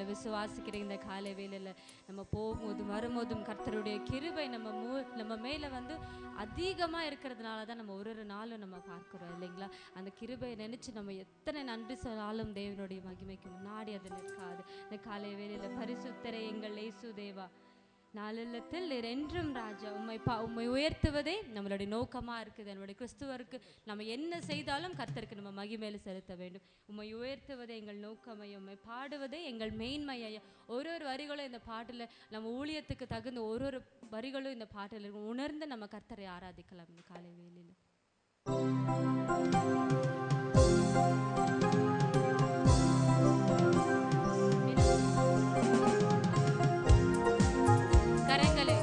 விசுவாசிக்கிற இந்த காலை வேளையில நம்ம போகும்போதும் வரும்போதும் கர்த்தருடைய கிருபை நம்ம மேல வந்து அதிகமா இருக்கிறதுனால தான் நம்ம ஒரு நாளும் நம்ம பார்க்கிறோம் இல்லைங்களா. அந்த கிருபையை நினைச்சு நம்ம எத்தனை நன்றி சொன்னாலும் தேவனுடைய மகிமைக்கு முன்னாடி அது நிற்காது. இந்த காலை வேளையில பரிசுத்தரே எங்கள் இயேசு தேவா, நாளெல்லத்தில் என்றும் ராஜா, உம்மை உயர்த்துவதே நம்மளுடைய நோக்கமா இருக்குது. நம்மளுடைய கிறிஸ்துவருக்கு நம்ம என்ன செய்தாலும் கர்த்தருக்கு நம்ம மகிமையில செலுத்த வேண்டும். உம்மை உயர்த்துவதே எங்கள் நோக்கமைய, உம்மை பாடுவதே எங்கள் மேன்மைய. ஒரு வரிகளும் இந்த பாட்டுல நம்ம ஊழியத்துக்கு தகுந்த ஒரு வரிகளும் இந்த பாட்டில் இருக்கும். உணர்ந்து நம்ம கர்த்தரை ஆராதிக்கலாம் இந்த காலை வேளையில. கரங்களை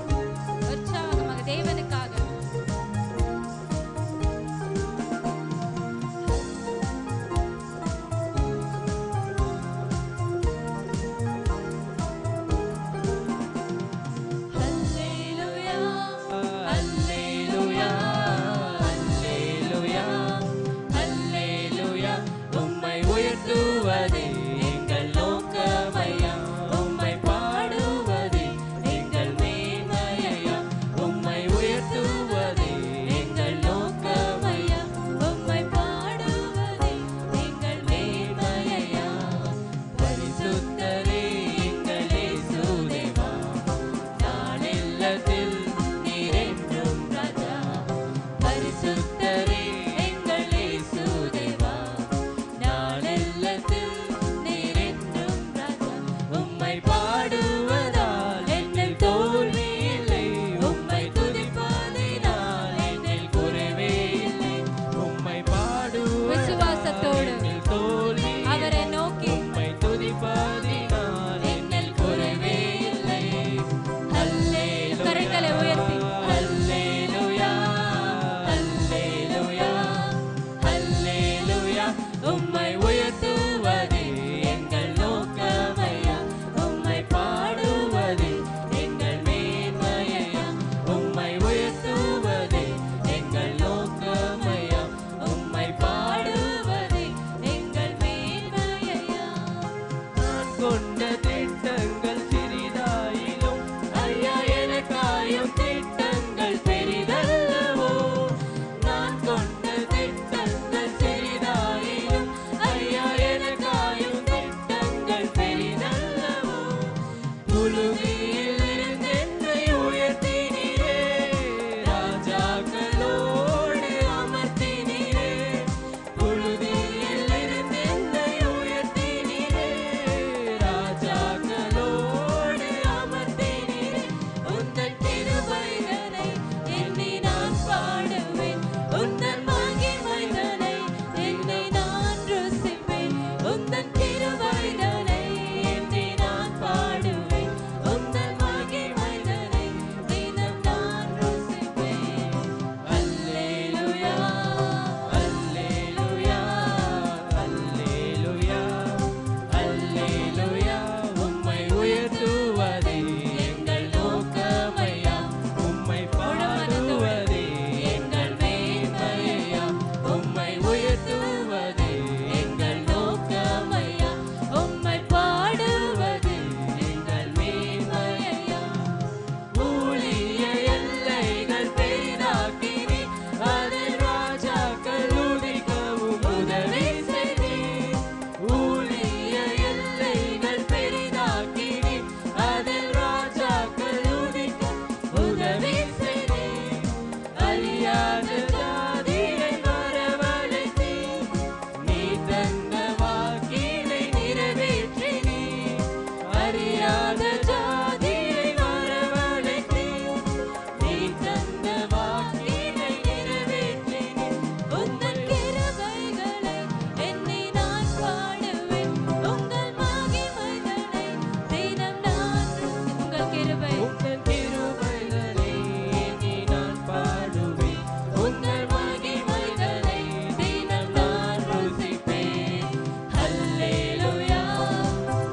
கிருபை உங்கள் கிருபைகளை எண்ணி நான் பாடுவேன். உங்கள் மகிமைகளை தினம் நான் ருசிப்பேன். ஹல்லேலூயா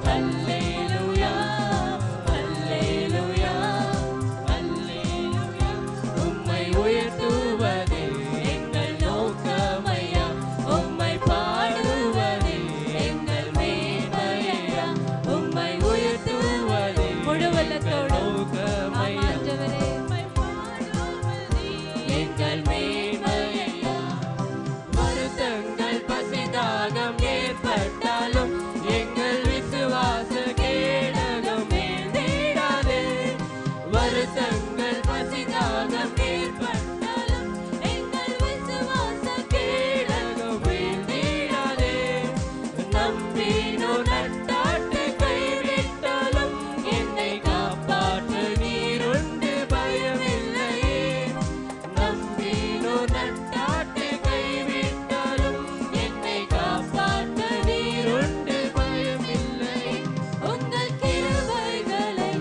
ஹல்லேலூயா ஹல்லேலூயா ஹல்லேலூயா. உம்மை உயர்த்துவதே எங்கள் நோக்கமையா, உம்மை பாடுவதே எங்கள் மேன்மையா, உம்மை உயர்த்துவதே முழுவல்லத்தோடு நோக்கமையா, ஆண்டவரே எங்கள் மேன்மையா. வருத்தங்கள் பசிதாகம் ஏற்பட்டாலும் எங்கள் விசுவாச கேடகம் வீழ்ந்திடாதே. வருத்தங்கள் பசிதாகம் ஏற்பட்டாலும் எங்கள் விசுவாச கேடகம் வீழ்ந்திடாதே. நம்பினோ நட்டாட்டு கைவிட்டாலும் என்னை காப்பாற்ற நீருண்டு பயமில்லையே. நம்பினோ நட்டாட்டு கைவிட்டாலும் என்னை காப்பாற்ற நீருண்டு பயமில்லை. உங்கள் கிருபைகளை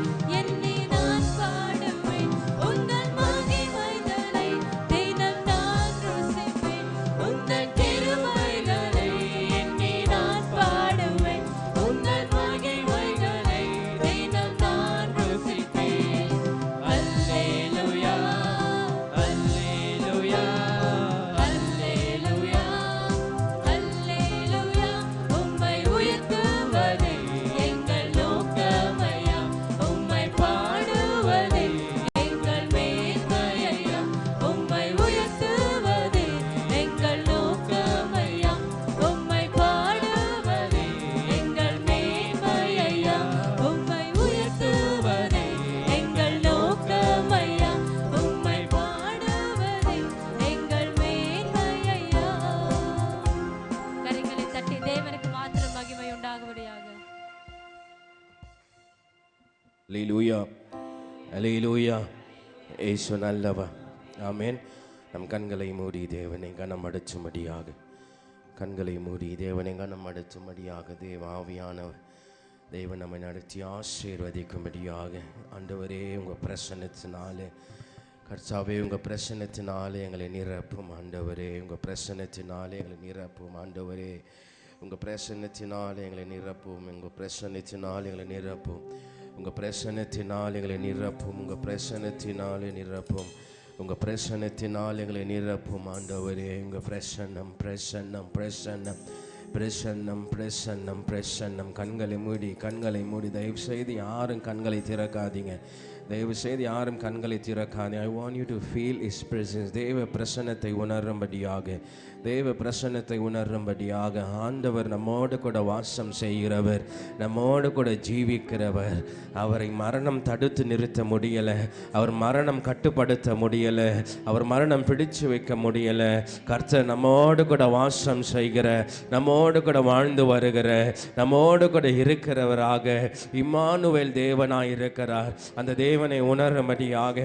எண்ணி நான் பாடுவேன். உங்கள் மகிமைகளை தினம் நான் ருசிப்பேன். உங்கள் கிருபைகளை எண்ணி நான் பாடுவேன். உங்கள் மகிமைகளை தினம் நான் ருசிப்பேன். அல்லேலூயா அல்லேலூயா அல்லேலூயா அல்லேலூயா. உம்மை உயர்த்துவதே எங்கள் நோக்கமையா, உம்மை பாடுவதே எங்கள் மேன்மையா, உம்மை உயர்த்துவதே எங்கள் நோக்கமையா, உம்மை பாடுவதே எங்கள் மேன்மையா, உம்மை உயர்த்துவதே எங்கள் நோக்கமையா, உம்மை பாடுவதே எங்கள் மேன்மையா. கரங்களை தட்டி தேவனுக்கு மாத்திரம் மகிமை உண்டாகும்படியாக. அல்லேலூயா அல்லேலூயா. இயேசு நல்லவர். ஆமென். நம் கண்களை மூடி தேவனை கனம் அடைச்சும்படியாக, கண்களை மூடி தேவனை கனம் அடைச்சும்படியாக தேவ ஆவியானவர் தேவன் நம்மை நடத்தி ஆசீர்வதிக்கும்படியாக. ஆண்டவரே, உங்கள் பிரசன்னத்தினாலே கர்த்தாவே, உங்கள் பிரசன்னத்தினாலே எங்களை நிரப்பும் ஆண்டவரே. உங்கள் பிரசன்னத்தினாலே எங்களை நிரப்பும் ஆண்டவரே. உங்கள் பிரசன்னத்தினாலே எங்களை நிரப்பும். உங்கள் பிரசன்னத்தினாலே எங்களை நிரப்பும். உங்கள் பிரசன்னத்தினால் எங்களை நிரப்பும். உங்கள் பிரசன்னத்தினாலே நிரப்பும். உங்கள் பிரசன்னத்தினால் எங்களை நிரப்பும் ஆண்டவரே. உங்கள் பிரசன்னம் பிரசன்னம் பிரசன்னம் பிரசன்னம் பிரசன்னம் பிரசன்னம். கண்களை மூடி தயவு செய்து யாரும் கண்களை திறக்காதீங்க. தயவு செய்து யாரும் கண்களை திறக்காதீங்க. I want you to feel is presence. தேவ பிரசன்னத்தை உணரும்படியாக, தேவ பிரசன்னத்தை உணரும்படியாக. ஆண்டவர் நம்மோடு கூட வாசம் செய்கிறவர், நம்மோடு கூட ஜீவிக்கிறவர். அவரை மரணம் தடுத்து நிறுத்த முடியலை, அவர் மரணம் கட்டுப்படுத்த முடியலை, அவர் மரணம் பிடிச்சு வைக்க முடியலை. கர்த்தர் நம்மோடு கூட வாசம் செய்கிற, நம்மோடு கூட வாழ்ந்து வருகிற, நம்மோடு கூட இருக்கிறவராக இம்மானுவேல் தேவனாய் இருக்கிறார். அந்த தேவனை உணரும்படியாக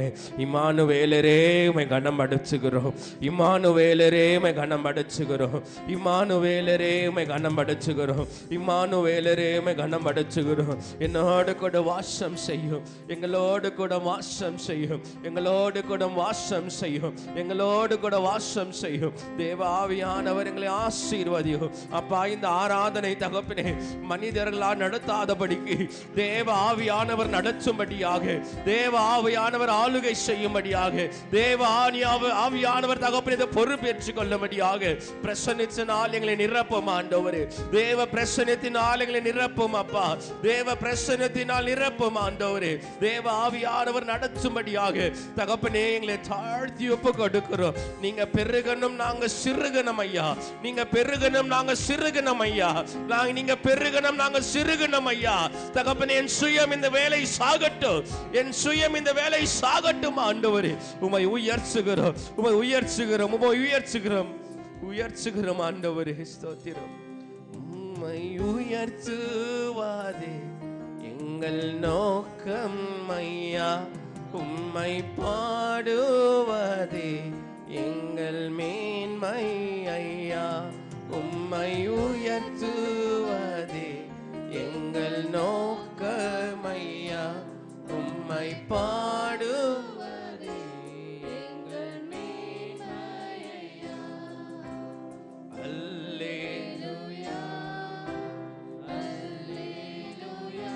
இம்மானுவேலரே உம்மை கனம் அடைச்சுகிறோம். இம்மானுவேலரே உம்மை கனம் அடைச்சுகிறோம். இம்மானுவேலரே உம்மை கனம் அடைச்சுகிறோம். இம்மானுவேலரே உம்மை கனம் அடைச்சுகிறோம். என்னோடு கூட வாசம் செய்யும், எங்களோடு கூட வாசம் செய்யும், எங்களோடு கூட வாசம் செய்யும், எங்களோடு கூட வாசம் செய்யும். தேவ ஆவியானவர் எங்களை ஆசீர்வதியும். அப்பா, இந்த ஆராதனை தகப்பனே மனிதர்களால் நடத்தாதபடிக்கு தேவ ஆவியானவர் நடத்தும்படியாக, தேவ ஆவியானவர் ஆளுகை செய்யும்படியாக, தேவ ஆவியானவர் தகப்பனே பொறுப்பேற்றுக் கொள்ளும்படியாக பிரசன்னத்தினால் எங்களை நிரப்பும் ஆண்டவரே. தேவ பிரசன்னத்தினால் எங்களை நிரப்பும் அப்பா. தேவ பிரசன்னத்தினால் நிரப்பும் ஆண்டவரே. தேவ ஆவியானவர் நடத்தும்படியாக தகப்பனே எங்களை தாழ்த்தி ஒப்பு கொடுக்கிறோம். நீங்க பெருகணும், நாங்க சிறுகணும் ஐயா. நீங்க பெருகணும், நாங்க சிறுகணும் ஐயா. நீங்க பெருகணும், நாங்க சிறுகணும் ஐயா. தகப்பனே, என் சுயம் இந்த வேலை சாகட்டும், என் சுயம் இந்த வேலை சாகட்டும் ஆண்டவரே. உம்மை உயர்த்துகிறோம், உம்மை உயர்த்துகிறோம், உம்மை உயர்த்துகிறோம், உயர்த்துகிறோம் ஆண்டவரே. ஸ்தோத்திரம். உம்மை உயர்த்துவாதே எங்கள் நோக்கம் ஐயா. உம்மை பாடுவதே எங்கள் மேன்மை ஐயா. உம்மை உயர்த்துவதே எங்கள் நோக்கம் ஐயா. உம்மை உம்மை பாடுவதே எங்கள் மேன்மையா. அல்லேலூயா அல்லேலூயா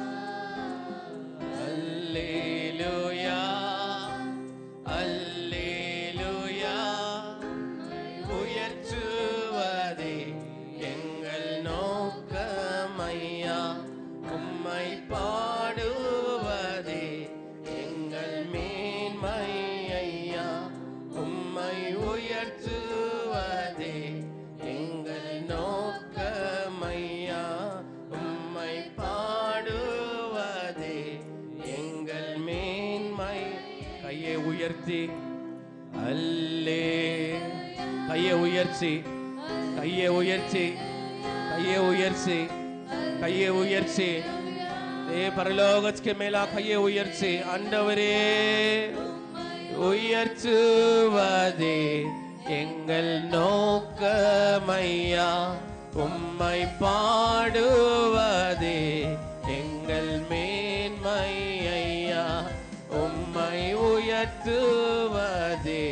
அல்லேலூயா அல்லேலூயா உயர்த்துவதே எங்கள் நோக்கமையா. உம்மை பாடுவதே எங்கள் மேன்மையா. உம்மை உயர்த்துவதே எங்கள் நோக்கமையா. உம்மை பாடுவதே எங்கள் மேன்மை. கையை உயர்த்தி அல்லே, கையை உயர்த்தி, கையை உயர்த்தி, கையை உயர்த்தி, கையை உயர்த்தி, பரலோகத்துக்கு மேலா கையை உயர்த்தி, ஆண்டவரே உயர்த்துவதே எங்கள் நோக்கமையா. உம்மை பாடுவதே எங்கள் மேன்மையா. உம்மை உயர்த்துவதே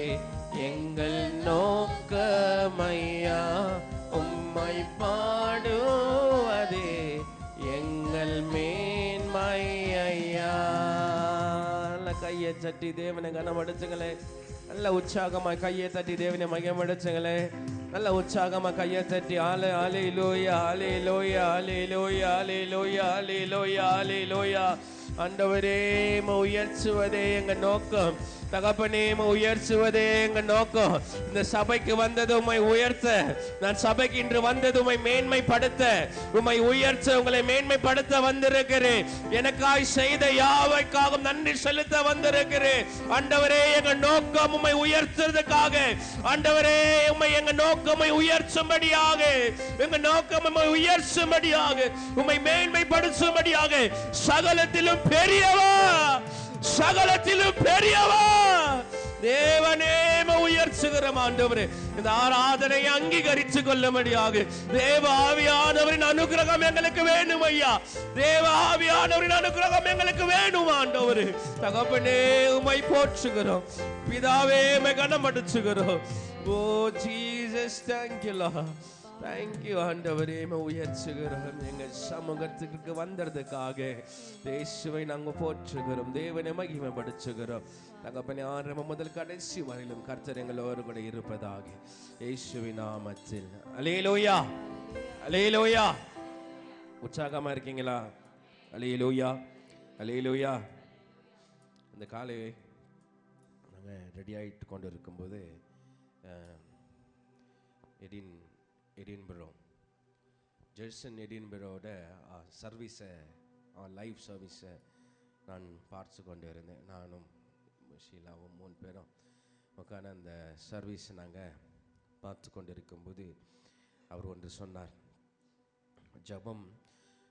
எங்கள் நோக்கமையா. உம்மை பாடுவதே எங்கள் மேன்மையா. கையை தட்டி தேவனை கனமடிச்சுங்களே. நல்ல உற்சாகமா கையை தட்டி தேவனை மகிமடிச்சுங்களே. நல்ல உற்சாகமா கையை தட்டி ஆலே அல்லேலூயா அல்லேலூயா அல்லேலூயா அல்லேலூயா அல்லேலூயா அல்லேலூயா. ஆண்டவரே உயர்த்துவதே எங்க நோக்கம். தகப்பனே உயர்த்துவதே எங்க நோக்கம். இந்த சபைக்கு வந்தது உம்மை உயர்த்த. நான் சபைக்கு இன்று வந்தது உம்மை மேன்மைப்படுத்த, உம்மை உயர்த்த, உங்களை மேன்மைப்படுத்த வந்திருக்கிறேன். எனக்காய் செய்த யாவைக்காக நன்றி செலுத்த வந்திருக்கிறேன். ஆண்டவரே எங்க நோக்கம் உம்மை உயர்த்துறதுக்காக. ஆண்டவரே உம்மை எங்க நோக்கமை உயர்த்தும்படியாக, எங்க நோக்கம் உம்மை உயர்த்தும்படியாக, உம்மை மேன்மைப்படுத்தும்படியாக. சகலத்திலும் பெரியவா, சகலத்திலும் பெரியவா தேவனே உயர்த்துகிறோம். ஆண்டவரே இந்த ஆராதனை அங்கீகரித்து கொள்ளும்படியாக தேவ ஆவியானவரின் அனுகிரகம் எங்களுக்கு வேணும் ஐயா. தேவ ஆவியானவரின் அனுகிரகம் எங்களுக்கு வேணும் ஆண்டவரே. தகப்பனே உம்மை போற்றுகிறோம். பிதாவே உம்மை கனமடிச்சுகிறோம். ஓ Jesus, thank you Lord. Thank you ஆண்டவரே. உயர்த்துகிறோம். எங்கள் சமூகத்துக்கு வந்ததுக்காக இயேசுவை நாங்கள் போற்றுகிறோம். தேவனை மகிமைப்படுத்துகிறோம். தகப்பனே ஆரம்பம் முதல் கடைசி வரையிலும் கர்த்தர் எங்களோடு கூட இருப்பதாக இயேசுவின் நாமத்தில். அல்லேலூயா அல்லேலூயா. உற்சாகமா இருக்கீங்களா? அல்லேலூயா அல்லேலூயா. இந்த காலை நாங்கள் ரெடி ஆகிட்டு கொண்டு இருக்கும்போது எடின்பரோ ஜெர்சன் எடின்பரோட சர்வீஸை, லைவ் சர்வீஸை நான் பார்த்து கொண்டு இருந்தேன். நானும் ஷீலாவும் 3 பேரும் உட்காந்து அந்த சர்வீஸ் நாங்கள் பார்த்து கொண்டு இருக்கும்போது அவர் ஒன்று சொன்னார். ஜெபம்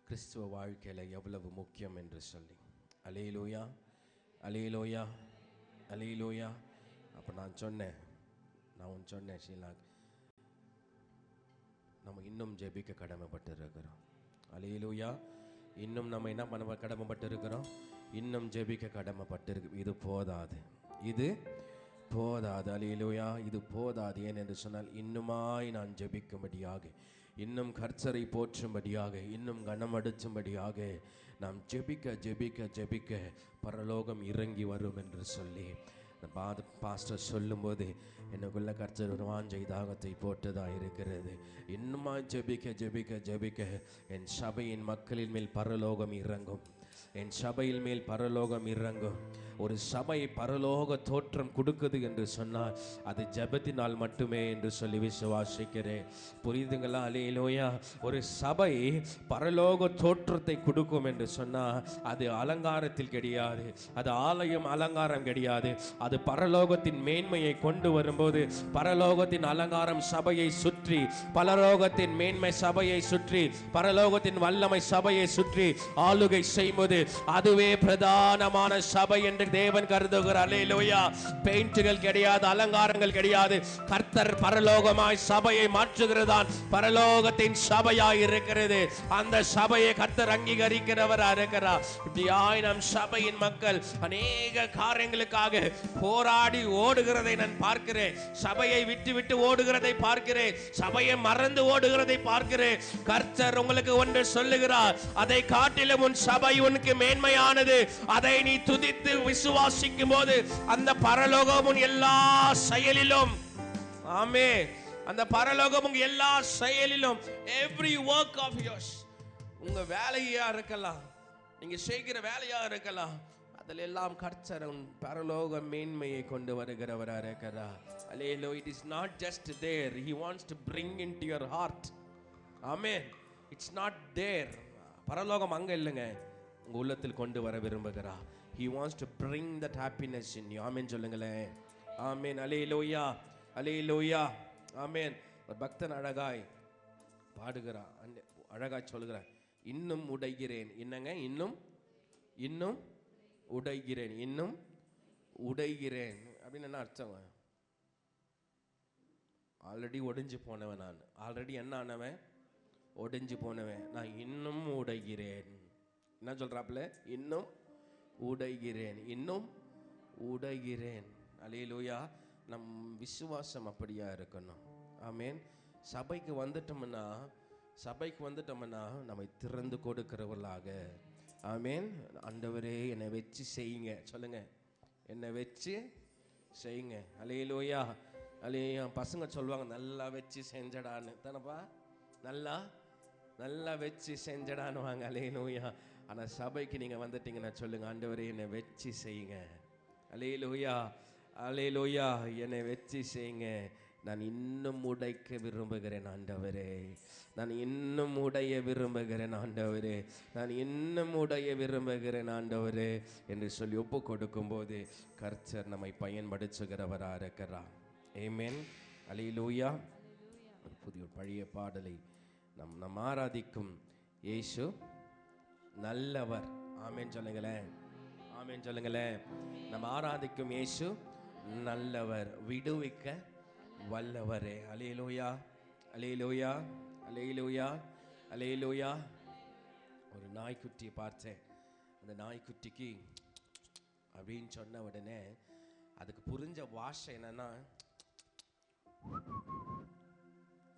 கிறிஸ்துவ வாழ்க்கையில் எவ்வளவு முக்கியம் என்று சொல்லி. அல்லேலூயா அல்லேலூயா அல்லேலூயா. அப்போ நான் சொன்னேன் ஷீலா, நம்ம இன்னும் ஜெபிக்க கடமைப்பட்டு இருக்கிறோம். அல்லேலூயா. இன்னும் நம்ம என்ன பண்ண கடமைப்பட்டு இருக்கிறோம்? இன்னும் ஜெபிக்க கடமைப்பட்டு இருக்கு. இது போதாது, இது போதாது. அல்லேலூயா. இது போதாது. ஏன் என்று சொன்னால் இன்னுமாய் நான் ஜெபிக்கும்படியாக, இன்னும் கர்த்தரை போற்றும்படியாக, இன்னும் கனமடிச்சும்படியாக நாம் ஜெபிக்க ஜெபிக்க ஜெபிக்க பரலோகம் இறங்கி வரும் என்று சொல்லி பாஸ்டர் சொல்லும்போது எனக்குள்ள கர்த்தர் ஒரு வாஞ்சை தாகத்தை போட்டதாக இருக்கிறது. இன்னுமா ஜெபிக்க ஜெபிக்க ஜெபிக்க என் சபையின் மக்களின் மேல் பரலோகம் இறங்கும். என் சபையில் மேல் பரலோகம் இறங்கும். ஒரு சபை பரலோக தோற்றம் கொடுக்குது என்று சொன்னால் அது ஜெபத்தினால் மட்டுமே என்று சொல்லி விசுவாசிக்கிறேன். புரியுதுங்களா? அல்லேலூயா. ஒரு சபை பரலோக தோற்றத்தை கொடுக்கும் என்று சொன்னால் அது அலங்காரத்தில் கிடையாது, அது ஆலயம் அலங்காரம் கிடையாது. அது பரலோகத்தின் மேன்மையை கொண்டு வரும்போது பரலோகத்தின் அலங்காரம் சபையை சுற்றி, பரலோகத்தின் மேன்மை சபையை சுற்றி, பரலோகத்தின் வல்லமை சபையை சுற்றி ஆளுகை செய்யும்போது போது அதுவே பிரதானமான சபை என்று தேவன் கருதுகிறார். அல்லேலூயா. பெயிண்டுகள் கிடையாது, அலங்காரங்கள் கிடையாது. கர்த்தர் பரலோகமாய் சபையை மாற்றுகிறதான் பரலோகத்தின் சபையாய் இருக்கிறது. அந்த சபையை கர்த்தர் அங்கீகரிக்கிறவரா இருக்கிறார். இப்படியாய் நம் சபையின் மக்கள் அநேக காரியங்களுக்காக போராடி ஓடுகிறதை நான் பார்க்கிறேன். சபையை விட்டு விட்டு ஓடுகிறதை பார்க்கிறேன். சபையை மறந்து ஓடுகிறதை பார்க்கிறேன். கர்த்தர் உங்களுக்கு ஒன்று சொல்லுகிறார், அதை காட்டிலும் உன் சபை உனக்கு மேன்மையானது. அதை நீ துதித்து விசுவாசிக்கும் போது அந்த பரலோகம் உன் எல்லா செயலிலும், ஆமென், அந்த பரலோகம் உங்க எல்லா செயலிலும், every work of yours, உங்க வேலையா இருக்கலாம், நீங்க செய்கிற வேலையா இருக்கலாம், அதில் எல்லாம் கர்த்தர் பரலோக மேன்மையை கொண்டு வருகிறவரா இருக்கிறார். Hallelujah. It is not just there. He wants to bring into your heart. Amen. It's not there. பரலோகம் அங்க இல்லைங்க, உங்க உள்ளத்தில் கொண்டு வர விரும்புகிறார். He wants to bring that happiness in you. ஆமென் சொல்லுங்களேன். ஆமென். அல்லேலூயா, அல்லேலூயா, ஆமென். ஒரு பக்தன் அழகாய் பாடுகிறான், அழகாய் சொல்கிறான், இன்னும் உடைகிறேன். என்னங்க? இன்னும் இன்னும் உடைகிறேன், இன்னும் உடைகிறேன் அப்படின்னு என்ன அர்த்தம்? ஆல்ரெடி ஒடிஞ்சு போனவன் நான். ஆல்ரெடி என்ன ஆனவன்? ஒடிஞ்சு போனவன். நான் இன்னும் உடைகிறேன். என்ன சொல்றாப்புல? இன்னும் உடைகிறேன், இன்னும் உடைகிறேன். அல்லேலூயா. நம் விசுவாசம் அப்படியா இருக்கணும். ஆமென். சபைக்கு வந்துட்டோம்னா நம்மை திறந்து கொடுக்கிறவர்களாக, ஆமென், ஆண்டவரே என்னை வச்சு செய்யுங்க. சொல்லுங்க, என்னை வச்சு செய்யுங்க. அல்லேலூயா, அல்லேலூயா. பசங்க சொல்லுவாங்க, நல்லா வச்சு செஞ்சடான்னு தானப்பா, நல்லா வச்சு செஞ்சடான்னு வாங்க. அல்லேலூயா. ஆனால் சபைக்கு நீங்கள் வந்துட்டீங்கன்னா சொல்லுங்க, ஆண்டவரே என்னை வச்சு செய்யுங்க. அல்லேலூயா, அல்லேலூயா. என்னை வச்சு செய்யுங்க. நான் இன்னும் உடைக்க விரும்புகிறேன் ஆண்டவரே, நான் இன்னும் உடைய விரும்புகிறேன் ஆண்டவரே, நான் இன்னும் உடைய விரும்புகிறேன் ஆண்டவரே என்று சொல்லி ஒப்பு கொடுக்கும்போது கர்த்தர் நம்மை பயன்படுத்துகிறவராக இருக்கிறார். ஆமென். அல்லேலூயா. ஒரு புதிய பழைய பாடலை நம் ஆராதிக்கும் இயேசு நல்லவர். ஆமென் சொல்லுங்களேன், ஆமென் சொல்லுங்களேன். நம்ம ஆராதிக்கும் இயேசு நல்லவர், விடுவிக்க வல்லவரே. அல்லேலூயா, அல்லேலூயா, அல்லேலூயா, அல்லேலூயா. ஒரு நாய்க்குட்டியை பார்த்தேன். அந்த நாய்க்குட்டிக்கு அப்படின்னு சொன்ன உடனே அதுக்கு புரிஞ்ச வாஷை என்னன்னா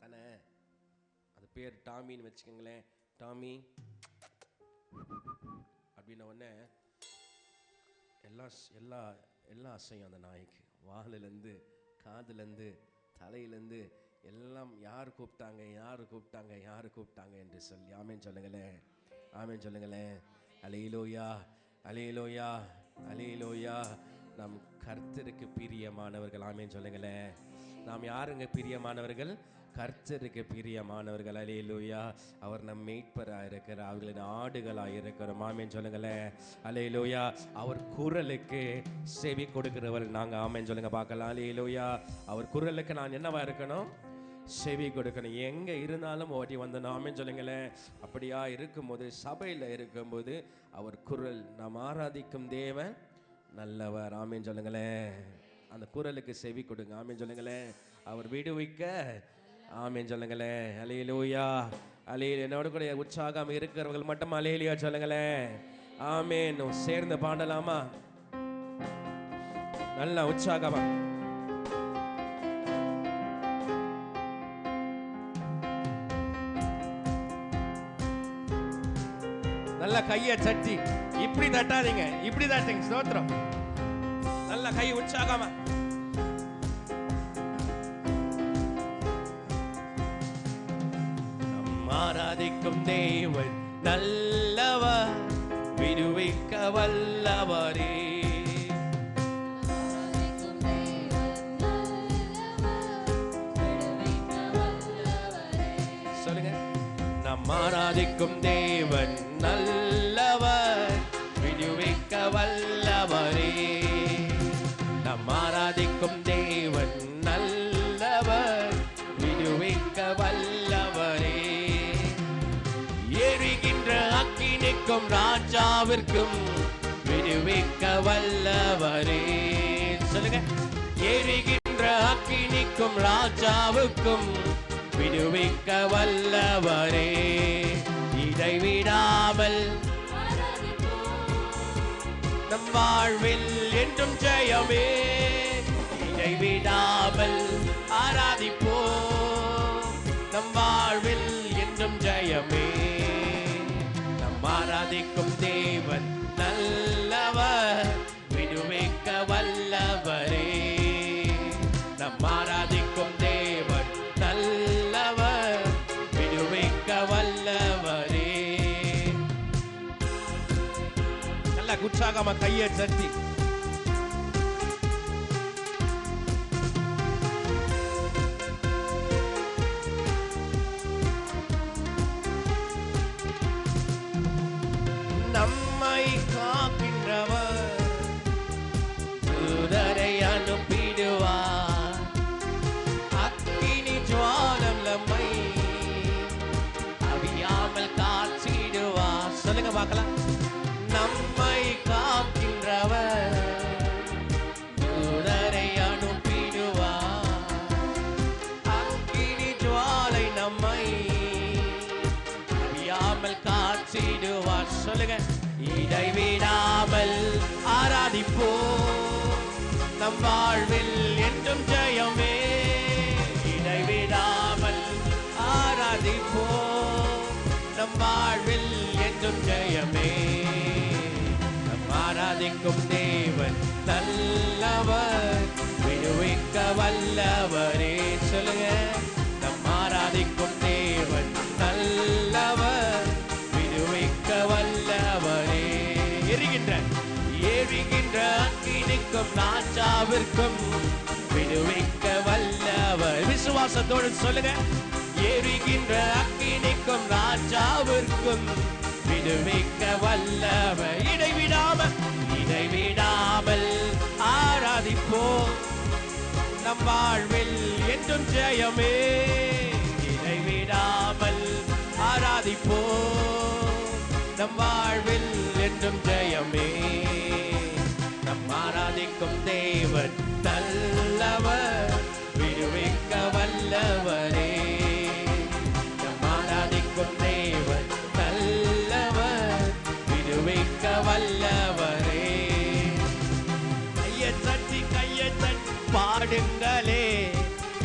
தானே, அது பேர் டாமின்னு வச்சுக்கோங்களேன். டாமி அப்படின்ன உடனே எல்லாம் அசையும் அந்த நாய்க்கு. வாலிலேருந்து காதுலேருந்து தலையிலேருந்து எல்லாம் யார் கூப்பிட்டாங்க, யார் கூப்பிட்டாங்க, யார் கூப்பிட்டாங்க என்று சொல்லி. ஆமென் சொல்லுங்களேன், ஆமென் சொல்லுங்களேன். அல்லேலூயா, அல்லேலூயா, அல்லேலூயா. நாம் கர்த்தருக்கு பிரியமானவர்கள். ஆமென் சொல்லுங்களேன். நாம் யாருங்க பிரியமானவர்கள்? கர்த்தருக்கு பிரியமானவர்கள். அல்லேலூயா. அவர் நம் மேய்ப்பராக இருக்கிறார், அவர்களின் ஆடுகளாக இருக்கிறோம். ஆமென் சொல்லுங்களேன். அல்லேலூயா. அவர் குரலுக்கு செவி கொடுக்கிறவர் நாங்கள். ஆமென் சொல்லுங்க பார்க்கலாம். அல்லேலூயா. அவர் குரலுக்கு நான் என்னவா இருக்கணும்? செவி கொடுக்கணும். எங்கே இருந்தாலும் ஓட்டி வந்தோம். ஆமென் சொல்லுங்களேன். அப்படியா இருக்கும்போது, சபையில் இருக்கும்போது அவர் குரல், நாம் ஆராதிக்கும் தேவன் நல்லவர். ஆமென் சொல்லுங்களேன். அந்த குரலுக்கு செவி கொடுங்க. ஆமென் சொல்லுங்களேன். அவர் விடுவிக்க, ஆமென் சொல்லுங்களேன். அல்லேலூயா, அல்லேலூயா. என்னோட கூட உற்சாகம் இருக்கிறவர்கள் மட்டும் அல்லேலூயா சொல்லுங்களேன். ஆமென். சேர்ந்து பாடலாமா? நல்ல உற்சாகமா. நல்ல கையை தட்டி, இப்படி தட்டாதீங்க, இப்படி தட்டுங்க. ஸ்தோத்திரம். நல்ல கை உற்சாகமா. ஆராதிக்கும் தேவன் நல்லவர், விடுவிக்க வல்லவரே. சொல்லுங்க. நம் ஆராதிக்கும் தேவன் நல்லவர், விடுவிக்க வல்லவரே. நம் ஆராதிக்கும் தேவன் நல்லவர், விடுவிக்க வல்லவரே. எரிகின்ற அக்கினிக்கும் அக்கினிக்கும் ராஜாவிற்கும் விடுவிக்க வல்லவரே. சொல்லுங்க. எரிகின்ற அக்கினிக்கும் ராஜாவுக்கும் விடுவிக்க வல்லவரே. இடைவிடாமல் நம் வாழ்வில் என்றும் ஜெயமே. இடைவிடாமல் ஆராதிப்போம், நம் வாழ்வில் என்றும் ஜெயமே. நம் ஆராதிக்கும் தேவன் நல்லவர், விடுவிக்க வல்லவரே. நம் ஆராதிக்கும் தேவன் நல்லவர், விடுவிக்க வல்லவரே. நல்ல உற்சாகமா கையை தட்டி நம்மை காக்கின்றவர் தூதரை அனுப்பிடுவார். அக்கினி ஜுவாலம் நம்மை அவியாமல் காற்றிடுவார். சொல்லுங்க பார்க்கலாம். நம்மை காக்கின்றவர் தூதரை அனுப்பிடுவார். அக்கினி ஜுவாலை நம்மை அவியாமல் காற்றிடுவார். சொல்லுங்க. இடைவிடாமல் ஆராதிப்போம், நம் வாழ்வில் என்றும் ஜெயமே. இடைவிடாமல் ஆராதிப்போம், நம் வாழ்வில் என்றும் ஜெயமே. நம் ஆராதிக்கும் தேவன் நல்லவர், விடுவிக்க வல்லவரே. சொல்லுங்க. நம் ஆராதிக்கும் தேவன் நல்லவர், விடுவிக்க வல்லவரே. எரிகின்ற அக்கினிக்கும் ராஜாவிற்கும் விடுவிக்க வல்லவர். விசுவாசத்தோடு சொல்லுங்க. எரிகின்ற அக்கினிக்கும் ராஜாவிற்கும் விடுவிக்க வல்லவர். இடைவிடாமல் ஆராதிப்போம், நம் வாழ்வில் என்றும் ஜெயமே. இடைவிடாமல் ஆராதிப்போம், நம் வாழ்வில் என்றும் ஜெயமே. நம் ஆராதிக்கும் தேவன் நல்லவர், விடுவிக்க வல்லவரே. நம் ஆராதிக்கும் தேவன் நல்லவர், விடுவிக்க வல்லவரே. கையை தட்டி பாடுங்களே,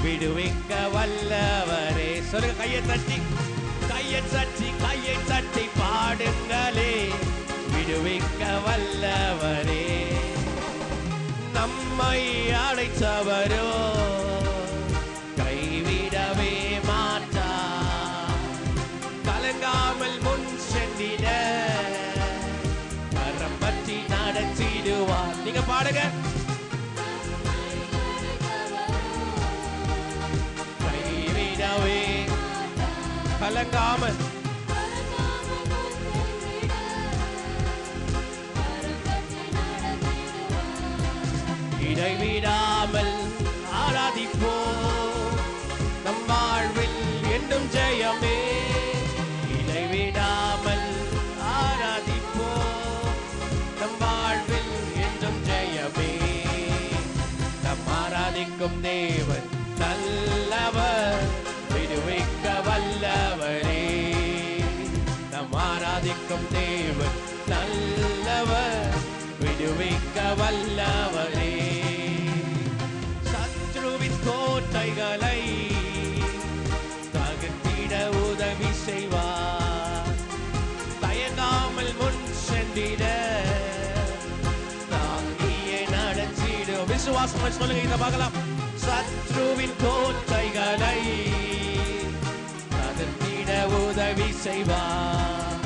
விடுவிக்க வல்லவரே. சொல்லுங்க. கையை தட்டி பாடுங்களே, விடுவிக்க வல்லவரே. நம்மை அழைத்தவரோ கைவிடவே மாட்டார். கலங்காமல் முன் சென்றிட கரம் பற்றி நடத்திடுவார். நீங்க பாடுங்க. கைவிடவே கலங்காமல் இடைவிடாமல் ஆராதிப்போம், நம் வாழ்வில் என்றும் ஜெயமே. இடைவிடாமல் ஆராதிப்போம், நம் வாழ்வில் என்றும் ஜெயமே. நம் ஆராதிக்கும் தேவன் நல்லவர், விடுவிக்க வல்லவரே. நம் ஆராதிக்கும் தேவன் நல்லவர், விடுவிக்க வல்லவரே. சத்ருவின் கோட்டைகளை தகர்த்திட உதவி செய்வார். தயங்காமல் முன் சென்றிட தாங்கியே நடத்திடும். விசுவாசம் சொல்லுங்க. இதை பார்க்கலாம். சத்ருவின் கோட்டைகளை தகர்த்திட உதவி செய்வார்.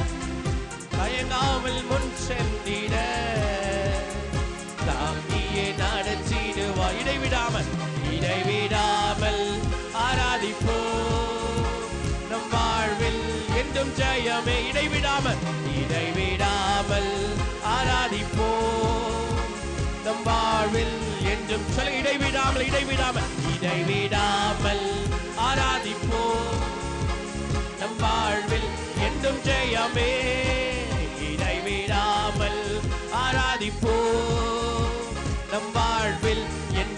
தயங்காமல் முன் சென்றிட தாங்கியே நடத்திடுவார். இடைவிடாமல் ஆராதிப்போம், நம் வாழ்வில் என்றும் ஜெயமே. இடைவிடாமல் ஆராதிப்போம், நம் வாழ்வில் என்றும் சொல்லுங்க. இடைவிடாமல் ஆராதிப்போம், நம் வாழ்வில் என்றும் ஜெயமே.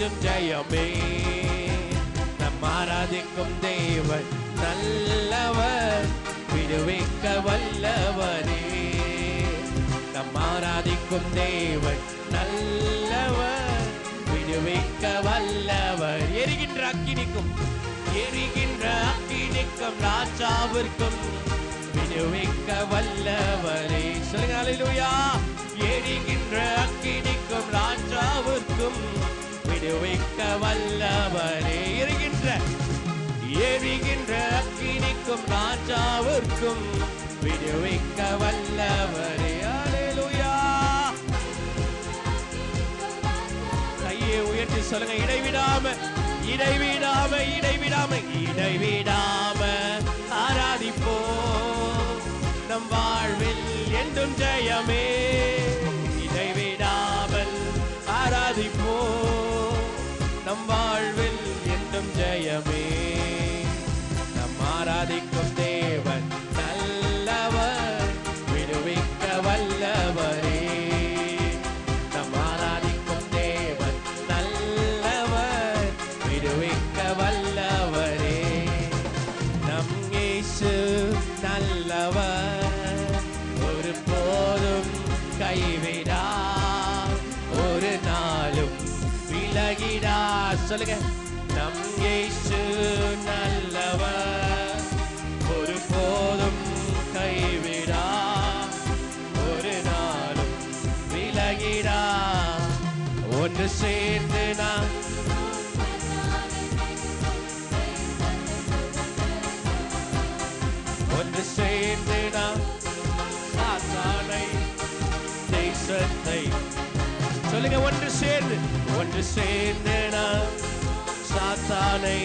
என்றும் ஜெயமே. நம் ஆராதிக்கும் தேவன் நல்லவர், விடுவிக்க வல்லவரே. நம் ஆராதிக்கும் தேவன் நல்லவர், விடுவிக்க வல்லவர். எரிகின்ற அக்கினிக்கும் ராஜாவிற்கும் விடுவிக்க வல்லவரே. சொல்லுங்க அல்லேலூயா. எரிகின்ற அக்கினிக்கும் ராஜாவிற்கும் விடுவிக்க வல்லவரே. எரிகின்ற அக்கினிக்கும் ராஜாவிற்கும் விடுவிக்க வல்லவரே. அல்லேலூயா. கையை உயர்த்தி சொல்லுங்க, இடைவிடாம இடைவிடாம இடைவிடாம இடைவிடாம ஆராதிப்போம், நம் வாழ்வில் என்றும் ஜெயமே. இடைவிடாமல் ஆராதிப்போம், நம் வாழ்வில் என்றும் ஜெயமே. நம் ஆராதிக்கும் தேவன் நல்லவர், விடுவிக்க வல்லவரே. நம் ஆராதிக்கும் தேவன் நல்லவர், விடுவிக்க வல்லவரே. நம் இயேசு நல்லவர், ஒரு போதும் கைவிடா, ஒரு நாளும் விலகிடா. சொல்லுங்க, நம் இயேசு நல்லவர், ஒரு போதும் கைவிடா, ஒரு நாளும் விலகிடா. ஒன்று சேர்ந்து நாம் ஒன்று சேர்ந்து நாம் சாத்தானை தேசத்தை. சொல்லுங்க, ஒன்று சேர்ந்து நாம் சாத்தானை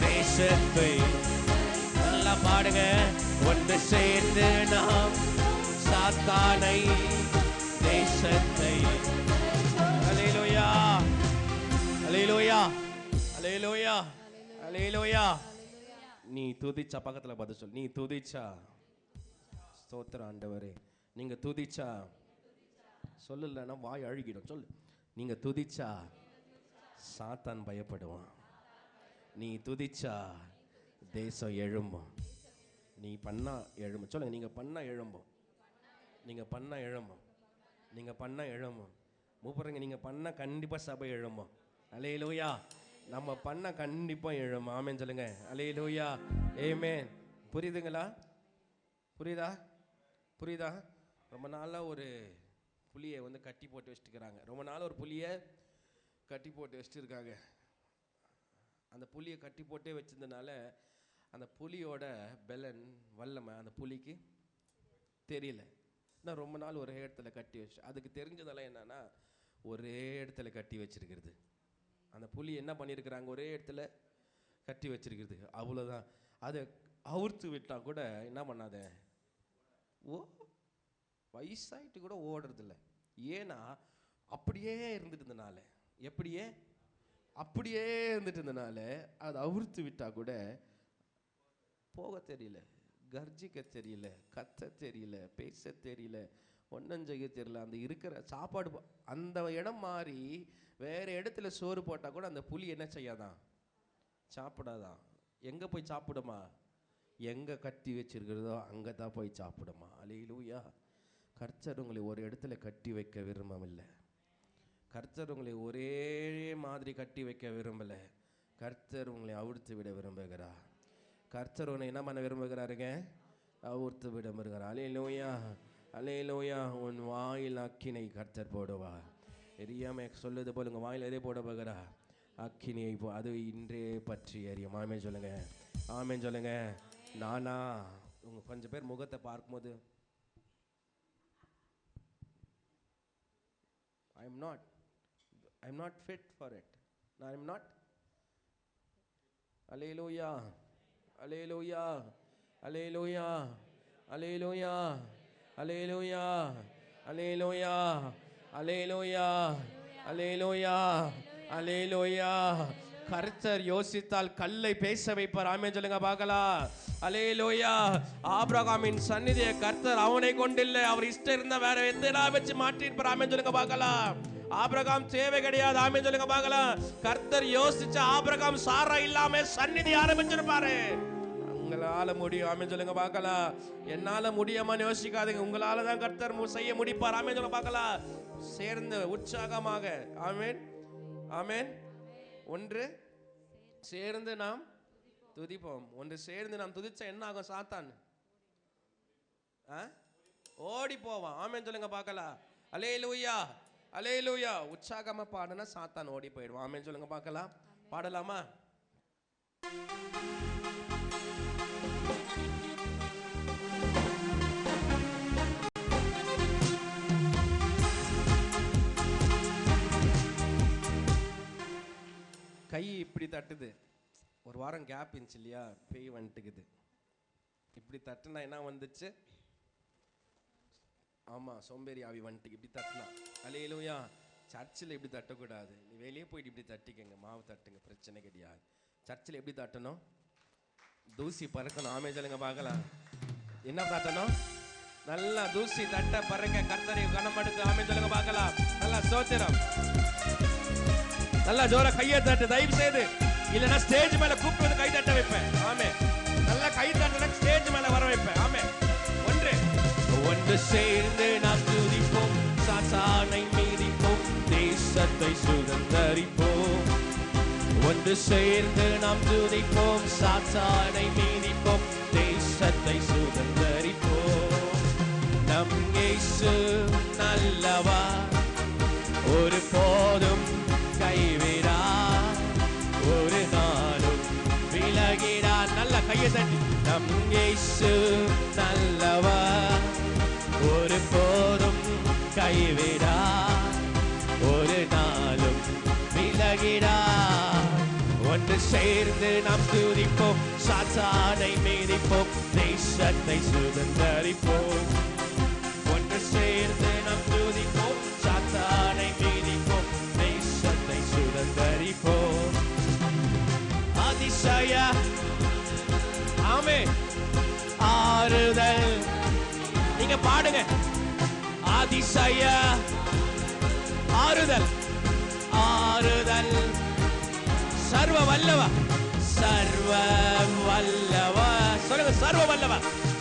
தேசத்தை. நல்லா பாடுங்க. ஒன்று சேர்ந்து நாம் சாத்தானை தேசத்தை. அல்லேலூயா, அல்லேலூயா, அல்லேலூயா, அல்லேலூயா. நீ துதிச்சா, பக்கத்துல பார்த்து சொல், நீ துதிச்சா. ஸ்தோத்திரம் ஆண்டவரே. நீங்க துதிச்சா, சொல்லலன்னா வாய் அழுகிடும். சொல்லு, நீங்க துதிச்சா சாத்தான் பயப்படுவான். நீ துதிச்சா தேசம் எழும்பும். நீ பண்ணா எழும்பும். சொல்லுங்க, நீங்க பண்ணா எழும்பும், நீங்க பண்ணா எழும்பும், நீங்க பண்ணா எழும்பும். மூப்பருங்க, நீங்க பண்ணா கண்டிப்பா சபை எழும்பும். அல்லேலூயா. நம்ம பண்ண கண்டிப்பா எழும்பும். ஆமென் சொல்லுங்க. அல்லேலூயா, ஆமென். புரியுதுங்களா? புரியுதா? புரியுதா? ரொம்ப நாளா ஒரு புலியை வந்து கட்டி போட்டு வச்சுட்டுக்கிறாங்க. ரொம்ப நாள் ஒரு புலியை கட்டி போட்டு வச்சுட்டு இருக்காங்க. அந்த புலியை கட்டி போட்டே வச்சிருந்தனால அந்த புலியோட பெலன் வல்லமை அந்த புலிக்கு தெரியல. நான் ரொம்ப நாள் ஒரே இடத்துல கட்டி வச்சு, அதுக்கு தெரிஞ்சதெல்லாம் என்னன்னா ஒரே இடத்துல கட்டி வச்சிருக்கிறது. அந்த புலி என்ன பண்ணியிருக்கிறாங்க, ஒரே இடத்துல கட்டி வச்சிருக்கிறது, அவ்வளோதான். அதை அவுர்த்து விட்டா கூட என்ன பண்ணாத, வயசாயிட்டு கூட ஓடுறதில்ல. ஏன்னா அப்படியே இருந்துட்டு இருந்தனால, அப்படியே இருந்துட்டு இருந்தனால அதை அவுர்த்து விட்டா கூட போக தெரியல, கர்ஜிக்க தெரியல, கத்த தெரியல, பேச தெரியல, ஒன்றும் செய்ய தெரியல. அந்த இருக்கிற சாப்பாடு அந்த இடம் மாறி வேற இடத்துல சோறு போட்டால் கூட அந்த புலி என்ன செய்யாதான், சாப்பிடாதான். எங்கே போய் சாப்பிடுமா, எங்கே கட்டி வச்சிருக்கிறதோ அங்கே தான் போய் சாப்பிடுமா. அல்லேலூயா. கர்த்தர் உங்களை ஒரு இடத்துல கட்டி வைக்க விரும்பவில்லை. கர்த்தர் உங்களை ஒரே மாதிரி கட்டி வைக்க விரும்பலை. கர்த்தர் உங்களை அவிழ்த்து விட விரும்புகிறார். கர்த்தர் உன்னை என்ன பண்ண விரும்புகிறாருங்க, அவிழ்த்து விட விரும்புகிறார். அல்லேலூயா, அல்லேலூயா. உன் வாயில் அக்கினை கர்த்தர் போடுவார். எரியாம சொல்லுது போல உங்கள் வாயில் எதே போட போகிறா, அக்கினியை அது இன்றே பற்றி எரியும். ஆமென் சொல்லுங்க, ஆமென் சொல்லுங்க. நானா உங்க கொஞ்சம் பேர் முகத்தை பார்க்கும்போது I'm not fit for it. I'm not. Hallelujah, hallelujah, hallelujah, hallelujah, hallelujah, hallelujah, hallelujah, hallelujah, hallelujah. கர்த்தர் யோசித்தால் கல்லை பேச வைப்பார். ஆமென் சொல்லுங்க பார்க்கலாம். அல்லேலூயா. ஆபிரகாமின் சந்நிதியை கர்த்தர் அவனை கொண்டில்லை, அவர் இஷ்டம் இருந்தா வேற எத்தனை வச்சு மாற்றிருப்பார். ஆமென் சொல்லுங்க பார்க்கலாம். ஆபிரகாம் தேவை கிடையாது. ஆமென் சொல்லுங்க பார்க்கலாம். கர்த்தர் யோசிச்ச ஆபிரகாம் சாரா இல்லாம சந்நிதி ஆரம்பிச்சிருப்பாரு. உங்களால முடியும். ஆமென் சொல்லுங்க பார்க்கலாம். என்னால முடியுமான்னு யோசிக்காதீங்க. உங்களால தான் கர்த்தர் செய்ய முடிப்பார். ஆமென் சொல்லுங்க பார்க்கலாம். சேர்ந்து உற்சாகமாக ஆமென் ஆமென். ஒன்று சேர்ந்து நாம் துதிப்போம். ஒன்று சேர்ந்து நாம் துதிச்சா என்ன ஆகும்? சாத்தான் ஓடி போவான். ஆமென் சொல்லுங்க பார்க்கலாம். அல்லேலூயா அல்லேலூயா. உற்சாகமா பாடுனா சாத்தான் ஓடி போயிடுவான். ஆமென் சொல்லுங்க பார்க்கலாம். பாடலாமா? கை இப்படி தட்டுது. ஒரு வாரம் கேப் இருந்துச்சு இல்லையா? பேய் வந்துட்டுக்குது. இப்படி தட்டுனா என்ன வந்துச்சு? ஆமா, சோம்பேறி ஆவி வந்துட்டு. இப்படி தட்டினா அல்லேலூயா. சர்ச்சில் இப்படி தட்டக்கூடாது. நீ வெளியே போயிட்டு இப்படி தட்டிக்கங்க, மாவு தட்டுங்க, பிரச்சனை கிடையாது. சர்ச்சில் எப்படி தட்டணும்? தூசி பறக்கணும். ஆமென் சொல்லுங்க பார்க்கலாம். என்ன தட்டணும்? நல்லா தூசி தட்ட பறக்க கர்த்தரை கனமடுக்கு. ஆமென் சொல்லுங்க பார்க்கலாம். நல்லா ஸ்தோத்திரம். நல்லா ஜோர கையை தட்டு தயவு செய்து. இல்லைன்னா ஸ்டேஜ் மேல கூப்பிட்டு கை தட்ட வைப்பேன். ஆமென். நல்லா கை தட்ட ஸ்டேஜ் மேல வர வைப்பேன். ஆமென். ஒன்று சேர்ந்து நாம் துதிப்போம், சாத்தானை மீதிப்போம், தேசத்தை சுதந்தரிப்போம். ஒன்று சேர்ந்து நாம் துதிப்போம், சாத்தானை மீதிப்போம், தேசத்தை சுதந்தரிப்போம். நம் இயேசு நல்லவர், ஒரு போதும் கைவிடார், ஒரு நாளும் விலகிடார். நல்ல கையை தட்டி. நம் இயேசு நல்லவர், ஒரு போதும் கைவிடார், ஒரு நாளும் விலகிடார். ஒன்று சேர்ந்து நாம் துதிப்போம், சாத்தானை மீதிப்போம், தேசத்தை சுதந்தரிப்போம். ஒன்று சேர்ந்து நாம் துதிப்போம், சாத்தானை மீதிப்போம், தேசத்தை சுதந்தரிப்போம். அதிசய ஆமென் ஆறுதல். நீங்க பாடுங்க. அதிசய ஆறுதல் ஆறுதல். சர்வ வல்லவ சர்வ வல்லவ. சொல்லுங்க சர்வ வல்லவ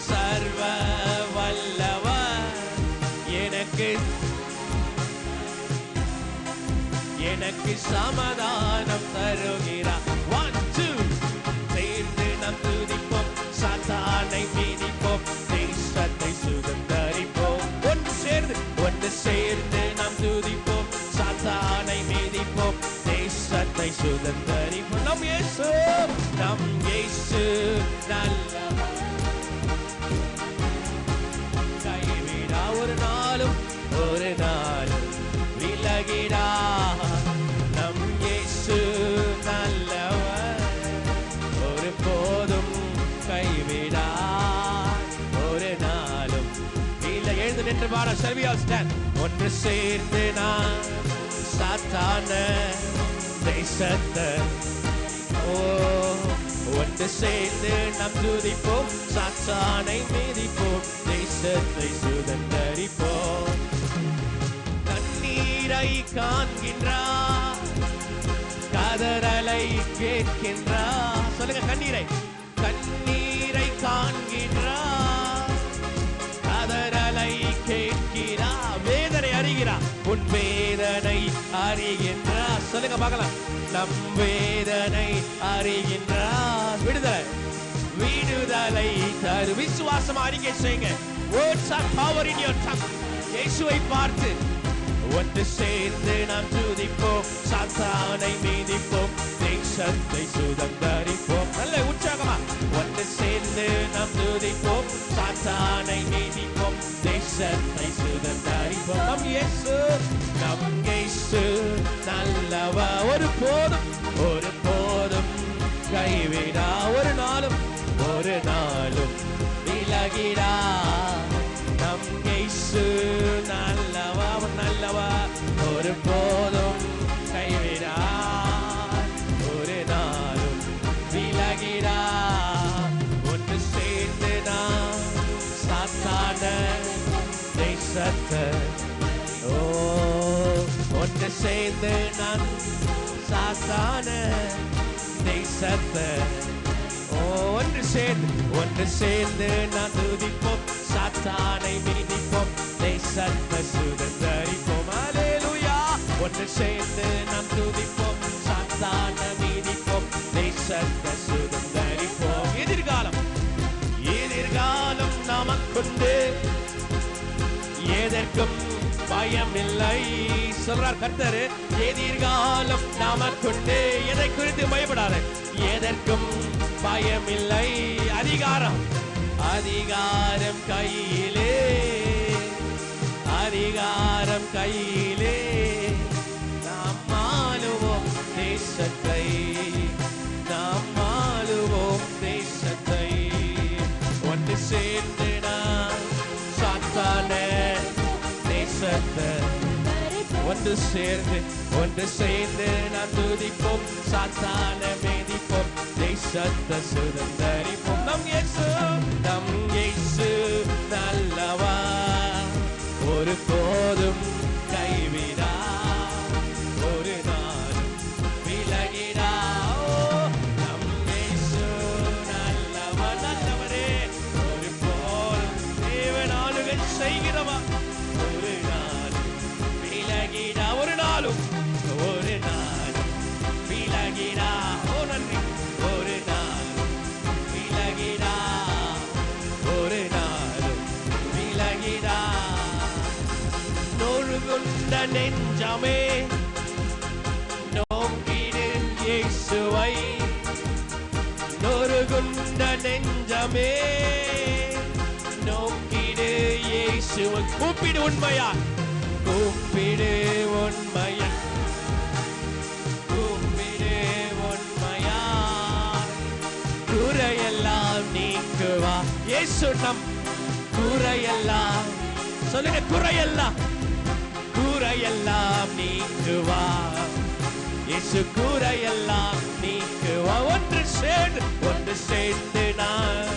சர்வ வல்லவ. எனக்கு சமாதானம் தருகிறார். 1 2 சேர்ந்து நாம் துதிப்போம், சாத்தானை மீதிப்போம், தேசத்தை சுதந்தரிப்போம். ஒன்று சேர்ந்து நாம் துதிப்போம், சாத்தானை மீதிப்போம், தேசத்தை சுதந்தரிப்போம். நம் இயேசு நல்லவர், கைவிடா, ஒரு நாளும் விலகிடா. நம் இயேசு நல்லவர், ஒரு போதும் கைவிடா, ஒரு நாளும் இல்லை. எழுந்து நின்று பாட. shall we all stand? ஒன்று சேர்ந்து நான் சாத்தான தேசத்தை ஒன்று சேர்ந்து நாம் துதிப்போம், சாத்தானை மீதிப்போம், தேசத்தை சுதந்தரிப்போம். கண்ணீரை காண்கின்றார், கதறலை கேட்கின்றார். சொல்லுங்க கண்ணீரை காண்கின்றார், கதறலை கேட்கிறார், வேதனை அறிகிறார், உன் வேதனை அறிகின்றார். சொல்லுங்க பார்க்கலாம். நம் வேதனை அறிகின்றார். விடுதலை தரு. விசுவாசம் அறிக்கை செய்யுங்க. Words are power in your tongue. இயேசுவை பார்த்து ஒன்று சேர்ந்து நாம் துதிப்போம், சாத்தானை மீதிப்போம், தேசத்தை சுதந்தரிப்போம். நல்ல உற்சாகமா. ஒன்று சேர்ந்து நாம் துதிப்போம், சாத்தானை மீதிப்போம், தேசத்தை சுதந்தரிப்போம். நம் இயேசு நல்லவா, ஒரு போதும் கைவிடா, ஒரு நாளும் விலகிடா. நம் இயேசு நல்லவா, ஒரு போதும் கைவிடா, ஒரு நாளும் விலகிடா. ஒன்று சேர்ந்து நாம் சாத்தான தேசத்தை ஒன்று சேர்ந்து நாம் சாத்தான தேசத்தை ஒன்று சேர்ந்து நாம் துதிப்போம், சாத்தானை மிதிப்போம், தேசத்தை சுதந்தரிப்போம். அல்லேலூயா. ஒன்று சேர்ந்து நாம் துதிப்போம், சாத்தானை மிதிப்போம், தேசத்தை சுதந்தரிப்போம். எதிர்காலம் நமக்குண்டு, எதற்கும் பயமில்லை சொல்றார் கர்த்தர். எதிர்காலம் நமக்குண்டு, எதை குறித்து பயப்படாத, எதற்கும் பயமில்லை. அதிகாரம் கையிலே, அதிகாரம் கையிலே, நாம் ஆளுவோம் தேசத்தை, நாம் ஆளுவோம் தேசத்தை. ஒன்று சேர்ந்து நாம் சாத்தான தேசத்தை, ஒன்று சேர்ந்து நாம் துதிப்போம், சாத்தான மிதிப்போம், தேசத்தை சுதந்தரிப்போம். நம் இயேசு நல்லவா, ஒரு போதும் கைவிடா, ஒரு நாளும் விலகிடா. நம் இயேசு நல்லவா, நல்லவரே, ஒரு போதும் தேவன் ஆளுகை செய்கிறவா, ஒரு நாளும் விலகிடா, ஒரு நாளும் விலகிடா. ஓ நன்றி. ஒரு நாளும் விலகிடா, ஒரு நாளும் விலகிடா. நொறுங்குண்ட நெஞ்சமே நோக்கிடு இயேசுவை, நொறுங்குண்ட நெஞ்சமே நோக்கிடு இயேசுவை. கூப்பிடு உண்மையா, கூப்பிடு உண்மையா, கூப்பிடு உண்மையா, குறையெல்லாம் நீக்குவா இயேசு. நம் குறையெல்லாம் சொல்லுங்க, குறையெல்லாம் நீக்குவா இயேசு, குறையெல்லாம் நீக்குவா. ஒன்று சேர்ந்து நான்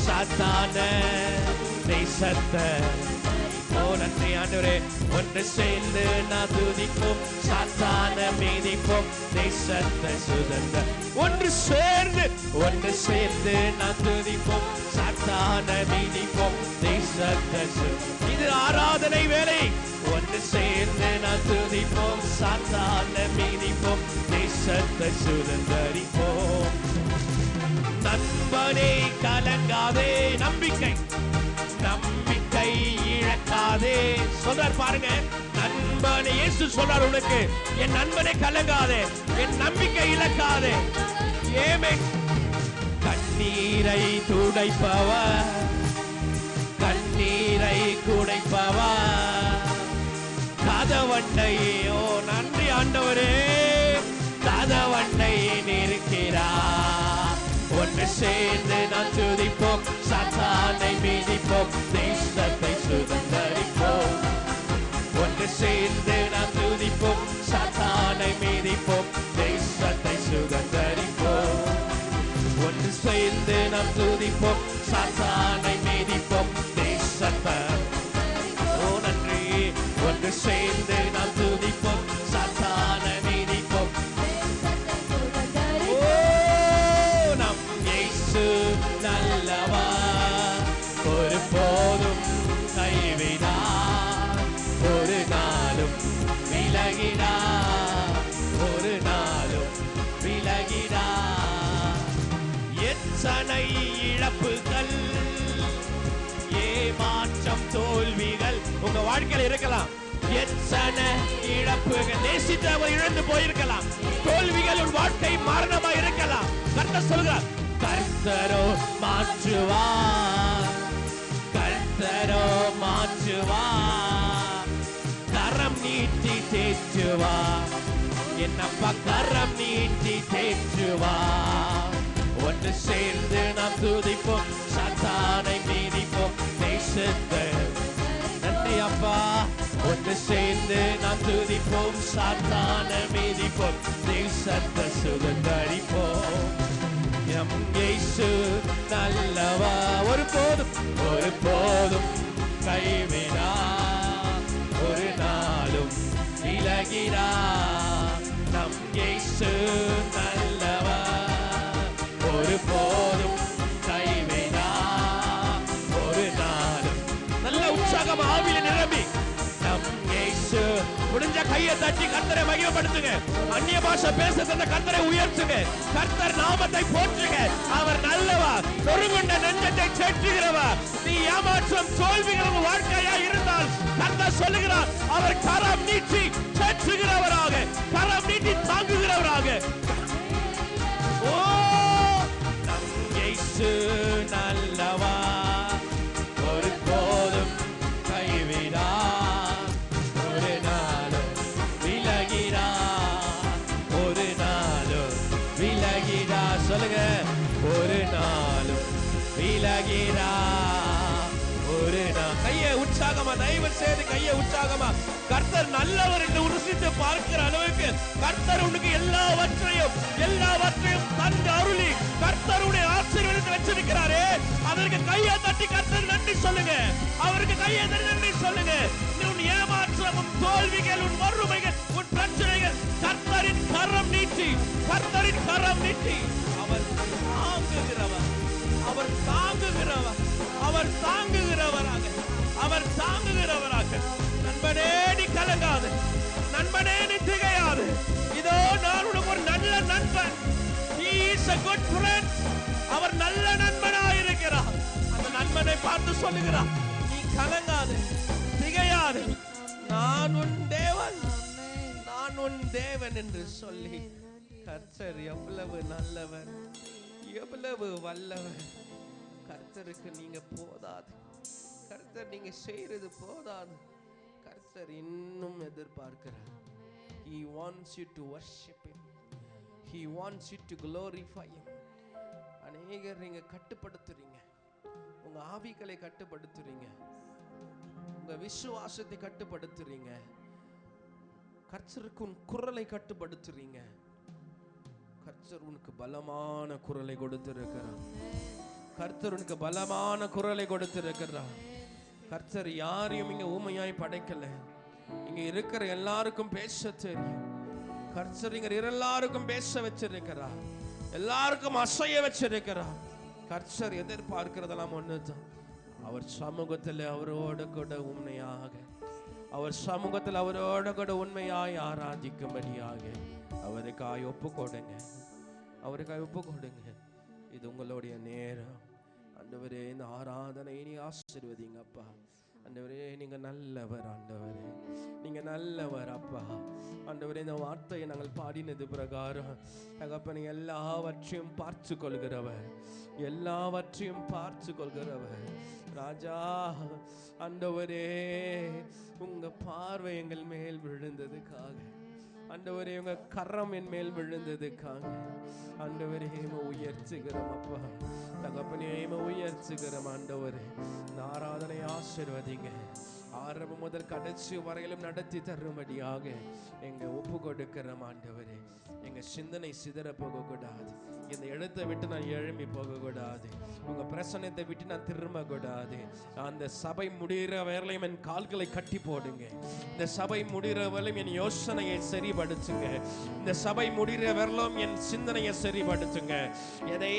சாத்தான தேசத்தை. ஓ நன்றி ஆண்டவரே. ஒன்று சேர்ந்து நான் துதிப்போம், சாத்தான மிதிப்போம், தேசத்தை சுதந்தர. ஒன்று சேர்ந்து நான் துதிப்போம், சாத்தான மிதிப்போம், தேசத்தை. இது ஆராதனை வேலை. ஒன்று சேர்ந்து நான் துதிப்போம், சாத்தான மிதிப்போம், தேசத்தை சுதந்தரிப்போம். நண்பனே கலங்காதே, நம்பிக்கை இழக்காதே சொல்றார் பாருங்க. நண்பனே இயேசு சொல்றார் உனக்கு, என் நண்பனே கலங்காதே, என் நம்பிக்கை இழக்காதே. ஏமே கண்ணீரை துடைப்பவர், கண்ணீரை குடைப்பவர், கதவண்டை. ஓ நன்றி ஆண்டவரே, கதவண்டை நிற்கிறார். ஒன்று சேர்ந்து நான் துதிப்போம், சாத்தானை மிதிப்போம், தேசத்தை சுதந்தரிப்போம். ஒன்று சேர்ந்து நாம் துதிப்போம், சாத்தானை மிதிப்போம், தேசத்தை சுதந்தரிப்போம். ஒன்று சேர்ந்து நாம் துதிப்போம், சாத்தானை மிதிப்போம், தேசத்தை. ஓ நன்றி. ஒன்று சேர்ந்து நாம் துதிப்போம், சாத்தானை மிதிப்போம். நல்லவா, ஒரு போதும் கைவிடா, ஒரு நாளும் விலகிடா, ஒரு நாளும் விலகிடா. எத்தனை இழப்புகள், ஏமாற்றம், தோல்விகள் உங்க வாழ்க்கையில் இருக்கலாம். எத்தனை இழப்புகள், நேசித்தவர் இழந்து போயிருக்கலாம். தோல்விகள் உன் வாழ்க்கை மரணமா இருக்கலாம். கர்த்தர் சொல்கிறார், கர்த்தரோ மாற்றுவார், கர்த்தரோ மாற்றுவார், கரம் நீட்டி தேற்றுவார். என்னப்பா கரம் நீட்டி தேற்றுவார். ஒன்று சேர்ந்து நாம் துதிப்போம், சாத்தானை மிதிப்போம், தேசத்தை. நன்றி அப்பா. ஒன்று சேர்ந்து நாம் துதிப்போம், சாத்தானை மிதிப்போம், தேசத்தை சுதந்தரிப்போம். இயேசு நல்லவா, ஒரு போதும் கைவிடா, ஒரு நாளும் விலகி விலகிறார். நம் இயேசு நல்லவர், ஒரு போதும் கைவிடார், ஒரு நாளும். நல்ல உற்சாகம் ஆவியில நிரம்பி நம் இயேசு. முடிஞ்ச கையை தட்டி கர்த்தரை மகிமைப்படுத்துங்க. அந்நிய பாஷை பேசுறத கர்த்தரை உயர்த்துங்க. கர்த்தர் நாமத்தை போற்றுங்க. அவர் நல்லவர், நொறுங்குண்ட நெஞ்சத்தை தேற்றுகிறவர். நீ ஏமாற்றம் தோல்விகள் வாழ்க்கையா இருந்தால் கர்த்தர் சொல்லுகிறார், அவர் கரம் நீட்டி தேற்றுகிறவராக, கரம் நீட்டி தாங்குகிறவராக. ஓ நம் இயேசு நல்லவர், ஒரு போதும் கைவிடார், ஒரு நாளும் விலகிறார், ஒரு நாளும் விலகிறார். சொல்லுங்க, ஒரு நாளும் விலகிறார், ஒரு நாள். கையை உற்சாகமா, தயவு செய்து கையை உற்சாகமா. கர்த்தர் நல்லவர் என்று ருசித்து பார்க்கிற அளவுக்கு கர்த்தர் உனக்கு எல்லாவற்றையும் தந்து அருளி கர்த்தருடைய ஆசீர்வாதத்தை வச்சிருக்கிறாரே, அதற்கு கையை தட்டி கர்த்தர் நன்றி சொல்லுங்க. அவருக்கு கையை தட்டி நன்றி சொல்லுங்க. உன் ஏமாற்றமும் தோல்விகள், உன் வறுமைகள், உன் பிரச்சனைகள் கர்த்தரின் கரம் நீட்டி, கர்த்தரின் கரம் நீட்டி அவர் தாங்குகிறவர், அவர் தாங்குகிறவர், அவர் தாங்குகிறவராக, அவர் தாங்குகிறவராக. நண்பனே நீ கலங்காது, நண்பனே நீ திகையாது. இதோ நான் உனக்கு ஒரு நல்ல நண்பன். He is a good friend. அவர் நல்ல நண்பனாக இருக்கிறார். அந்த நண்பனை பார்த்து சொல்லுகிறார், நீ கலங்காது, திகையாது, நான் உன் தேவன், நான் உன் தேவன் என்று சொல்லி கர்த்தர் எவ்வளவு நல்லவர், எவ்வளவு வல்லவர். கர்த்தருக்கு நீங்க போதாது, கர்த்தர் நீங்க செய்யறது போதாது. கர்த்தர் இன்னும் எதிர்பார்க்கிறார். He wants you to worship him. He wants you to glorify him. அநேகர் நீங்க கட்டுப்படுத்துறீங்க, உங்க ஆவிகளை கட்டுப்படுத்துறீங்க, உங்க விசுவாசத்தை கட்டுப்படுத்துறீங்க, கர்த்தருக்கு உன் குரலை கட்டுப்படுத்துறீங்க. கர்த்தர் உனக்கு பலமான குரலை கொடுத்திருக்கிறார். கர்த்தர் உனக்கு பலமான குரலை கொடுத்திருக்கிறார். கர்த்தர் யாரையும் இங்க ஊமையாய் படைக்கல. இங்க இருக்கிற எல்லாருக்கும் பேச தெரியும். கர்த்தர் இங்க எல்லாருக்கும் பேச வச்சிருக்கிறார், எல்லாருக்கும் அசைய வச்சிருக்கிறார். கர்த்தர் எதிர்பார்க்கிறதெல்லாம் ஒண்ணுதான், அவர் சமூகத்தில் அவரோடு கூட உண்மையாக, அவர் சமூகத்தில் அவரோடு கூட உண்மையாய் ஆராதிக்கும்படியாக அவருக்காய் ஒப்பு கொடுங்க, அவருக்காய் ஒப்பு கொடுங்க. இது உங்களுடைய நேரம். ஆண்டவரே, இந்த ஆராதனை நீ ஆசீர்வதிங்க அப்பா. ஆண்டவரே, நீங்க நல்லவர், ஆண்டவரே நீங்க நல்லவர் அப்பா. ஆண்டவரே, இந்த வார்த்தையை நாங்கள் பாடினது பிரகாரம் தகப்பனே எல்லாவற்றையும் பார்த்து கொள்கிறவர், எல்லாவற்றையும் பார்த்து கொள்கிறவர் ராஜா. ஆண்டவரே, உங்க பார்வை எங்கள் மேல் விழுந்ததுக்காக, ஆண்டவரே உங்க கரம் என் மேல் விழுந்ததுக்காக ஆண்டவரே உயர்த்துகிறோம் அப்பா. தகப்பனே உயர்த்துகிறோம் ஆண்டவரே. இந்த ஆராதனை ஆசீர்வதிங்க, ஆரம்பம் முதல் கடைசி வரையிலும் நடத்தி தரும்படியாக எங்க ஒப்பு கொடுக்கிறோம் ஆண்டவரே. எங்க சிந்தனை சிதற போக கூடாது, இந்த இடத்தை விட்டு நான் எழும்பி போக கூடாது, உங்க பிரசன்னத்தை விட்டு நான் திரும்ப கூடாது. அந்த சபை முடிகிற வேலையும் என் கால்களை கட்டி போடுங்க, இந்த சபை முடிகிற வேலையும் என் யோசனையை சரிபடுத்துங்க, இந்த சபை முடிகிற வேலையும் என் சிந்தனையை சரிபடுத்துங்க. எதை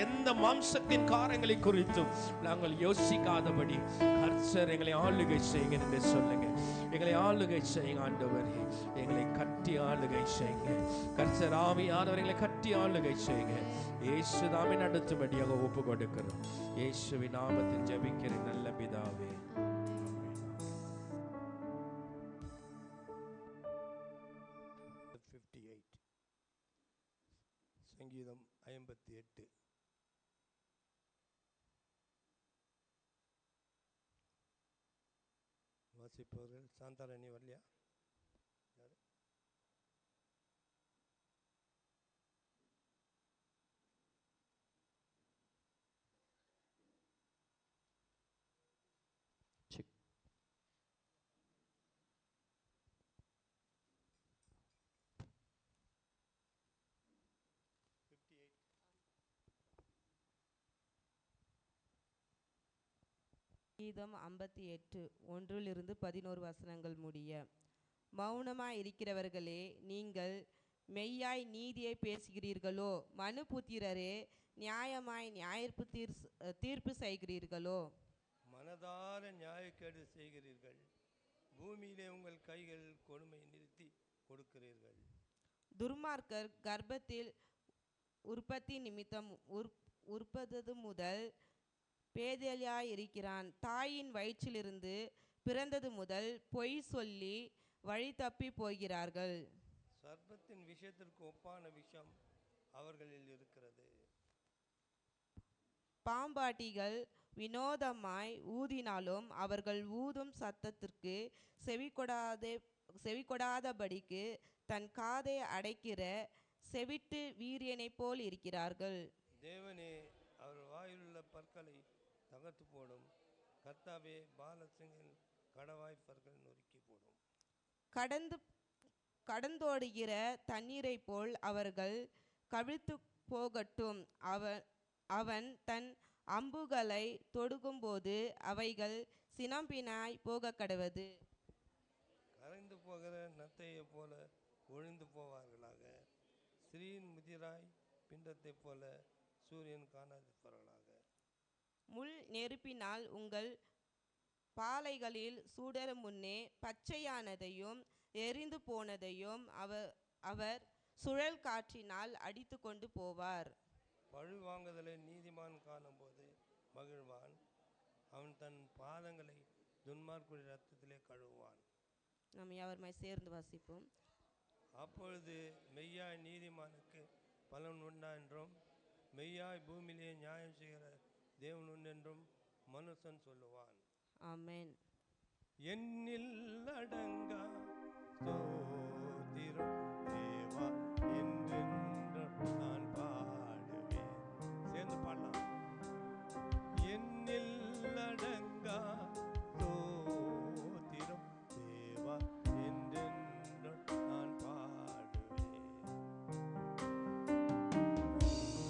எந்த மாம்சத்தின் காரங்களை குறித்தும் நாங்கள் யோசிக்காதபடி கர்த்தர் எங்களை ஆளுகை செய்யுங்க என்று சொல்லுங்க. எங்களை ஆளுகை செய்யுங்க ஆண்டவரே, எங்களை கட்டி ஆளுகை செய்யுங்க. கர்த்தர் ஆவியானவர் எங்களை கட்டி ஆளுகை செய்யுங்க. இயேசு நாமே நடத்தும்படியாக ஒப்பு கொடுக்கிறோம். இயேசுவின் நாமத்தில் ஜெபிக்கிறேன் நல்ல பிதாவே. சங்கீதம் 58. வாசிப்பவர்கள் சாந்தாராணி வரலையா? யாரு? கீதம் 58 1 to 11 வசனங்கள் முடிய. மௌனமாயிருக்கிறவர்களே, நீங்கள் மெய்யாய் நீதியை பேசுகிறீர்களோ? மனுபுத்திரரே, நியாயமாய் தீர்ப்பு செய்கிறீர்களோ? மனதார நியாயக்கேடு செய்கிறீர்கள். பூமியிலே உங்கள் கைகள் கொடுமை நிறுத்தி கொடுக்கிறீர்கள். துர்மார்க்கர் கர்ப்பத்தில் உற்பத்தி நிமித்தம் உற்பத்தது முதல் பேதையாயிருக்கிறான். தாயின் வயிற்றிலிருந்து பிறந்தது முதல் பொய் சொல்லி வழி தப்பி போகிறார்கள். சர்ப்பத்தின் விஷயத்திற்கு ஒப்பான விஷம் அவர்களில் இருக்கிறது. பாம்பாட்டிகள் வினோதமாய் ஊதினாலும் அவர்கள் ஊதும் சத்தத்திற்கு செவிகொடாதபடிக்கு தன் காதை அடைக்கிற செவிட்டு வீரியனைப் போல் இருக்கிறார்கள். தேவனே, அவர் வாயிலுள்ள பற்களை தகர்த்து போடும். கர்த்தாவே, பாலசிங்கின் கடவாய் பற்களை நொறுக்கி போடும். கடந்தோடுகிற தண்ணீரை போல் அவர்கள் கவிழ்த்து போகட்டும். அவன் தன் அம்புகளை தொடுக்கும்போது அவைகள் சினம்பினாய் போக கடவது. கரைந்து போகிற நத்தையை போல ஒழிந்து போவார்களாக. ஸ்ரீயின் முதிராய் பிண்டத்தை போல சூரியன் காணாதிருப்பார்களாக. முள் நெருப்பினால் உங்கள் பாலைகளில் சூடர முன்னே பச்சையானதையும் எரிந்து போனதையும் அவர் சுழல் காற்றினால் அடித்து கொண்டு போவார். பழு வாங்குதலை நீதிமான் காணும்போது மகிழ்வான். அவன் தன் பாதங்களை துன்மார்க்குடைய ரத்தத்திலே கழுவுவான். நாம் யாவருமாய் சேர்ந்து வாசிப்போம். அப்பொழுது மெய்யாய் நீதிமானுக்கு பலன் உண்டா என்றும், மெய்யாய் பூமியிலே நியாயம் செய்கிற தேவன் உண்டென்றும் மனுஷன் சொல்லுவான். ஆமென். என்னில் அடங்கா ஸ்தோத்திரம் தேவா என்றென்றும் நான் பாடுவேன். சேர்ந்து பாடலாம். என்னில் அடங்கா ஸ்தோத்திரம் தேவா என்றென்றும் நான் பாடுவேன்.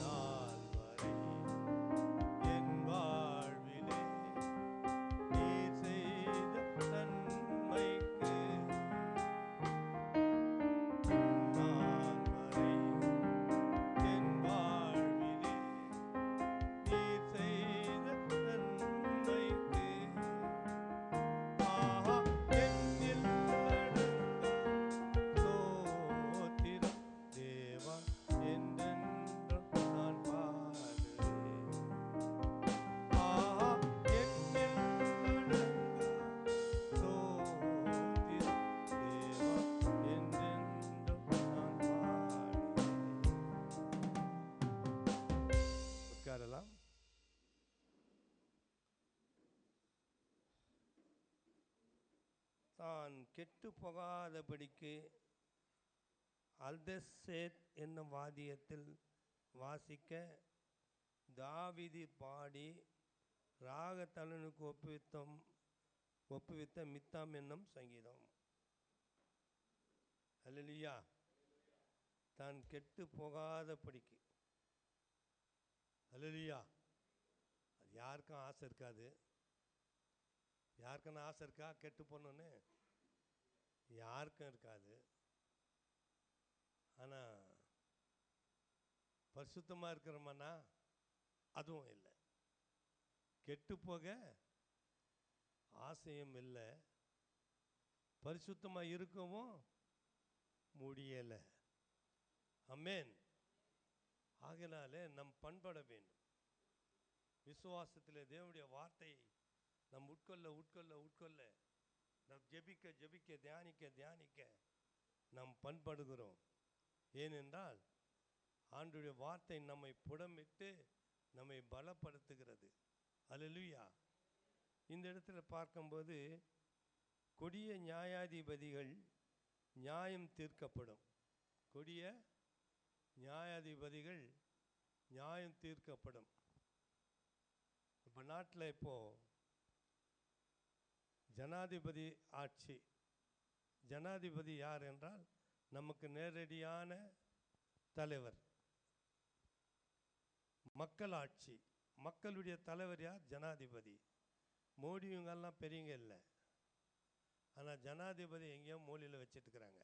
நாள் வரை என் வாழ்விலே நீர் செய்த நன்மைக்கு, நாள் வரை என் வாழ்விலே நீர் செய்த நன்மைக்கு, ஆஹா என்னில் அடங்கா ஸ்தோத்திரம் தேவா என்றென்றும் நான் பாடுவேன். ஆஹா என்னில் அடங்கா ஸ்தோத்திரம் தேவா என்றென்றும் நான் பாடுவேன். உட்காரலாம். தான் கெட்டு போகாதபடிக்கு அல்தெசேத் என்னும் வாத்தியத்தில் வாசிக்க தாவீது பாடி ராகத்தலனுக்கு ஒப்புவித்த மித்தாம் என்னும் சங்கீதம். அல்லேலூயா. தான் கெட்டு போகாதபடிக்கு. அல்லேலூயா. அது யாருக்கும் ஆசை இருக்காது. யாருக்குன்னு ஆசை இருக்கா கெட்டு போகணுன்னு? யாருக்கும் இருக்காது. ஆனால் பரிசுத்தமாக இருக்கிறோமானா அதுவும் இல்லை. கெட்டு போக ஆசையும் இல்லை, பரிசுத்தமாக இருக்கவும் முடியலை. ஆமென். ஆகையினாலே நம் பண்பட வேண்டும். விசுவாசத்தில் தேவனுடைய வார்த்தையை நம் உட்கொள்ள நம் ஜெபிக்க தியானிக்க நாம் பண்படுகிறோம். ஏனென்றால் ஆண்டவருடைய வார்த்தை நம்மை புடமிட்டு நம்மை பலப்படுத்துகிறது. அல்லேலூயா. இந்த இடத்துல பார்க்கும்போது கொடிய நியாயாதிபதிகள் நியாயம் தீர்க்கப்படும். கொடிய நியாயாதிபதிகள் நியாயம் தீர்க்கப்படும். இப்போ நாட்டில் இப்போது ஜனாதிபதி ஆட்சி. ஜனாதிபதி யார் என்றால் நமக்கு நேரடியான தலைவர். மக்கள் ஆட்சி. மக்களுடைய தலைவர் யார்? ஜனாதிபதி. மோடி இவங்கெல்லாம் பெரியவங்க இல்லை. ஆனால் ஜனாதிபதி எங்கேயோ மூலையில் வச்சிட்டுருக்கிறாங்க.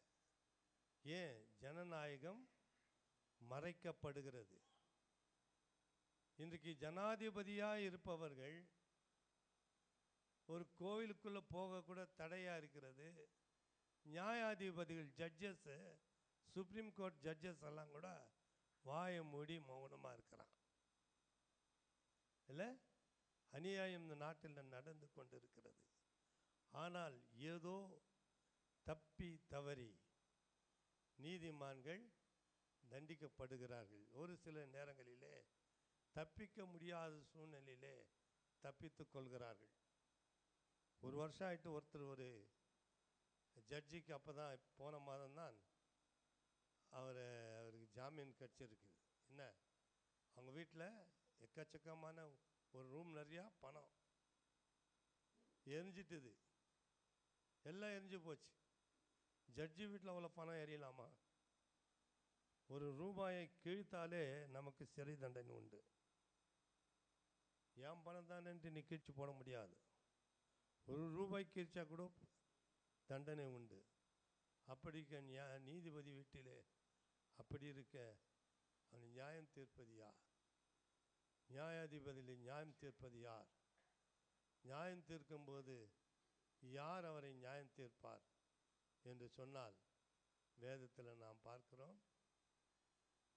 ஏன்? ஜனநாயகம் மறைக்கப்படுகிறது. இன்றைக்கு ஜனாதிபதியாக இருப்பவர்கள் ஒரு கோவிலுக்குள்ளே போக கூட தடையாக இருக்கிறது. நியாயாதிபதிகள், ஜட்ஜஸ்ஸு, சுப்ரீம் கோர்ட் ஜட்ஜஸ் எல்லாம் கூட வாயை மூடி மௌனமாக இருக்கிறான். இல்லை, அநியாயம் இந்த நாட்டில் நடந்து கொண்டிருக்கிறது. ஆனால் ஏதோ தப்பி தவறி நீதிமான்கள் தண்டிக்கப்படுகிறார்கள். ஒரு சில நேரங்களிலே தப்பிக்க முடியாத சூழ்நிலையிலே தப்பித்து கொள்கிறார்கள். ஒரு வருஷம் ஆகிட்டு ஒருத்தர் ஜட்ஜிக்கு அப்போ தான் போன மாதம்தான் அவருக்கு ஜாமீன் கிடச்சிருக்குது. என்ன, அவங்க வீட்டில் எக்கச்சக்கமான ஒரு ரூம் நிறையா பணம் எரிஞ்சிட்டுது, எல்லாம் எரிஞ்சு போச்சு. ஜட்ஜி வீட்டில் அவ்வளோ பணம் எரியலாமா? ஒரு ரூபாயை கிழித்தாலே நமக்கு சிறை தண்டனை உண்டு. ஏன் பணம் தானேன்ட்டு நீ கிழிச்சு போட முடியாது. ஒரு ரூபாய் கிழிச்சா கூட தண்டனை உண்டு. அப்படிக்க நீதிபதி வீட்டிலே அப்படி இருக்க அவன் நியாயம் தீர்ப்பது யார்? நியாயாதிபதியில் நியாயம் தீர்ப்பது யார்? நியாயம் தீர்க்கும்போது யார் அவரை நியாயம் தீர்ப்பார் என்று சொன்னால், வேதத்தில் நாம் பார்க்கிறோம்,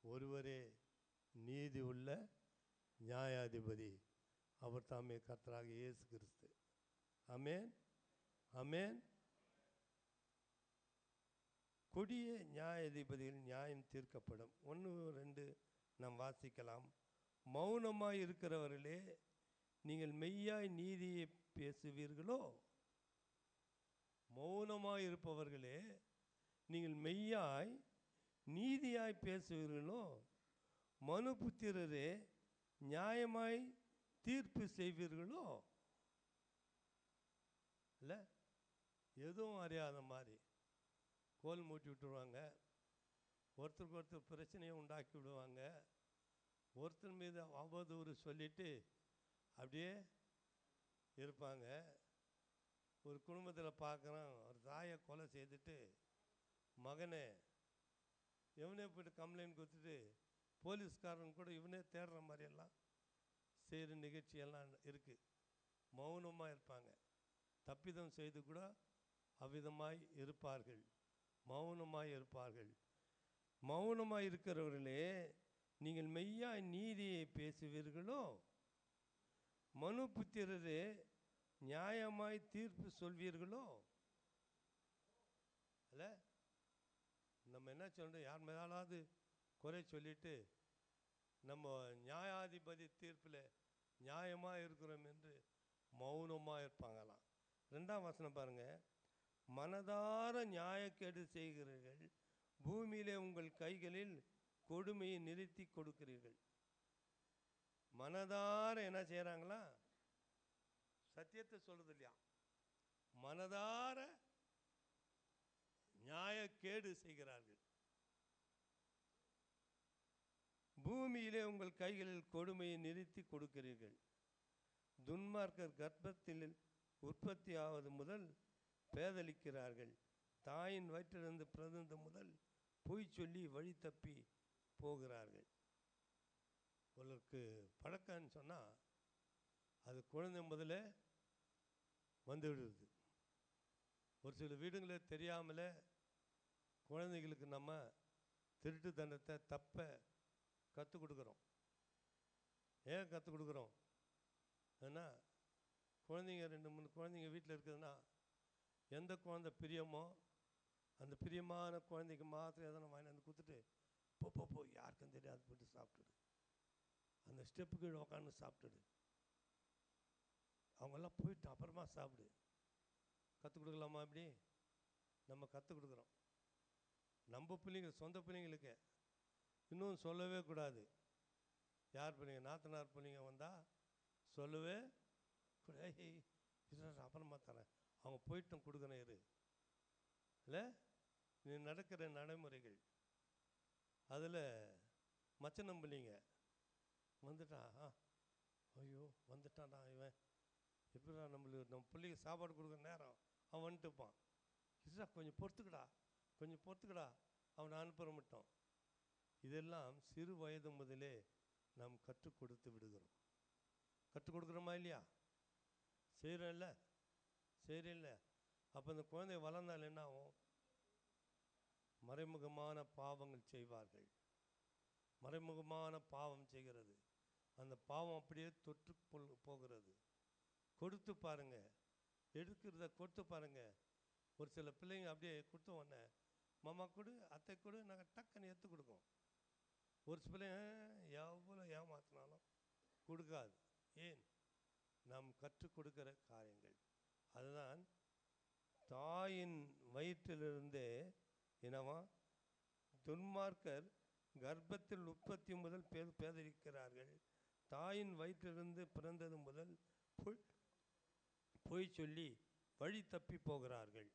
ஒருவரே நீதி உள்ள நியாயாதிபதி, அவர் தாமே கர்த்தராக இயேசு கிறிஸ்து. ஆமென், ஆமென். கொடிய நியாயாதிபதிகள் நியாயம் தீர்க்கப்படும். 1, 2 நாம் வாசிக்கலாம். மௌனமாய் இருக்கிறவர்களே, நீங்கள் மெய்யாய் நீதியை பேசுவீர்களோ? மௌனமாய் இருப்பவர்களே, நீங்கள் மெய்யாய் நீதியாய் பேசுவீர்களோ? மனுபுத்திரரே, நியாயமாய் தீர்ப்பு செய்வீர்களோ? இல்லை, எதுவும் அறியாத மாதிரி கோல் மூட்டி விட்டுருவாங்க. ஒருத்தருக்கு ஒருத்தர் பிரச்சனையை உண்டாக்கி விடுவாங்க. ஒருத்தர் மீது அவதூறு சொல்லிட்டு அப்படியே இருப்பாங்க. ஒரு குடும்பத்தில் பார்க்குறோம், ஒரு தாயை கொலை செய்துட்டு மகனே இவனே போய்ட்டு கம்ப்ளைண்ட் கொடுத்துட்டு போலீஸ்காரன் கூட இவனே தேடுற மாதிரியெல்லாம் செய்கிற நிகழ்ச்சியெல்லாம் இருக்குது. மௌனமாக இருப்பாங்க. தப்பிதம் செய்து கூட அவ்விதமாய் இருப்பார்கள், மௌனமாய் இருப்பார்கள். மௌனமாய் இருக்கிறவர்களே, நீங்கள் மெய்யாய் நீதியை பேசுவீர்களோ? மனுபுத்திரரே, நியாயமாய் தீர்ப்பு சொல்வீர்களோ? இல்லை, நம்ம என்ன சொல்கிறோம், யார் மேலாவது குறை சொல்லிட்டு நம்ம நியாயாதிபதி தீர்ப்பில் நியாயமாக இருக்கிறோம் என்று மௌனமாக இருப்பாங்களாம். 2ஆம் வசனம் பாருங்கள். மனதார நியாயக்கேடு செய்கிறீர்கள், பூமியிலே உங்கள் கைகளில் கொடுமையை நிறுத்தி கொடுக்கிறீர்கள். மனதார என்ன செய்கிறாங்களா? சத்தியத்தை சொல்றது இல்லையா, மனதார நியாயக்கேடு செய்கிறார்கள். பூமியிலே உங்கள் கைகளில் கொடுமையை நிறுத்தி கொடுக்கிறீர்கள். துன்மார்க்கர் கர்ப்பத்தில் உற்பத்தி ஆவது முதல் பேதலிக்கிறார்கள். தாயின் வயிற்றிலிருந்து பிறந்த முதல் பொய் சொல்லி வழி தப்பி போகிறார்கள். உங்களுக்கு பழக்கம்னு சொன்னால் அது குழந்தை முதல்ல வந்து விடுது. ஒரு சில வீடுங்களே தெரியாமலே குழந்தைகளுக்கு நம்ம திருட்டு தண்டத்தை தப்பை கற்றுக் கொடுக்குறோம். ஏன் கற்றுக் கொடுக்குறோம்? ஏன்னா குழந்தைங்க 2-3 குழந்தைங்க வீட்டில் இருக்குதுன்னா எந்த குழந்தை பிரியமோ அந்த பிரியமான குழந்தைக்கு மாத்திரம் எதனா வாங்கி வந்து கொடுத்துட்டு போ யாருக்கும் தெரியாது போய்ட்டு சாப்பிட்டுடு, அந்த ஸ்டெப்பு கீழே உட்காந்து சாப்பிட்டுடு, அவங்கெல்லாம் போயிட்டு அப்புறமா சாப்பிடு. கற்றுக் கொடுக்கலாமா? இப்படி நம்ம கற்றுக் கொடுக்குறோம். நம்ம பிள்ளைங்க, சொந்த பிள்ளைங்களுக்கு இன்னும் சொல்லவே கூடாது. யார் பிள்ளைங்க, நாத்தனார் பிள்ளைங்க வந்தால் சொல்லவே கூட, அப்புறமா தரேன், அவங்க போயிட்டும் கொடுக்கணும் இரு. இல்லை, நீ நடக்கிற நடைமுறைகள். அதில் மச்சனம் பிள்ளைங்க வந்துட்டான், ஐயோ வந்துட்டான்டா இவன், எப்படிடா நம்ம பிள்ளைக்கு சாப்பாடு கொடுக்குற நேரம் அவன் வந்துட்டுப்பான். கிருஷ்ணா கொஞ்சம் பொறுத்துக்கடா அவனை அனுப்புற மட்டும். இதெல்லாம் சிறு வயது முதலே நாம் கற்றுக் கொடுத்து விடுகிறோம். கற்றுக் கொடுக்குறோமா இல்லையா? செய்கிறேன்ல. அப்போ இந்த குழந்தை வளர்ந்தால் என்ன ஆகும்? மறைமுகமான பாவங்கள் செய்வார்கள். மறைமுகமான பாவம் செய்கிறது. அந்த பாவம் அப்படியே தொற்று போகிறது. கொடுத்து பாருங்க, எடுக்கிறத கொடுத்து பாருங்க. ஒரு சில பிள்ளைங்க அப்படியே கொடுத்த உடனே மாமா கொடு, அத்தை கொடு, நாங்கள் டக்குன்னு எடுத்து கொடுக்கும். ஒரு சில பிள்ளைங்க எவ்வளோ ஏமாத்தினாலும் கொடுக்காது. ஏன்? நாம் கற்றுக் கொடுக்கிற காரியங்கள். அதுதான் தாயின் வயிற்றிலிருந்தே என்னவா துன்மார்க்கர் கர்ப்பத்தில் 30 முதல் பேதரிக்கிறார்கள். தாயின் வயிற்றிலிருந்து பிறந்தது முதல் பொய் சொல்லி வழி தப்பி போகிறார்கள்.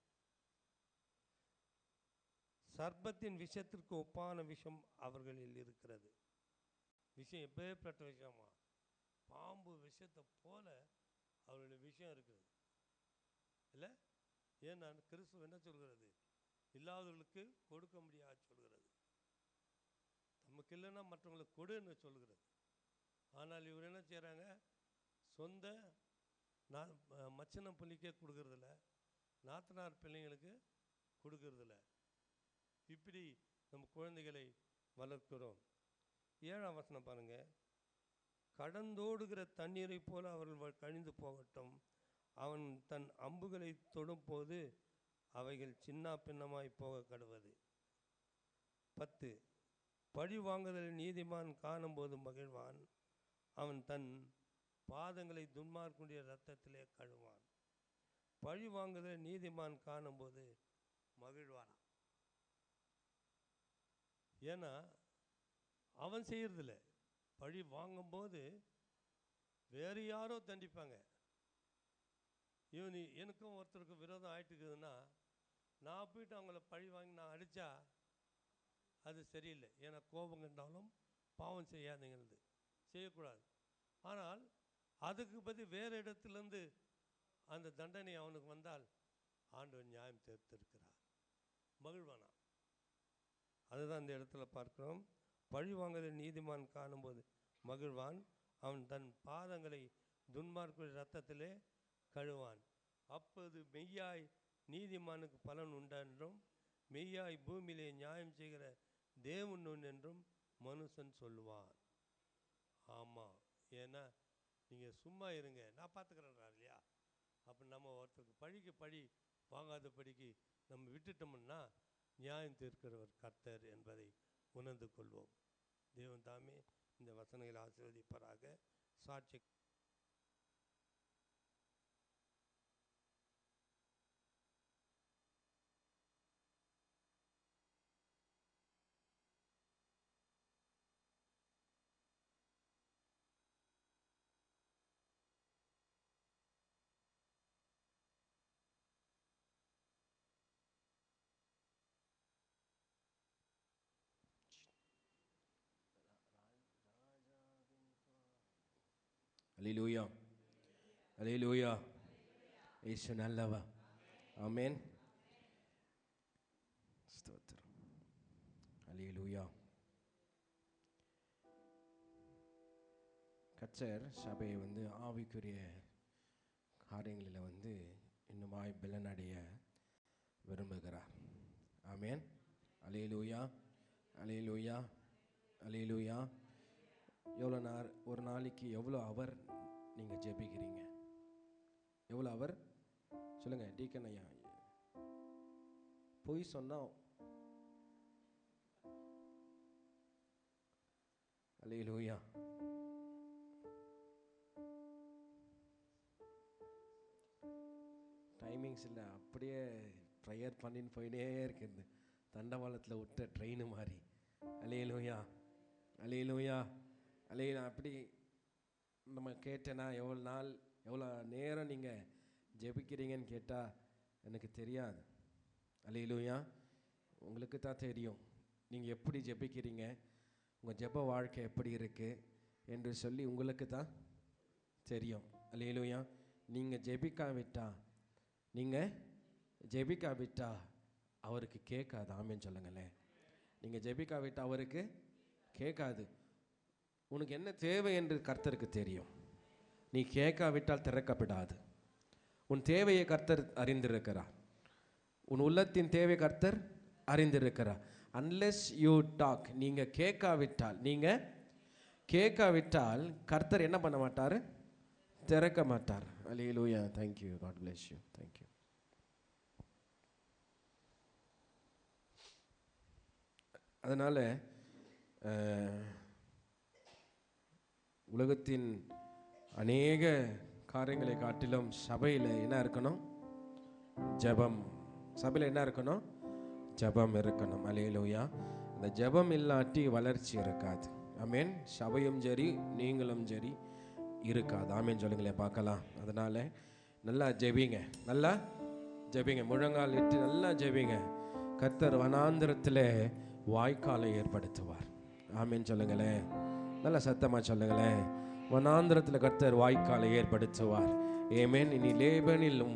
சர்ப்பத்தின் விஷத்திற்கு ஒப்பான விஷம் அவர்களில் இருக்கிறது. விஷம் எப்பேற்பட்ட விஷயமா? பாம்பு விஷத்தை போல அவர்களுடைய விஷயம் இருக்குது இல்லை? ஏன் நான் கிறிஸ்துவ என்ன சொல்கிறது? இல்லாதவர்களுக்கு கொடுக்க முடியாது சொல்கிறது. நமக்கு இல்லைன்னா மற்றவங்களுக்கு கொடுன்னு சொல்கிறது. ஆனால் இவர் என்ன செய்கிறாங்க? சொந்த மச்சன புள்ளிக்கே கொடுக்கறதில்ல, நாத்தனார் பிள்ளைங்களுக்கு கொடுக்கறதில்ல. இப்படி நம்ம குழந்தைகளை வளர்க்கிறோம். 7ஆம் வசனம் பாருங்க. கடந்தோடுகிற தண்ணீரை போல அவர்கள் கழிந்து போகட்டும். அவன் தன் அம்புகளை தொடும் போது அவைகள் சின்ன பின்னமாய் போக கடுவது. 10 பழி வாங்குதல் நீதிமான் காணும்போது மகிழ்வான். அவன் தன் பாதங்களை துன்மார்க்குடைய இரத்தத்திலே கழுவான். பழி வாங்குதல் நீதிமான் காணும்போது மகிழ்வான். ஏன்னா அவன் செய்யறதில்ல. பழி வாங்கும்போது வேறு யாரோ தண்டிப்பாங்க. இவன் எனக்கும் ஒருத்தருக்கும் விரோதம் ஆயிட்டுக்குதுன்னா நான் போயிட்டு அவங்கள பழி வாங்கி நான் அடித்தா அது சரியில்லை. ஏன்னா கோபம் கண்டாலும் பாவம் செய்யாதீங்கிறது, செய்யக்கூடாது. ஆனால் அதுக்கு பற்றி வேறு இடத்துலேருந்து அந்த தண்டனை அவனுக்கு வந்தால் ஆண்டவன் நியாயம் தீர்த்திருக்கிறார், மகிழ்வானா. அதுதான் இந்த இடத்துல பார்க்கிறோம். பழி வாங்குதல் நீதிமான் காணும்போது மகிழ்வான். அவன் தன் பாதங்களை துன்மார்க்குடைய இரத்தத்திலே கழுவான். அப்போது மெய்யாய் நீதிமானுக்கு பலன் உண்டென்றும் மெய்யாய் பூமியிலே நியாயம் செய்கிற தேவன் என்றும் மனுஷன் சொல்லுவான். ஆமாம், ஏன்னா நீங்கள் சும்மா இருங்க, நான் பார்த்துக்கிறேன்றா இல்லையா? அப்போ நம்ம ஒருத்தருக்கு பழிக்கு பழி வாங்காதபடிக்கு நம்ம விட்டுட்டோம்னா நியாயம் தீர்க்கிறவர் கர்த்தர் என்பதை உணர்ந்து கொள்வோம். தேவன் தாமே இந்த வசனங்களை ஆசீர்வதிப்பாராக. சாட்சி அல்லேலூயா, அல்லேலூயா. இயேசு நல்லவர். ஆமென். ஸ்தோத்திரம். அல்லேலூயா. கர்த்தர் சபையை ஆவிக்குரிய காரியங்களில் இன்னுமாய் பலனடைய விரும்புகிறார். ஆமென். அல்லேலூயா, அல்லேலூயா, அல்லேலூயா. எவ்வளோ ஒரு நாளைக்கு எவ்வளோ அவர் நீங்கள் ஜெபிக்கிறீங்க? எவ்வளோ அவர் சொல்லுங்கள் டீக்கன் ஐயா. பொய் சொன்னால் அல்லேலூயா. டைமிங்ஸ் இல்லை, அப்படியே ப்ரேயர் பண்ணின்னு போயினே இருக்குது. தண்டவாளத்தில் விட்ட ட்ரெயின் மாதிரி. அல்லேலூயா, அல்லேலூயா, அல்லேலூயா. அப்படி நம்ம கேட்டேன்னா எவ்வளோ நேரம் நீங்கள் ஜெபிக்கிறீங்கன்னு கேட்டால் எனக்கு தெரியாது. அல்லேலூயா. உங்களுக்கு தான் தெரியும் நீங்கள் எப்படி ஜெபிக்கிறீங்க, உங்கள் ஜெப வாழ்க்கை எப்படி இருக்குது என்று சொல்லி உங்களுக்கு தான் தெரியும். அல்லேலூயா. நீங்கள் ஜெபிக்காவிட்டால் நீங்கள் ஜெபிக்காவிட்டா அவருக்கு கேட்காது. ஆமேன்னு சொல்லுங்களேன். நீங்கள் ஜெபிக்காவிட்டா அவருக்கு கேட்காது. உனக்கு என்ன தேவை என்று கர்த்தருக்கு தெரியும். நீ கேட்காவிட்டால் திறக்கப்படாது. உன் தேவையை கர்த்தர் அறிந்திருக்கிறார். உன் உள்ளத்தின் தேவை கர்த்தர் அறிந்திருக்கிறார். அன்லெஸ் யூ டாக், நீங்கள் கேட்காவிட்டால் கர்த்தர் என்ன பண்ண மாட்டார்? திறக்க மாட்டார். Hallelujah. Thank you. God bless you. Thank you. அதனால் உலகத்தின் அநேக காரியங்களை காட்டிலும் சபையில் என்ன இருக்கணும்? ஜெபம். சபையில் என்ன இருக்கணும்? ஜெபம் இருக்கணும். அல்லேலூயா. அந்த ஜெபம் இல்லாட்டி வளர்ச்சி இருக்காது. ஆமேன். சபையும் சரி நீங்களும் சரி இருக்காது. ஆமேன் சொல்லுங்களேன் பார்க்கலாம். அதனால் நல்லா ஜெபிங்க, நல்லா ஜெபிங்க, முழங்கால் இட்டு நல்லா ஜெபிங்க. கர்த்தர் வனாந்திரத்தில் வாய்க்காலை ஏற்படுத்துவார். ஆமேன் சொல்லுங்களேன். நல்லா சத்தமாக சொல்லுங்களேன். வனாந்திரத்தில் கர்த்தர் வாய்க்காலை ஏற்படுத்துவார். ஏமேன். இனி லேபனிலும்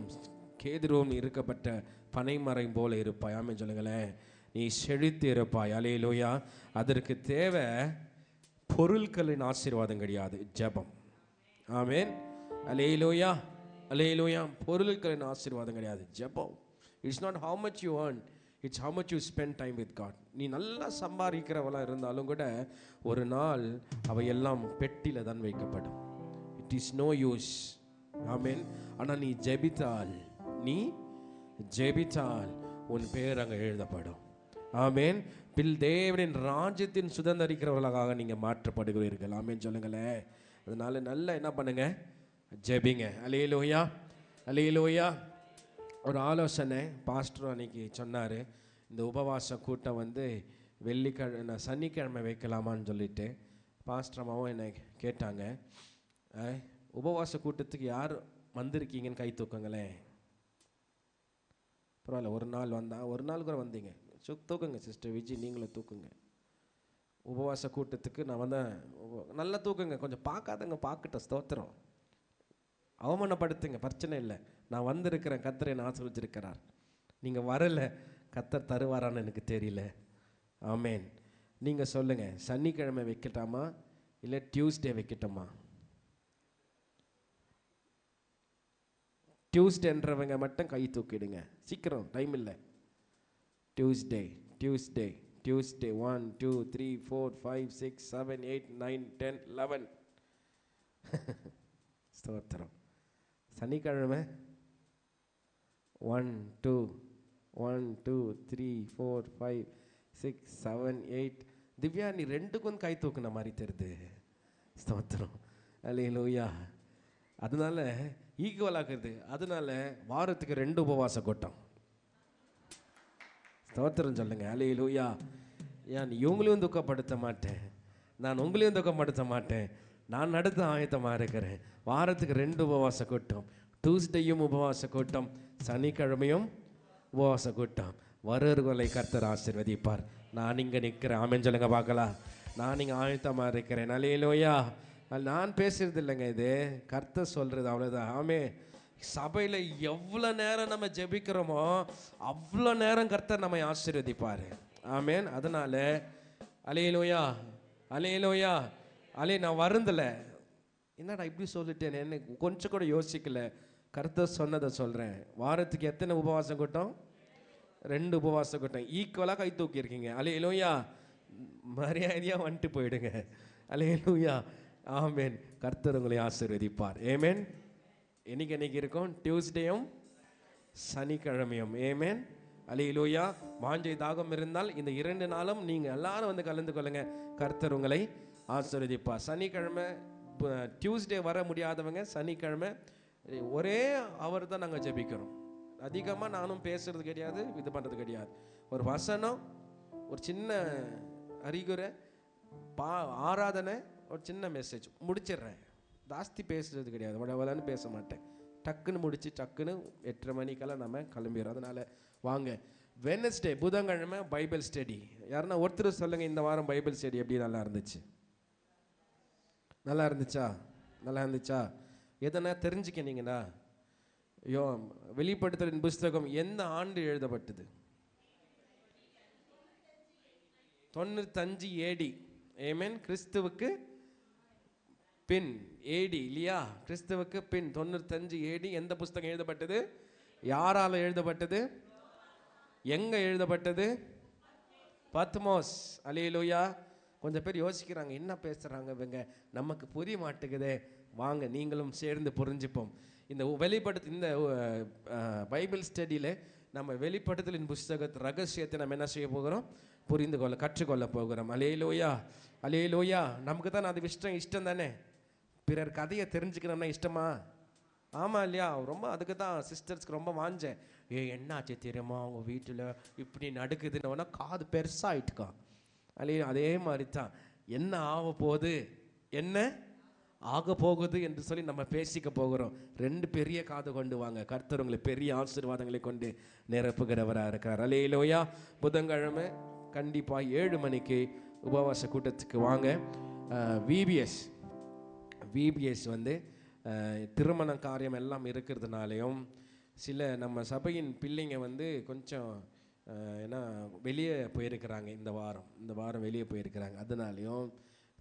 கேதுருவும் இருக்கப்பட்ட பனைமரம் போல இருப்பாய். ஆமேன் சொல்லுங்களேன். நீ செழித்து இருப்பாய். அல்லேலூயா. அதற்கு தேவை பொருட்களின் ஆசீர்வாதம் கிடையாது, ஜெபம். ஆமேன். அல்லேலூயா. அல்லேலூயா. பொருட்களின் ஆசீர்வாதம் கிடையாது, ஜெபம். It's not how much you earn, it's how much you spend time with God. நீ நல்லா சம்பாதிக்கிறவளாக இருந்தாலும் கூட ஒரு நாள் அவையெல்லாம் பெட்டியில் தான் வைக்கப்படும். It is no use. Amen. ஆனால் நீ ஜெபித்தால் உன் பேர் அங்கே எழுதப்படும். ஆமேன். தேவனின் ராஜ்யத்தின் சுதந்திரிக்கிறவர்களாக நீங்கள் மாற்றப்படுகிறீர்கள். ஆமேன் சொல்லுங்களேன். அதனால நல்லா என்ன பண்ணுங்க? ஜெபிங்க. அல்லேலூயா. அல்லேலூயா. ஒரு ஆலோசனை பாஸ்டர் அன்னைக்கு சொன்னார். இந்த உபவாச கூட்டம் சனிக்கிழமை வைக்கலாமான்னு சொல்லிட்டு பாஸ்டர் அம்மாவும் என்னை கேட்டாங்க. உபவாச கூட்டத்துக்கு யார் வந்திருக்கீங்கன்னு கை தூக்குங்களேன். பரவாயில்ல, ஒரு நாள் கூட வந்தீங்க. தூக்குங்க சிஸ்டர் விஜி, நீங்களும் தூக்குங்க. உபவாச கூட்டத்துக்கு நான் வந்தேன். நல்லா தூக்குங்க. கொஞ்சம் பார்க்காதங்க பார்க்கட்டும். ஸ்தோத்திரம். அவமானப்படுத்துங்க, பிரச்சனை இல்லை. நான் வந்திருக்கிறேன், கர்த்தர் என்னை ஆசீர்வதிச்சிருக்கிறார். நீங்கள் வரலை, கர்த்தர் தருவாரான்னு எனக்கு தெரியல. ஆமேன். நீங்கள் சொல்லுங்கள், சனிக்கிழமை வைக்கட்டாமா இல்லை டியூஸ்டே வைக்கட்டுமா? டியூஸ்டேன்றவங்க மட்டும் கை தூக்கிடுங்க. சீக்கிரம், டைம் இல்லை. டியூஸ்டே 1 2 3 4 5 6 7 8 9 10 11 ஸ்தோத்திரம். சனிக்கிழமை 1 2 3 4 5 6 7 8. திவ்யா, நீ ரெண்டுக்கும் கை தூக்குன மாதிரி தெரியுது. ஸ்தோத்திரம். அல்லேலூயா. அதனால ஈக்குவலாக்குது. அதனால வாரத்துக்கு 2 உபவாச கூட்டம். ஸ்தோத்திரம் சொல்லுங்க. அல்லேலூயா. ஏன் இவங்களையும் துக்கப்படுத்த மாட்டேன், நான் உங்களையும் துக்கப்படுத்த மாட்டேன். நான் நடத்த ஆயத்தமாக இருக்கிறேன். வாரத்துக்கு 2 உபவாச கூட்டம். டியூஸ்டேயும் உபவாச கூட்டம், சனிக்கிழமையும் உபவாச கூட்டம். வருவர்களை கர்த்தர் ஆசீர்வதிப்பார். நான் இங்கே நிற்கிறேன். ஆமென் சொல்லுங்க பார்க்கலாம். நான் இங்கே ஆயத்தமாக இருக்கிறேன். அல்லேலூயா. நான் பேசுறது இல்லைங்க, இது கர்த்தர் சொல்கிறது, அவ்வளோதான். ஆமே. சபையில் எவ்வளோ நேரம் நம்ம ஜெபிக்கிறோமோ அவ்வளோ நேரம் கர்த்தர் நம்மை ஆசீர்வதிப்பார். ஆமேன். அதனால் அல்லேலூயா. அல்லேலூயா. நான் வருந்தலை. என்னடா இப்படி சொல்லிட்டேன், என்ன கொஞ்சம் கூட யோசிக்கல. கர்த்தர் சொன்னதை சொல்கிறேன். வாரத்துக்கு எத்தனை உபவாசம் கூட்டம்? 2 உபவாச கூட்டம். ஈக்குவலாக கை தூக்கியிருக்கீங்க. அல்லேலூயா. மரியாதையாக வந்துட்டு போயிடுங்க. அல்லேலூயா. ஆமேன். கர்த்தர் உங்களை ஆசீர்வதிப்பார். ஏமேன். என்னைக்கு இருக்கும்? டியூஸ்டேயும் சனிக்கிழமையும். ஏமேன். அல்லேலூயா. வாஞ்சை தாகம் இருந்தால் இந்த 2 நாளும் நீங்கள் எல்லாரும் வந்து கலந்து கொள்ளுங்க. கர்த்தர் உங்களை ஆசீர்வதிப்பார். சனிக்கிழமை டியூஸ்டே வர முடியாதவங்க சனிக்கிழமை ஒரே அவர் தான் நாங்கள் ஜெபிக்கிறோம். அதிகமாக நானும் பேசுறது கிடையாது, இது பண்ணுறது கிடையாது. ஒரு வசனம், ஒரு சின்ன அறிகுறை, ஆராதனை, ஒரு சின்ன மெசேஜ் முடிச்சிடுறேன். ஜாஸ்தி பேசுறது கிடையாது. உடவலன்னு பேச மாட்டேன். டக்குன்னு முடிச்சு டக்குன்னு 8:30 மணிக்கெல்லாம் நம்ம கிளம்பிடுறோம். அதனால் வாங்க. வெட்னஸ்டே புதன்கிழமை பைபிள் ஸ்டடி. யாருன்னா ஒருத்தர் சொல்லுங்கள், இந்த வாரம் பைபிள் ஸ்டடி எப்படி நல்லா இருந்துச்சு? நல்லா இருந்துச்சா? நல்லா இருந்துச்சா? எதனா தெரிஞ்சுக்கினீங்களா? வெளிப்படுத்தலின் புஸ்தகம் எந்த ஆண்டு எழுதப்பட்டது? 95 AD. ஆமென். கிறிஸ்துவுக்கு பின் ஏடி இல்லையா? கிறிஸ்துவுக்கு பின் 95 AD. எந்த புஸ்தகம் எழுதப்பட்டது? யாரால எழுதப்பட்டது? எங்க எழுதப்பட்டது? பத்மோஸ். அல்லேலூயா. கொஞ்சம் பேர் யோசிக்கிறாங்க, என்ன பேசுறாங்க இவங்க, நமக்கு புரிய மாட்டேங்குதே. வாங்க நீங்களும் சேர்ந்து புரிஞ்சுப்போம். இந்த இந்த பைபிள் ஸ்டடியில் நம்ம வெளிப்படுத்தலின் புஸ்தகத்து ரகசியத்தை நம்ம என்ன செய்ய போகிறோம்? புரிந்து கொள்ள கற்றுக்கொள்ள போகிறோம். அல்லேலூயா, அல்லேலூயா. நமக்கு தான் அது இஷ்டம் தானே. பிறர் கதையை தெரிஞ்சுக்கணும்னா இஷ்டமா? ஆமாம் இல்லையா? ரொம்ப அதுக்கு தான் சிஸ்டர்ஸ்க்கு ரொம்ப வாஞ்சேன். என்னாச்சு தெரியுமா, அவங்க வீட்டில் இப்படி நடக்குதுன்னு காது பெருசாகிட்டுக்கா. அதே மாதிரி தான் என்ன ஆக போகுது, என்ன ஆக போகுது என்று சொல்லி நம்ம பேசிக்க போகிறோம். 2 பெரிய காது கொண்டு வாங்க. கர்த்தர் உங்களை பெரிய ஆசீர்வாதங்களை கொண்டு நிரப்புகிறவராக இருக்கிறார். அல்லேலூயா. புதன்கிழமை கண்டிப்பாக 7 மணிக்கு உபவாச கூட்டத்துக்கு வாங்க. விபிஎஸ் திருமண காரியம் எல்லாம் இருக்கிறதுனாலையும் சில நம்ம சபையின் பிள்ளைங்க கொஞ்சம் ஏன்னா வெளியே போயிருக்கிறாங்க. இந்த வாரம் வெளியே போயிருக்கிறாங்க. அதனாலையும்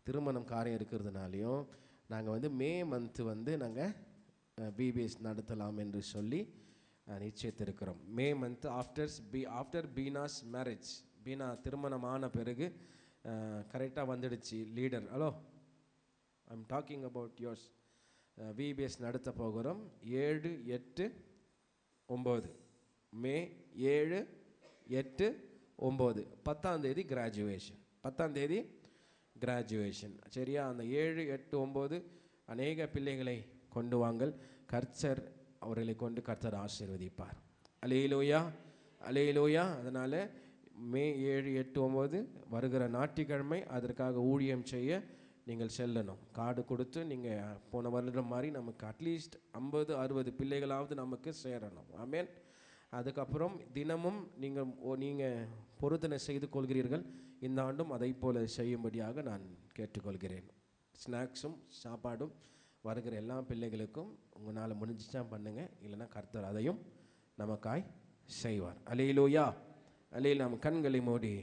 திருமணம் காரியம் இருக்கிறதுனாலையும் நாங்கள் மே மந்த்து நாங்கள் விபிஎஸ் நடத்தலாம் என்று சொல்லி நிச்சயித்திருக்கிறோம். May month after Beena's marriage. Beena திருமணமான பிறகு கரெக்டாக வந்துடுச்சு leader. Hello, I am talking about yours. VBS நடத்த போகிறோம் 7, 8, 9. மே 7, 8, 9. 10ஆம் தேதி கிராஜுவேஷன். 10ஆம் தேதி கிராஜுவேஷன். சரியா? அந்த 7, 8, 9 அநேக பிள்ளைகளை கொண்டு வாங்கள். கர்த்தர் அவர்களை கொண்டு கர்த்தர் ஆசீர்வதிப்பார். அல்லேலூயா, அல்லேலூயா. அதனால் மே 7, 8, 9 வருகிற ஞாயிற்றுக்கிழமை அதற்காக ஊழியம் செய்ய நீங்கள் செல்லணும். கார்டு கொடுத்து நீங்கள் போன வருடம் மாதிரி நமக்கு அட்லீஸ்ட் 50-60 பிள்ளைகளாவது நமக்கு சேரணும். ஆமென். அதுக்கப்புறம் தினமும் நீங்கள் பொருத்தனை செய்து கொள்கிறீர்கள். இந்த ஆண்டும் அதை போல செய்யும்படியாக நான் கேட்டுக்கொள்கிறேன். ஸ்நாக்ஸும் சாப்பாடும் வருகிற எல்லா பிள்ளைகளுக்கும் உங்களால் முடிஞ்சிச்சா பண்ணுங்கள். இல்லைன்னா கர்த்தர் அதையும் நமக்காய் செய்வார். அல்லேலூயா, அல்லேலூயா. நம்ம கண்களை மூடி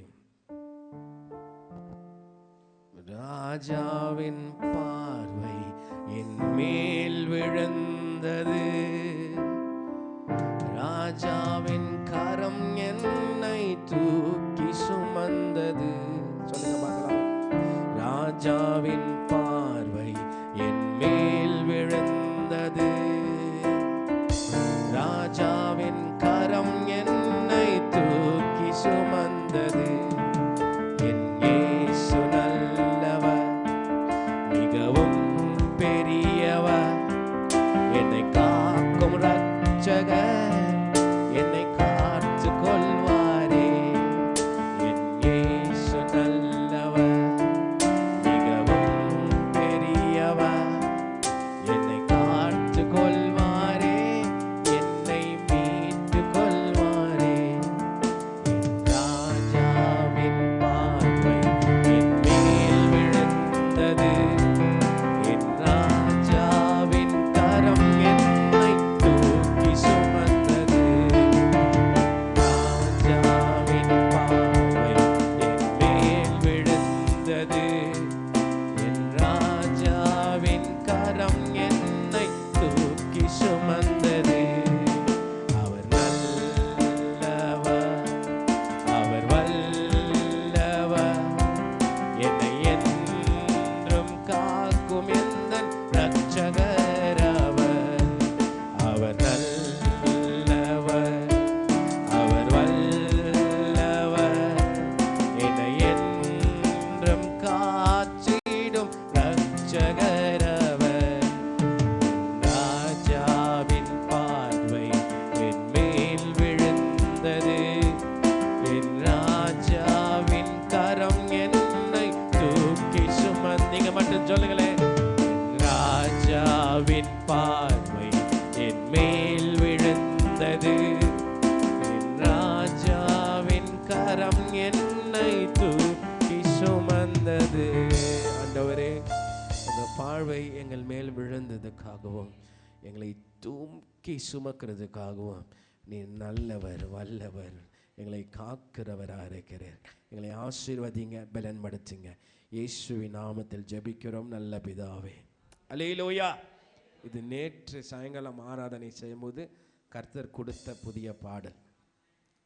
ராஜாவின் பார்வை என் மேல் விழுந்தது, ராஜாவின் கரம் என்னை தூக்கி சுமந்தது. சொல்லுங்க பார்க்கலாம். ராஜாவின் பார்வை என் மேல் விழுந்தது, ராஜாவின் கரம் என்னை தூக்கி சுமந்தது. என் இயேசு நல்லவர், மிகவும் பெரியவர், என்னை காக்கும் இரட்சகர், என்னை காத்து கொள்வாரே. என் இயேசு நல்லவர், மிகவும் பெரியவர், என்னை காத்து கொள்வாரே, என்னை மீட்டு கொள்வாரே. ராஜாவின் பார்வை என் மேல் விழுந்தது, என் ராஜாவின் கரம் என்னை தூக்கி சுமந்தது. ராஜாவின் பார்வை என் மேல் விழுந்தது, என் ராஜாவின் கரம் என்னை தூக்கி சுமந்தது. அவர் நல்லவர், அவர் வல்லவர், என்னை என்றும் காக்கும் எந்தன் இரட்சகர் அவர். அவர் நல்லவர், அவர் வல்லவர், என்னை என்றும் காத்திடும் இரட்சகர் அவர். ராஜாவின் பார்வை என் மேல் விழுந்தது, என் ராஜாவின் கரம் என்னை தூக்கி சுமந்து. நீங்க மட்டும் சொல்லுங்களேன். ராஜாவின் பார்வை என் மேல் விழுந்தது, என் ராஜாவின் கரம் என்னை தூக்கி சுமந்தது. ஆண்டவரே, உங்க பார்வை எங்கள் மேல் விழுந்ததுக்காகவும் எங்களை தூக்கி சுமக்கிறதுக்காகவும் நீர் நல்லவர், வல்லவர், எங்களை காக்கிறவராக இருக்கிறார். எங்களை ஆசீர்வதிங்க, பலன்படுத்துங்க. இயேசுவின் நாமத்தில் ஜெபிக்கிறோம் நல்ல பிதாவே. அல்லேலூயா. இது நேற்று சாயங்காலம் ஆராதனை செய்யும்போது கர்த்தர் கொடுத்த புதிய பாடல்.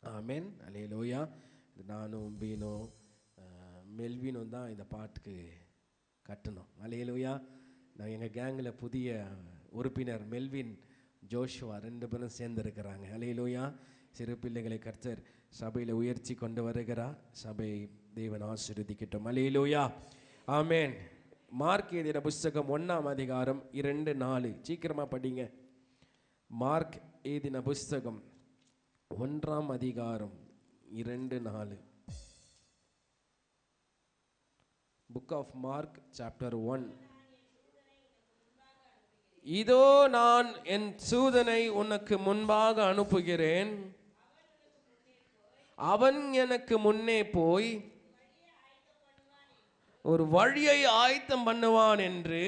ஆமென். அல்லேலூயா. நானும் பீனோ மெல்வினும் தான் இந்த பாட்டுக்கு கட்டணும். அல்லேலூயா. நான் எங்கள் கேங்கில் புதிய உறுப்பினர் மெல்வின், ஜோஷுவா 2 பேரும் சேர்ந்துருக்கிறாங்க. அல்லேலூயா. சிறு பிள்ளைகளை கர்த்தர் சபையில் உயர்த்தி கொண்டு வருகிறார். சபை தேவன் ஆசீர்வதிக்கட்டும். அல்லேலூயா. ஆமென். மார்க் எழுதின புஸ்தகம் 1ஆம் அதிகாரம் 2-4 சீக்கிரமாக படிங்க. மார்க் எழுதின புஸ்தகம் 1ஆம் அதிகாரம் 2-4. Book of Mark chapter 1. இதோ நான் என் தூதனை உனக்கு முன்பாக அனுப்புகிறேன், அவன் எனக்கு முன்னே போய் ஒரு வழியை ஆயத்தம் பண்ணுவான் என்று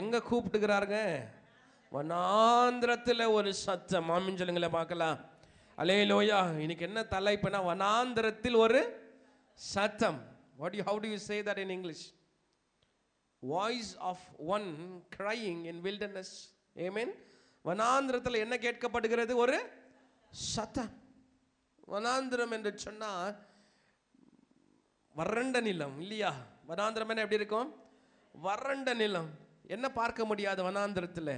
எங்க கூப்பிட்டுக்கிறாருங்க? வனாந்திரத்தில் ஒரு சத்தம். ஆமென் சொல்லுங்களேன் பார்க்கலாம். அல்லேலூயா. இன்னைக்கு என்ன தலைப்புனா வனாந்திரத்தில் ஒரு சத்தம். how do you say that in English? Voice of one crying in wilderness. Amen. வனாந்திரத்தில் என்ன கேட்கப்படுகிறது? ஒரு சத்தம். வனாந்திரம் என்று சொன்னா வறண்ட நிலம் இல்லையா? வனாந்திரம் என்ன எப்படி இருக்கும்? வறண்ட நிலம். என்ன பார்க்க முடியாது வனாந்திரத்தில்?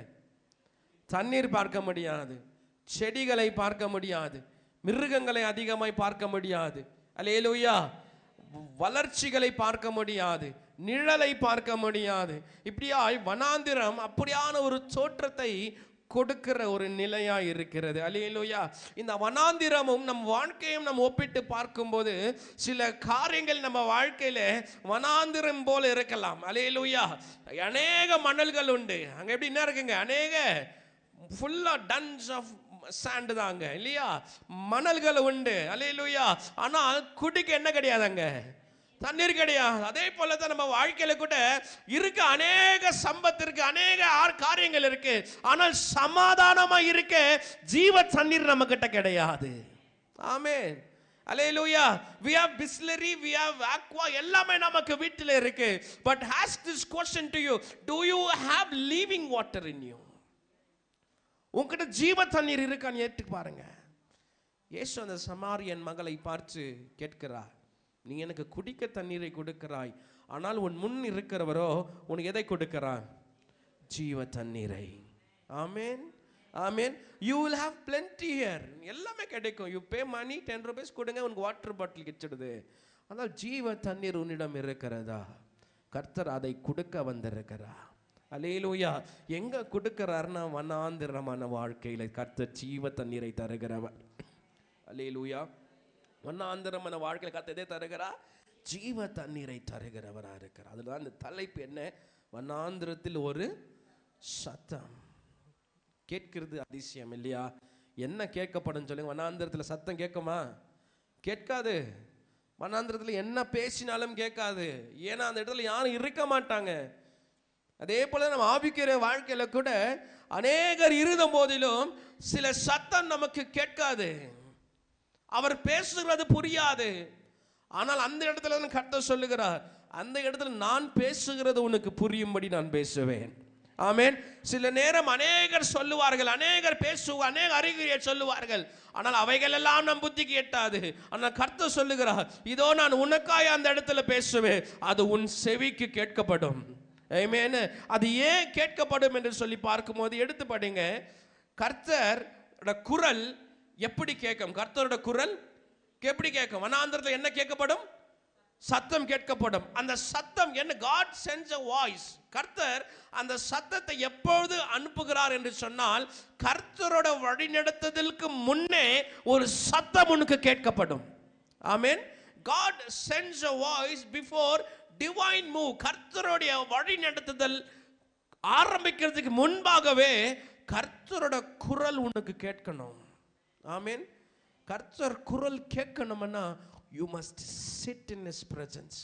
தண்ணீர் பார்க்க முடியாது, செடிகளை பார்க்க முடியாது, மிருகங்களை அதிகமாய் பார்க்க முடியாது. அல்லேலூயா. வளர்ச்சிகளை பார்க்க முடியாது, நிழலை பார்க்க முடியாது. இப்படியாய் வனாந்திரம் அப்படியான ஒரு தோற்றத்தை கொடுக்கிற ஒரு நிலையா இருக்கிறது. அல்லேலூயா. இந்த வனாந்திரமும் நம் வாழ்க்கையும் நம்ம ஒப்பிட்டு பார்க்கும்போது சில காரியங்கள் நம்ம வாழ்க்கையில வனாந்திரம் போல இருக்கலாம். அல்லேலூயா. அநேக மணல்கள் உண்டு. அங்க எப்படி என்ன இருக்குங்க? அநேக ஃபுல்லா டன்ஸ் ஆஃப் சாண்ட் தாங்க இல்லையா? மணல்கள் உண்டு. அல்லேலூயா. ஆனால் குடிக்க என்ன கிடையாதுங்க? தண்ணீர் கிடையாது. அதே போல தான் நம்ம வாழ்க்கையில கூட இருக்க அநேக சம்பத்து இருக்கு, அநேக காரியங்கள் இருக்கு. ஆனால் சமாதானமா இருக்க ஜீவ தண்ணீர் நம்ம கிட்ட கிடையாது. ஆமென். அல்லேலூயா. we have bisleri, we have aqua, எல்லாமே நமக்கு வீட்டில் இருக்கு. but ask this question to you, do you have living water in you? உங்ககிட்ட ஜீவ தண்ணீர் இருக்கான்னு ஏற்று பாருங்க. இயேசு அந்த சமாரியன் மகளை பார்த்து கேட்கிறார், நீ எனக்கு குடிக்க தண்ணீரை கொடுக்கிறாய், ஆனால் உன் முன் இருக்கிறவரோ உனக்கு எதை கொடுக்கிறார்? ஜீவ தண்ணீரை. ஆமென். ஆமென். you will have plenty here. எல்லாமே கிடைக்கும். you pay money 10 rupees கொடுங்க, உனக்கு வாட்டர் பாட்டில் கிடைச்சிடுது. ஆனால் ஜீவ தண்ணீர் உன்னிடம் இருக்கிறதா? கர்த்தர் அதை கொடுக்க வந்திருக்கிறார். அல்லேலூயா. எங்க கொடுக்கிறார்னா வனாந்திரமான வாழ்க்கையில கர்த்தர் ஜீவ தண்ணீரை தருகிறவர். அல்லேலூயா. வனாந்திரமான வாழ்க்கையில கர்த்தர் எதை தருகிறார்? ஜீவ தண்ணீரை தருகிறவரா இருக்கிறார். அதுதான் இந்த தலைப்பு என்ன? வனாந்திரத்தில் ஒரு சத்தம். கேட்கிறது அதிசயம் இல்லையா? என்ன கேட்கப்படும் சொல்லுங்க? வனாந்திரத்தில் சத்தம் கேட்குமா? கேட்காது. வனாந்திரத்தில் என்ன பேசினாலும் கேட்காது. ஏன்னா அந்த இடத்துல யாரும் இருக்க மாட்டாங்க. அதே போல நம்ம ஆவிக்கிற வாழ்க்கையில கூட அநேகர் இருந்த போதிலும் சில சத்தம் நமக்கு கேட்காது. அவர் பேசுகிறது புரியாது. ஆனால் அந்த இடத்துல கர்த்தர் சொல்லுகிறார், அந்த இடத்துல நான் பேசுகிறது உனக்கு புரியும்படி நான் பேசுவேன். ஆமென். சில நேரம் அநேகர் சொல்லுவார்கள், அநேகர் பேசுவார்கள், அநேக அறிகுறியை சொல்லுவார்கள். ஆனால் அவைகள் எல்லாம் நம் புத்திக்கு எட்டாது. ஆனால் கர்த்தர் சொல்லுகிறார், இதோ நான் உனக்காய் அந்த இடத்துல பேசுவேன், அது உன் செவிக்கு கேட்கப்படும். ஆமென். அது ஏன் கேட்கப்படும் என்று சொல்லி பார்க்கும்போது எடுத்து படிங்க. கர்த்தரோட குரல் எப்படி கேட்கும்? கர்த்தரோட குரல் எப்படி கேட்கும்? வனாந்திரத்தில் என்ன கேட்கப்படும்? சத்தம் கேட்கப்படும். அந்த சத்தம் என்ன? God sends a voice. கர்த்தர் அந்த சத்தத்தை எப்பொழுது அனுப்புகிறார் என்று சொன்னால், கர்த்தரோட வழிநடத்துதலுக்கு முன்னே ஒரு சத்தம் உனக்கு கேட்கப்படும். ஆமென். God sends a voice before divine move. கர்த்தருடைய வழிநடத்துதல் ஆரம்பிக்கிறதுக்கு முன்பாகவே கர்த்தரோட குரல் உனக்கு கேட்கணும். ஆமென். கர்த்தர் குரல் கேட்கணும்னா you must sit in his presence.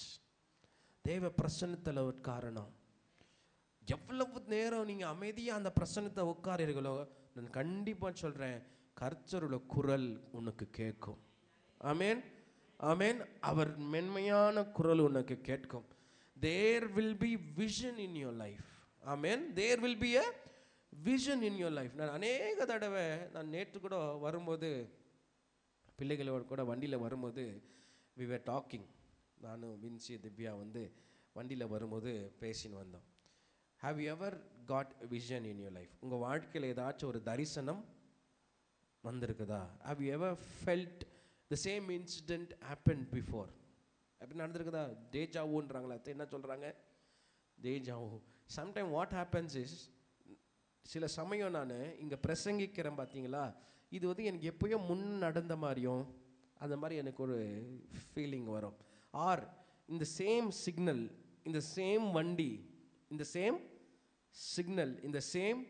தேவ பிரசன்னத்தில் உட்காரணும். எவ்வளவு நேரம் நீங்க அமைதியா அந்த பிரசன்னத்தை உட்காரீர்களோ, நான் கண்டிப்பா சொல்றேன், கர்த்தரோட குரல் உனக்கு கேட்கும். ஆமென், ஆமென். அவர் மென்மையான குரல் உனக்கு கேட்கும். There will be vision in your life. Amen. There will be a vision in your life. நான் அநேக தடவை, நான் நேற்று கூட வரும்போது பிள்ளைகளோட கூட வண்டியில் வரும்போது we were talking. நானும் வின்சி திவ்யா வண்டியில் வரும்போது பேசின்னு வந்தோம். Have you ever got a vision in your life? உங்கள் வாழ்க்கையில் ஏதாச்சும் ஒரு தரிசனம் வந்திருக்குதா? Have you ever felt the same incident happened before? அப்படி நடந்திருக்குதா? டேஜாவுன்றாங்களா, என்ன சொல்கிறாங்க? டேஜாவு. Sometime what happens is, சில சமயம் நான் இங்கே பிரசங்கிக்கிறேன் பார்த்தீங்களா, இது எனக்கு எப்போயோ முன் நடந்த மாதிரியும் அந்த மாதிரி எனக்கு ஒரு ஃபீலிங் வரும். ஆர் இந்த சேம் சிக்னல், இந்த சேம் வண்டி, இந்த சேம் சிக்னல், இந்த சேம்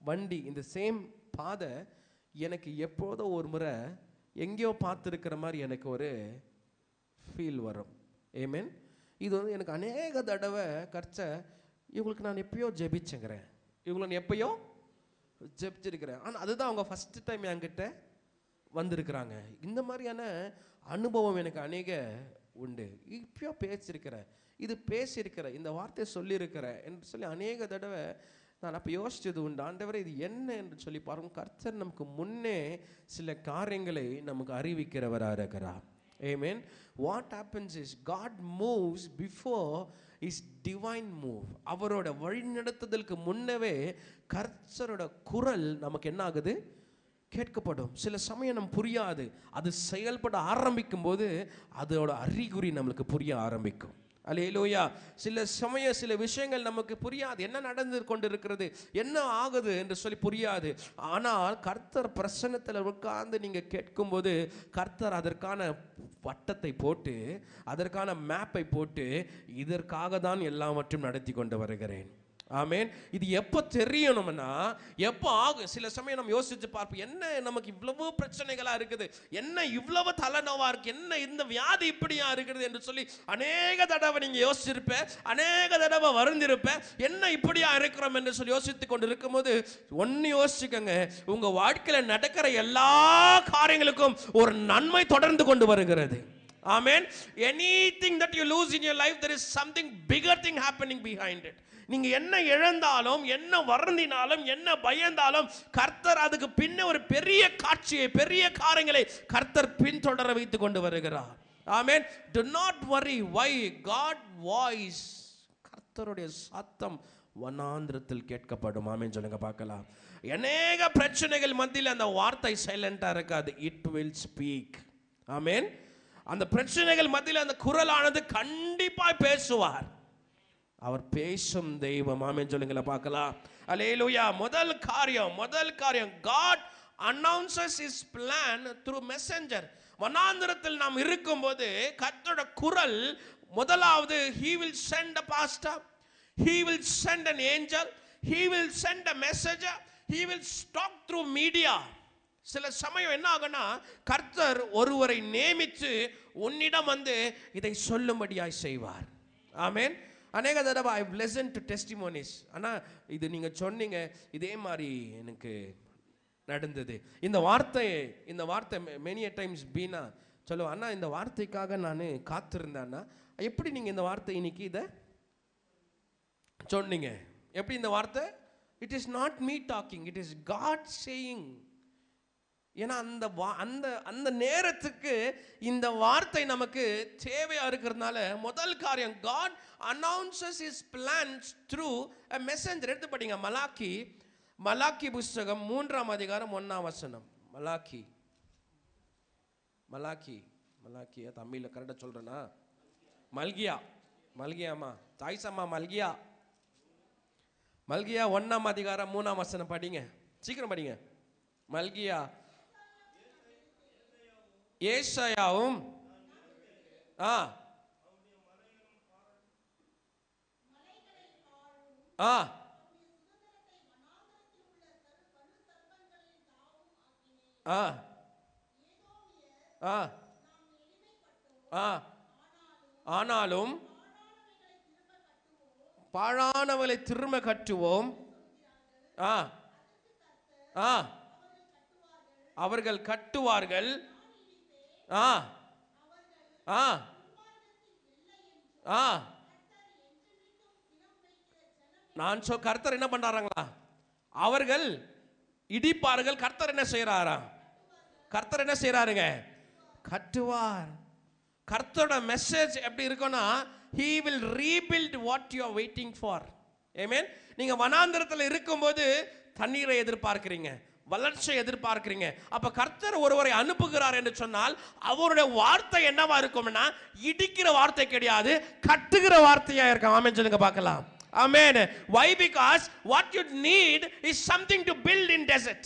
வண்டி, இந்த சேம் பாதை எனக்கு எப்போதோ ஒரு முறை எங்கேயோ பார்த்துருக்கிற மாதிரி எனக்கு ஒரு ஃபீல் வரும். ஆமென். இது எனக்கு அநேக தடவை இவங்களுக்கு நான் எப்பயோ ஜெபிச்சுங்கிறேன், இவங்களை நான் எப்பயோ ஜெபிச்சிருக்கிறேன். ஆனால் அதுதான் அவங்க ஃபஸ்ட்டு டைம் என்கிட்ட வந்திருக்கிறாங்க. இந்த மாதிரியான அனுபவம் எனக்கு அநேக உண்டு. இப்பயோ பேசியிருக்கிறேன், இது பேசியிருக்கிறேன், இந்த வார்த்தையை சொல்லியிருக்கிறேன் என்று சொல்லி அநேக தடவை நான் அப்போ யோசிச்சது உண்டு. ஆண்டவரே இது என்ன என்று சொல்லி பாருங்க. கர்த்தர் நமக்கு முன்னே சில காரியங்களை நமக்கு அறிவிக்கிறவராக இருக்கிறார். Amen. What happens is God moves before his divine move. அவரோட வழிநடத்துதலுக்கு முன்னவே கர்த்தரோட குரல் நமக்கு என்ன ஆகுது? கேட்கப்படும். சில சமயம் நம்ம புரியாது, அது செயல்பட ஆரம்பிக்கும் போது அதோட அறிகுறி நம்மளுக்கு புரிய ஆரம்பிக்கும். அல்லேலூயா. சில சமயம் சில விஷயங்கள் நமக்கு புரியாது, என்ன நடந்து கொண்டிருக்கிறது, என்ன ஆகுது என்று சொல்லி புரியாது. ஆனால் கர்த்தர் பிரசன்னத்தில் உட்கார்ந்து நீங்கள் கேட்கும்போது கர்த்தர் அதற்கான வட்டத்தை போட்டு, அதற்கான மேப்பை போட்டு, இதற்காக தான் எல்லாவற்றையும் நடத்தி கொண்டு வருகிறேன். ஆமென். இது எப்போ தெரியணும்னா, எப்போ ஆகும்? சில சமயம் நம்ம யோசிச்சு பார்ப்போம், என்ன நமக்கு இவ்வளவு பிரச்சனைகளாக இருக்குது, என்ன இவ்வளவு தலைநோவா இருக்கு, என்ன இந்த வியாதி இப்படியா இருக்குது என்று சொல்லி அநேக தடவை நீங்கள் யோசிச்சிருப்பேன், அநேக தடவை வருந்திருப்பேன், என்ன இப்படியா இருக்கிறோம் என்று சொல்லி யோசித்து கொண்டு இருக்கும்போது ஒன்று யோசிச்சுக்கோங்க, உங்கள் வாழ்க்கையில் நடக்கிற எல்லா காரியங்களுக்கும் ஒரு நன்மை தொடர்ந்து கொண்டு வருகிறது. Amen. Anything that you lose in your life, there is something bigger thing happening behind it. நீங்க என்ன இழந்தாலும், என்ன வருந்தினாலும், என்ன பயந்தாலும் கர்த்தர் அதுக்கு பின்ன ஒரு பெரிய காட்சியை, பெரிய காரியங்களை கர்த்தர் பின்தொடர வைத்து கொண்டு வருகிறார். Amen. Do not worry. Why? God voice, கர்த்தருடைய சத்தம் வனாந்திரத்தில் கேட்கப்படும். ஆமென் சொல்லுங்க பார்க்கலாம். அநேக பிரச்சனைகள் மத்தியில் அந்த வார்த்தை சைலண்டா இருக்காது. It will speak. ஆமென். அந்த பிரச்சனைகள் மத்தியில் அந்த குரலானது கண்டிப்பாக பேசுவார். அவர் பேசும் தெய்வம். ஆமென் சொல்லுங்களா பார்க்கலாம். அல்லேலூயா. முதல் காரியம் God announces his plan through messenger. வனாந்திரத்தில் நாம் இருக்கும்போது கர்த்தரோட குரல் முதலாவது, he will send a pastor, he will send an angel, he will send a messenger, he will talk through media. சில சமயம் என்ன ஆகுனா, கர்த்தர் ஒருவரை நியமித்து உன்னிடம் இதை சொல்லும்படியாய் செய்வார். ஆமென். அநேக தடவை ஐ லிசன் டு டெஸ்டிமோனிஸ். ஆனால் இது நீங்கள் சொன்னீங்க, இதே மாதிரி எனக்கு நடந்தது. இந்த வார்த்தை மெனி டைம்ஸ் பீனா சொல்லுவோம், அண்ணா இந்த வார்த்தைக்காக நான் காத்திருந்தேன்னா, எப்படி நீங்கள் இந்த வார்த்தை இன்னைக்கு இதை சொன்னீங்க? எப்படி இந்த வார்த்தை? It is not me talking, it is God saying. ஏன்னா அந்த நேரத்துக்கு இந்த வார்த்தை நமக்கு தேவையா இருக்கிறதுனால முதல் காரியம், God announces his plans through a messenger. எடுத்து படிங்க மலாக்கி புஸ்தகம் 3ஆம் அதிகாரம் 1ஆம் வசனம். மலாக்கி தமிழ்ல கரெக்டா சொல்றேனா? மல்கியாமா தாய்சம்மா மல்கியா 1ஆம் அதிகாரம் 3ஆம் வசனம் படிங்க, சீக்கிரம் படிங்க. மல்கியா ஏசாயாவும் ஆ ஆ ஆனாலும் பாழானவளை திரும்ப கட்டுவோம். ஆ ஆ அவர்கள் கட்டுவார்கள். ஆ ஆ ஆ நான் கர்த்தர் என்ன பண்றாங்களா? அவர்கள் இடிப்பார்கள். கர்த்தர் என்ன செய்யறாரா? கர்த்தர் என்ன செய்யறாருங்க? கட்டுவார். கர்த்தரோட மெசேஜ் எப்படி இருக்கும்னா, he will rebuild what you are waiting for. ஆமென். நீங்க வனாந்தரத்தில் இருக்கும்போது தண்ணீரை எதிர்பார்க்கிறீங்க, வளர்ச்சியை எதிர்பார்க்கிறீங்க. அப்ப கர்த்தர் ஒருவரை அனுப்புகிறார் என்று சொன்னால் அவருடைய வார்த்தை என்னவா இருக்கும்னா, இடிக்கிற வார்த்தை கிடையாது, கட்டுகிற வார்த்தையா இருக்கும். ஆமென் சொல்லுங்க பார்க்கலாம். Amen. Why? Because what you need is something to build in desert.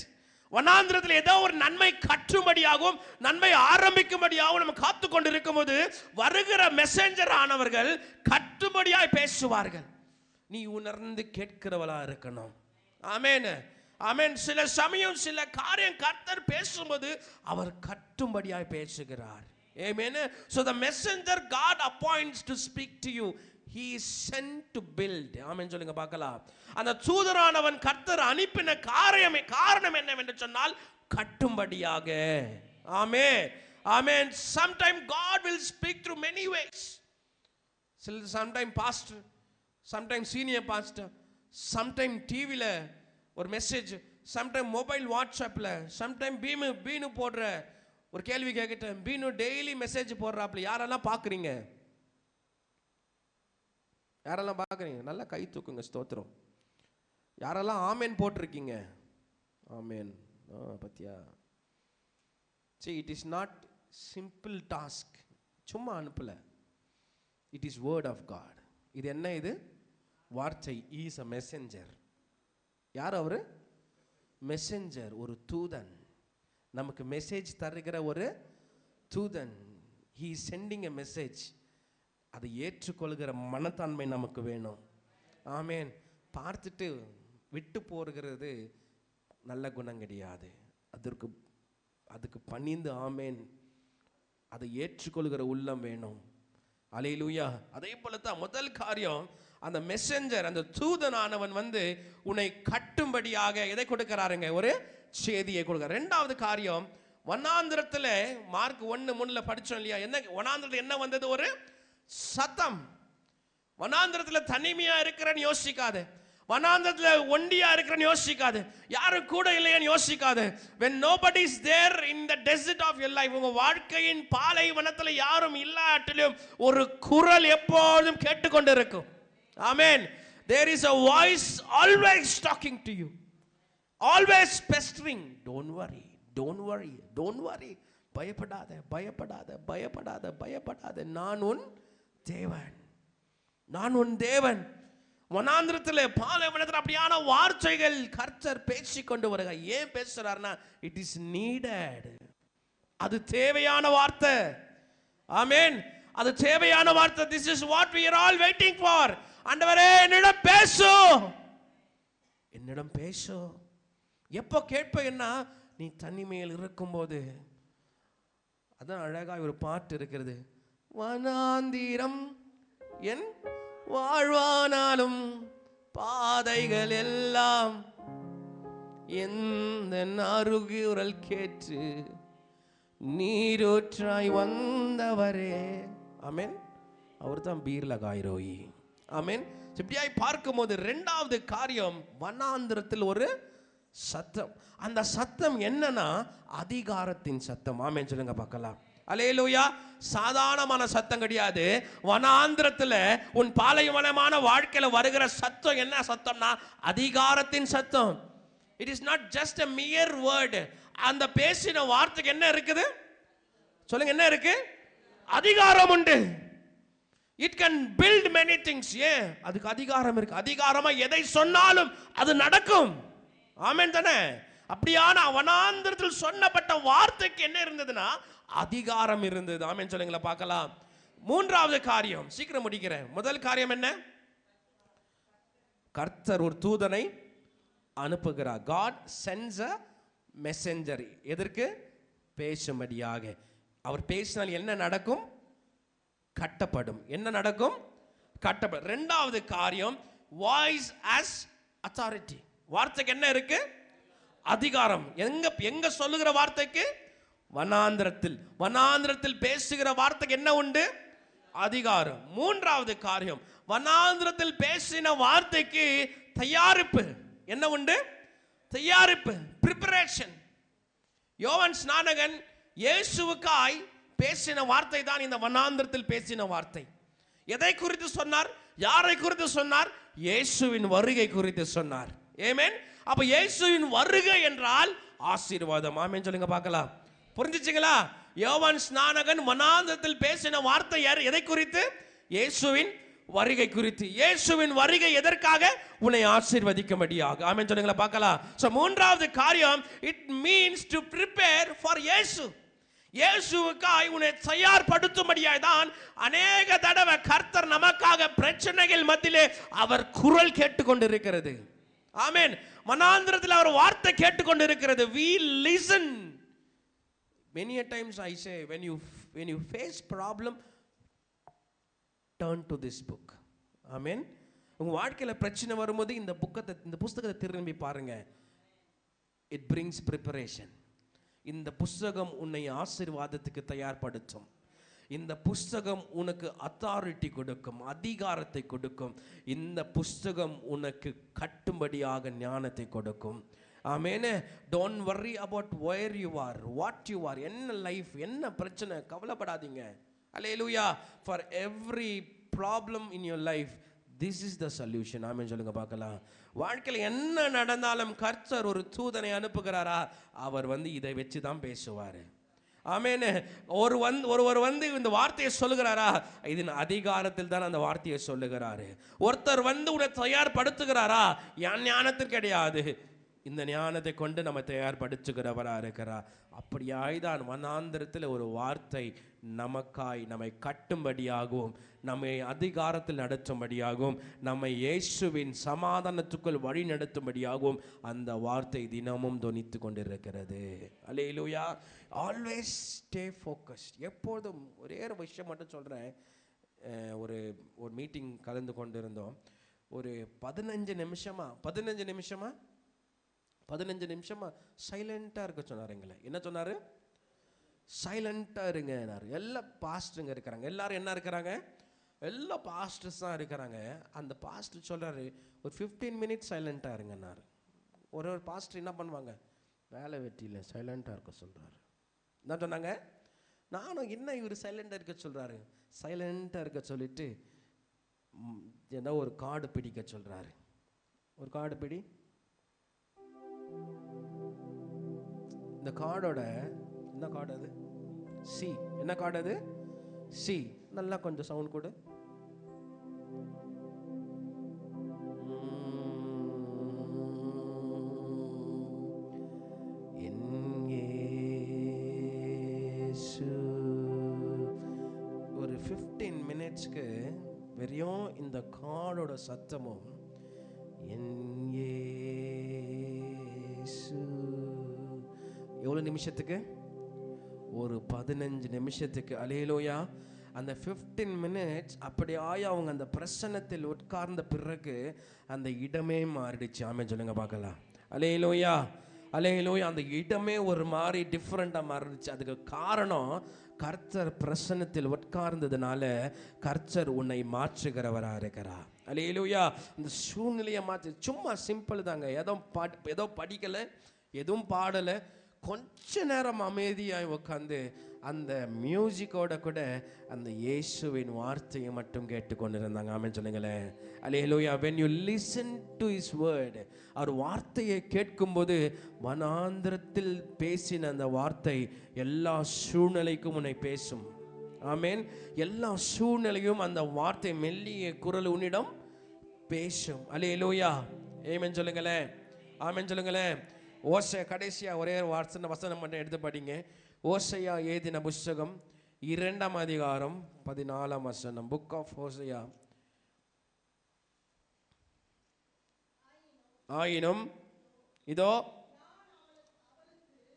வனாந்திரத்தில் ஏதோ ஒரு நன்மை கட்டும்படியாகவும் நன்மை ஆரம்பிக்கும்படியாகவும் நம்ம காத்து கொண்டு இருக்கும்போது வருகிற மெசேஞ்சர் ஆனவர்கள் கட்டும்படியாய் பேசுவார்கள். நீ உணர்ந்து கேட்கிறவளா இருக்கணும். ஆமென், ஆமென். சில சமயம் சில காரியம் கர்த்தர் பேசும்போது அவர் கட்டும்படியாய் பேசுகிறார். ஆமென். So the messenger God appoints to speak to you, he is sent to build. ஆமென் சொல்லுங்க பார்க்கலாம். அந்த தூதரானவன் கர்த்தர் அனுப்பின காரணம் என்னவென்று சொன்னால் கட்டும்படியாக. ஆமென், ஆமென். Sometimes God will speak through many ways. Sometimes pastor, sometimes senior pastor, sometimes TV ல ஒரு மெசேஜ், sometimes மொபைல் வாட்ஸ்அப்ல, sometimes பீனு போடுற ஒரு கேள்வி கேட்கிட்டேன். பீனு டெய்லி மெசேஜ் போடுறாப்ல. யாரெல்லாம் பார்க்குறீங்க? யாரெல்லாம் பார்க்குறீங்க? நல்லா கை தூக்குங்க. ஸ்தோத்திரம். யாரெல்லாம் ஆமேன் போட்டிருக்கீங்க? ஆமேன். பத்தியா? See, it is not simple task. சும்மா அனுப்பல. It is word of God. இது என்ன? இது வார்த்தை. He is a messenger. யார் அவரு? மெசஞ்சர், ஒரு தூதன். நமக்கு மெசேஜ் தருகிற ஒரு தூதன். He is sending a message. அதை ஏற்றுக்கொள்கிற மனத்தன்மை நமக்கு வேணும். ஆமென். பார்த்துட்டு விட்டு போகிறது நல்ல குணம் கிடையாது. அதுக்கு பணிந்து ஆமென் அதை ஏற்றுக்கொள்கிற உள்ளம் வேணும். அல்லேலூயா. அதே போல தான் முதல் காரியம், அந்த மெசஞ்சர், அந்த தூதனானவன் உன்னை கட்டும்படியாக எதை கொடுக்கிறாருங்க? ஒரு செய்தியை கொடுக்கிறார். இரண்டாவது காரியம், வனாந்திரத்தில் மார்க் 1:3 படிச்சோம் இல்லையா? என்ன வனாந்திரத்தில் என்ன வந்தது? ஒரு சத்தம். வனாந்திரத்தில் தனிமையா இருக்கிறன்னு யோசிக்காது, வனாந்திரத்தில் ஒண்டியா இருக்கிறன்னு யோசிக்காது, யாரும் கூட இல்லைன்னு யோசிக்காது. when nobody is there in the desert of your life, உங்க வாழ்க்கையின் பாலைவனத்தில் யாரும் இல்லாட்டிலும் ஒரு குரல் எப்போதும் கேட்டுக்கொண்டு இருக்கும். ஆமென். there is a voice always talking to you, always pestering. don't worry, don't worry, don't worry. பயப்படாத, பயப்படாத, பயப்படாத, பயப்படாத. நான் உன் தேவன், நான் உன் தேவன். வனாந்திரத்தில் பாலைவனத்தில் அப்படியான வார்த்தைகள் கர்த்தர் பேசிக்கொண்டு வருகிறார். ஏன் பேசுறாருன்னா, இட் இஸ் நீடட். அது தேவையான வார்த்தை. ஆமென். அது தேவையான வார்த்தை. this is what we are all waiting for. ஆண்டவரே என்னிடம் பேசு, என்னிடம் பேசு. எப்போ கேட்பேன்னா, நீ தனிமையில் இருக்கும்போது. அதான் அழகாக ஒரு பாட்டு இருக்கிறது. வனாந்திரம் என் வாழ்வானாலும் பாதைகள் எல்லாம் எந்த அருகுரல் கேட்டு நீரூற்றாய் வந்தவரே. ஆமென். அவர் தான் பீர்ல காய்ரோயி. ஆமென். இப்படியாய் பார்க்கும்போது இரண்டாவது காரியம், வனாந்திரத்தில் ஒரு சத்தம். அந்த சத்தம் என்னன்னா, அதிகாரத்தின் சத்தம். ஆமென் சொல்லுங்க பார்க்கலாம். அல்லேலூயா. சாதாரணமான சத்தம் கிடையாது. வனாந்திரத்தில் உன் பாலைவனமான வாழ்க்கையில வருகிற சத்தம் என்ன சத்தம்னா, அதிகாரத்தின் சத்தம். It is not just a mere word. அந்த பேசின வார்த்தைக்கு என்ன இருக்குது சொல்லுங்க? என்ன இருக்கு? அதிகாரம் உண்டு. It can build many things. ஏன்? அதுக்கு அதிகாரம் இருக்கு. அதிகாரமா எதை சொன்னாலும் அது நடக்கும். ஆமென் தானே? அப்படியான வனாந்திரத்தில் சொன்னப்பட்ட வார்த்தைக்கு என்ன இருந்ததுன்னா, அதிகாரம் இருந்தது. ஆமென் சொல்லுங்களா பார்க்கலாம். மூன்றாவது காரியம், சீக்கிரம் முடிக்கிறேன். முதல் காரியம் என்ன? கர்த்தர் ஒரு தூதனை அனுப்புகிறார். God sends a messenger. எதற்கு? பேசும்படியாக. அவர் பேசினால் என்ன நடக்கும்? கட்டப்படும். என்ன நடக்கும்? கட்டப்படும். இரண்டாவது காரியம், வாய்ஸ் as authority. வார்த்தைக்கு என்ன இருக்கு? அதிகாரம். எங்க சொல்லுகிற வார்த்தைக்கு? வனாந்திரத்தில் பேசுகிற வார்த்தைக்கு என்ன உண்டு? அதிகாரம். மூன்றாவது காரியம், வனாந்திரத்தில் பேசின வார்த்தைக்கு தயாரிப்பு என்ன உண்டு? தயாரிப்பு, பிரிப்பரேஷன். யோவான் ஸ்நானகன் இயேசுவுக்காய் பேசின வார்த்தை தான் இந்த வனாந்திரத்தில் பேசின வார்த்தை. எதை குறித்து சொன்னார்? யாரை குறித்து சொன்னார்? இயேசுவின் வருகை குறித்து சொன்னார். ஆமென். அப்ப இயேசுவின் வருகை என்றால் ஆசீர்வாதம். ஆமென் சொல்லுங்க பார்க்கலாம். புரிஞ்சுச்சுங்களா? யோவான் ஸ்நானகன் வனாந்திரத்தில் பேசின வார்த்தை எதை குறித்து? இயேசுவின் வருகை குறித்து. இயேசுவின் வருகை எதற்காக? உன்னை ஆசீர்வதிக்கும்படியாக. ஆமென் சொல்லுங்களா பார்க்கலாம். சோ மூன்றாவது காரியம், it means to prepare for இயேசு. இயேசுவுக்காய் உன்னை தயார்படுத்தும்படியாய் தான் அநேக தடவை கர்த்தர் நமக்காக பிரச்சனைகள் மத்தியிலே அவர் குரல் கேட்டுக்கொண்டிருக்கிறது. ஆமென். வனாந்திரத்தில் அவர் வார்த்தை கேட்டுக்கொண்டிருக்கிறது. we listen. Many a times I say, when you face problem, turn to this book. Amen. உங்க வாழ்க்கையில பிரச்சனை வரும்போது இந்த புத்தகத்தை திரும்பி பாருங்க. It brings preparation. இந்த புத்தகம் உன்னை ஆசீர்வாதத்துக்கு தயார்படுத்தும். இந்த புத்தகம் உனக்கு அத்தாரிட்டி கொடுக்கும், அதிகாரத்தை கொடுக்கும். இந்த புத்தகம் உனக்கு கட்டும்படியாக ஞானத்தை கொடுக்கும். ஆமென். Don't worry about where you are, what you are. என்ன லைஃப், என்ன பிரச்சனை, கவலைப்படாதீங்க. Hallelujah. For every problem in your life, this is the solution. ஆமென் சொல்லுங்க பார்க்கலாம். வாழ்க்கையில் என்ன நடந்தாலும் கர்த்தர் ஒரு தூதனை அனுப்புகிறாரா, அவர் இதை வச்சு தான் பேசுவார். ஆமென். ஒருவர் இந்த வார்த்தையை சொல்லுகிறாரா, இதன் அதிகாரத்தில் தான் அந்த வார்த்தையை சொல்லுகிறாரு. ஒருத்தர் உன்னை தயார்படுத்துகிறாரா, என் ஞானத்தில் கிடையாது, இந்த ஞானத்தை கொண்டு நம்ம தயார்படுத்துகிறவரா இருக்கிறார். அப்படியாய்தான் வனாந்திரத்தில் ஒரு வார்த்தை நமக்காய் நம்மை கட்டும்படியாகவும் நம்மை அதிகாரத்தில் நடத்தும்படியாகவும் நம்மை இயேசுவின் சமாதானத்துக்குள் வழி நடத்தும்படியாகவும் அந்த வார்த்தை தினமும் தொனித்து கொண்டிருக்கிறது. அல்லேலூயா. Always stay focused. எப்பொழுதும் ஒரே ஒரு விஷயம் மட்டும் சொல்கிறேன். ஒரு மீட்டிங் கலந்து கொண்டிருந்தோம். ஒரு 15 நிமிஷமா சைலண்டாக இருக்க சொன்னார். எங்களை என்ன சொன்னார்? சைலண்டாக இருங்க. எல்லா பாஸ்டருங்க இருக்கிறாங்க. எல்லாரும் என்ன இருக்கிறாங்க? எல்லா பாஸ்டர்ஸ் தான் இருக்கிறாங்க. அந்த பாஸ்டர் சொல்கிறாரு, ஒரு 15 மினிட்ஸ் சைலண்டாக இருங்கன்னாரு. ஒரு பாஸ்டர் என்ன பண்ணுவாங்க? வேலை வெட்டியில் சைலண்டாக இருக்க சொல்கிறாரு. என்ன சொன்னாங்க? நானும் என்ன இவர் சைலண்டாக இருக்க சொல்கிறாரு, சைலண்டாக இருக்க சொல்லிட்டு ஏதோ ஒரு கார்டு பிடிக்க சொல்கிறாரு. ஒரு கார்டு பிடி. இந்த கார்டோட என்ன கார்டு அது? சி. என்ன கார்டு அது? சி. நல்லா கொஞ்சம் சவுண்ட் கொடு. ஒரு 15 மினிட்ஸ்க்கு வெறும் இந்த கார்டோட சத்தமும் எவ்வளவு நிமிஷத்துக்கு? ஒரு 15 நிமிஷத்துக்கு. அல்லேலூயா. அந்த 15 மினிட்ஸ் அப்படியே அவங்க அந்த பிரசன்னத்தில் உட்கார்ந்த பிறகு அந்த இடமே மாறிடுச்சு. ஆமென் சொல்லுங்க பார்க்கலாம். அல்லேலூயா. அல்லேலூயா. அந்த இடமே ஒரு மாதிரி டிஃப்ரெண்டாக மாறிடுச்சு. அதுக்கு காரணம் கர்த்தர் பிரசன்னத்தில் உட்கார்ந்ததுனால கர்த்தர் உன்னை மாற்றுகிறவராக இருக்கிறார். அல்லேலூயா. அந்த சூழ்நிலையை மாற்றி சும்மா சிம்பிள் தாங்க. ஏதோ படிக்கலை, எதுவும் பாடலை, கொஞ்ச நேரம் அமைதியாய் உட்காந்து அந்த மியூசிக்கோட கூட அந்த இயேசுவின் வார்த்தையை மட்டும் கேட்டுக்கொண்டிருந்தாங்க. ஆமென் சொல்லுங்களேன். அல்லேலூயா. when you listen to his word, அவர் வார்த்தையை கேட்கும்போது வனாந்திரத்தில் பேசின அந்த வார்த்தை எல்லா சூழ்நிலைக்கும் உன்னை பேசும். ஆமென். எல்லா சூழ்நிலையும் அந்த வார்த்தை மெல்லிய குரல் உன்னிடம் பேசும். அல்லேலூயா. ஆமென் சொல்லுங்களேன். ஆமென் சொல்லுங்களேன். ஓசையா கடைசியா ஒரே வசனம் மட்டும் எடுத்து படிங்க. ஓசையா எழுதின புஸ்தகம் 2ஆம் அதிகாரம் 14ஆம் வசனம். Book of Hosea. ஆயினும் இதோ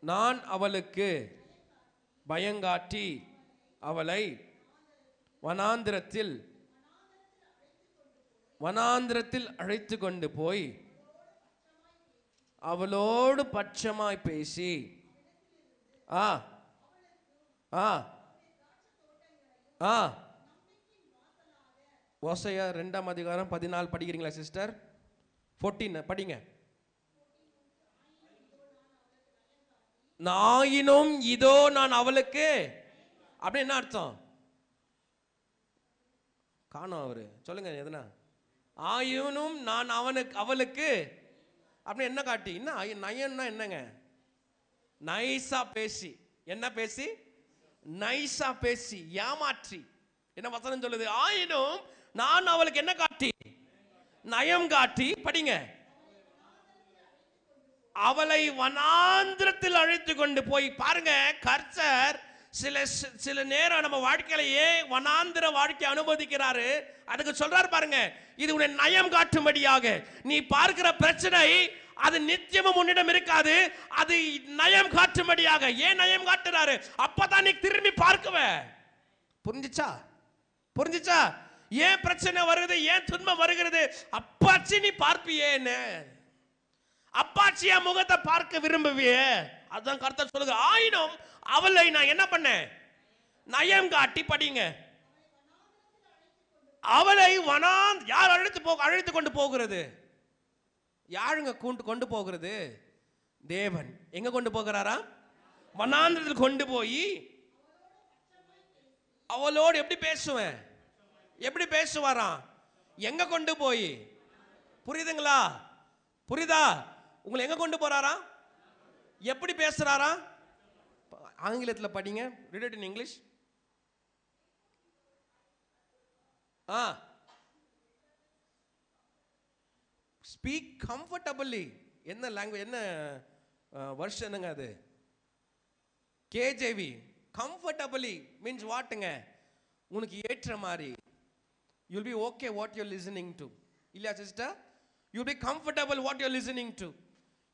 நான் அவளுக்கு பயங்காட்டி அவளை வனாந்திரத்தில் அழைத்து கொண்டு போய் அவளோடு பட்சமாய் பேசி ஓசையா 2ஆம் அதிகாரம் 14 படிக்கிறீங்களா சிஸ்டர்? 14 படிங்க. நாயினும் இதோ நான் அவளுக்கு, அப்படி என்ன அர்த்தம்? காணோம் அவரு, சொல்லுங்க எதுனா. ஆயினும் நான் அவளுக்கு அப்படி என்ன காட்டி, என்ன நயன்னா என்னங்க? நைஸா பேசி. என்ன பேசி? நைஸா பேசி, ஏமாற்றி. என்ன வசனம் சொல்லுது? ஆயினும் நான் அவளுக்கு என்ன காட்டி? நயம் காட்டி. படிங்க. அவளை வனாந்திரத்தில் அழைத்து கொண்டு போய். பாருங்க, கர்த்தர் சில நேரம் நம்ம வாழ்க்கையில ஏன் வனாந்திர வாழ்க்கை அனுமதிக்கிறாரு, அதுக்கு சொல்றாரு பாருங்க. இது உன்னை நயம் காட்டும்படியாக. நீ பார்க்கிற பிரச்சனை அது நிச்சயமும் உன்னிடம் இருக்காது, அது நயம் காட்டும்படியாக. ஏன் நயம் காட்டுறாரு? அப்பதான் நீ திரும்பி பார்க்குவ. புரிஞ்சுச்சா? ஏன் பிரச்சனை வருகிறது, ஏன் துன்பம் வருகிறது? அப்பாச்சி நீ பார்ப்பியேன்னு, அப்பாச்சியா முகத்தை பார்க்க விரும்புவியே. அதுதான் கர்த்தர் சொல்லுங்க. ஆயினும் அவளை நான் என்ன பண்ணேன்? நயம் காட்டி. படிங்க. அவளை யார் அழைத்து கொண்டு போகிறது? யாருங்க கொண்டு போகிறது? தேவன். எங்க கொண்டு போகிறாரா? வனாந்திரத்தில் கொண்டு போய் அவளோடு எப்படி பேசுவேன்? எப்படி பேசுவாராம்? எங்க கொண்டு போய்? புரியுதுங்களா? புரியுதா? உங்களை எங்க கொண்டு போறாரா? எப்படி பேசுறாரா? ஆங்கிலத்தில் படிங்க. read it in English. Speak comfortably. என்ன லாங்குவேஜ், என்ன வெர்ஷனுங்க அது? KJV. கம்ஃபர்டபிளி மீன்ஸ் வாட்டுங்க? உனக்கு ஏற்ற மாதிரி. you'll be okay what you're listening to. இல்லையா sister? you'll be comfortable what you're listening to.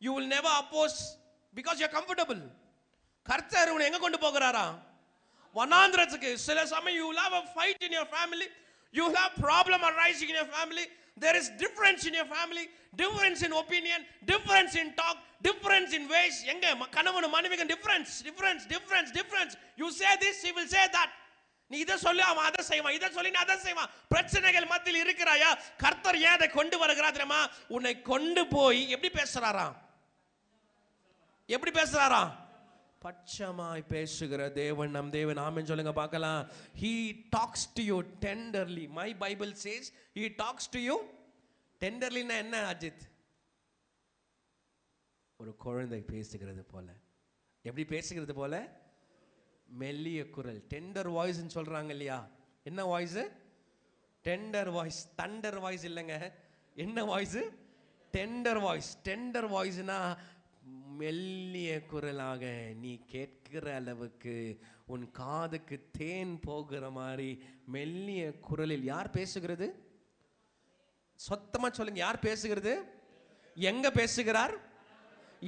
you will never oppose because you're comfortable. கர்த்தர் உன்னை எங்க கொண்டு போகிறாரா? வனாந்திரத்துக்கு. சில சமயம் you will have a fight in your family, you will have problem arising in your family. There is difference in your family, difference in opinion, difference in talk, difference in ways. எங்க கணவன் மனைவிக்கு difference. you say this, he will say that. நீ இதை சொல்லி அவன் அதை செய்வான், இதை சொல்லி அதை செய்வான். பிரச்சனைகள் மத்தியில் இருக்கிறாயா? கர்த்தர் ஏன் அதை கொண்டு வருகிறார் தெரியுமா? உன்னை கொண்டு போய் எப்படி பேசுறாராம்? எப்படி பேசுறாராம்? பட்சமாய் பேசுகிற தேவன் நம் தேவன். ஆமென் சொல்லுங்க பார்க்கலாம். He talks to you tenderly. My Bible says he talks to you tenderly. என்ன அஜித்? ஒரு குழந்தை பேசுகிறது போல. எப்படி பேசுகிறது போல? மெல்லிய குரல். டெண்டர் வாய்ஸ் சொல்றாங்க இல்லையா? என்ன voice? Tender voice. Thunder voice இல்லைங்க. என்ன வாய்ஸ்? Tender voice. டெண்டர் வாய்ஸ்னா மெல்லிய குரலாக நீ கேட்கிற அளவுக்கு உன் காதுக்கு தேன் போகிற மாதிரி மெல்லிய குரலில். யார் பேசுகிறது? சொத்தமா சொல்லுங்க. யார் பேசுகிறது? எங்க பேசுகிறார்?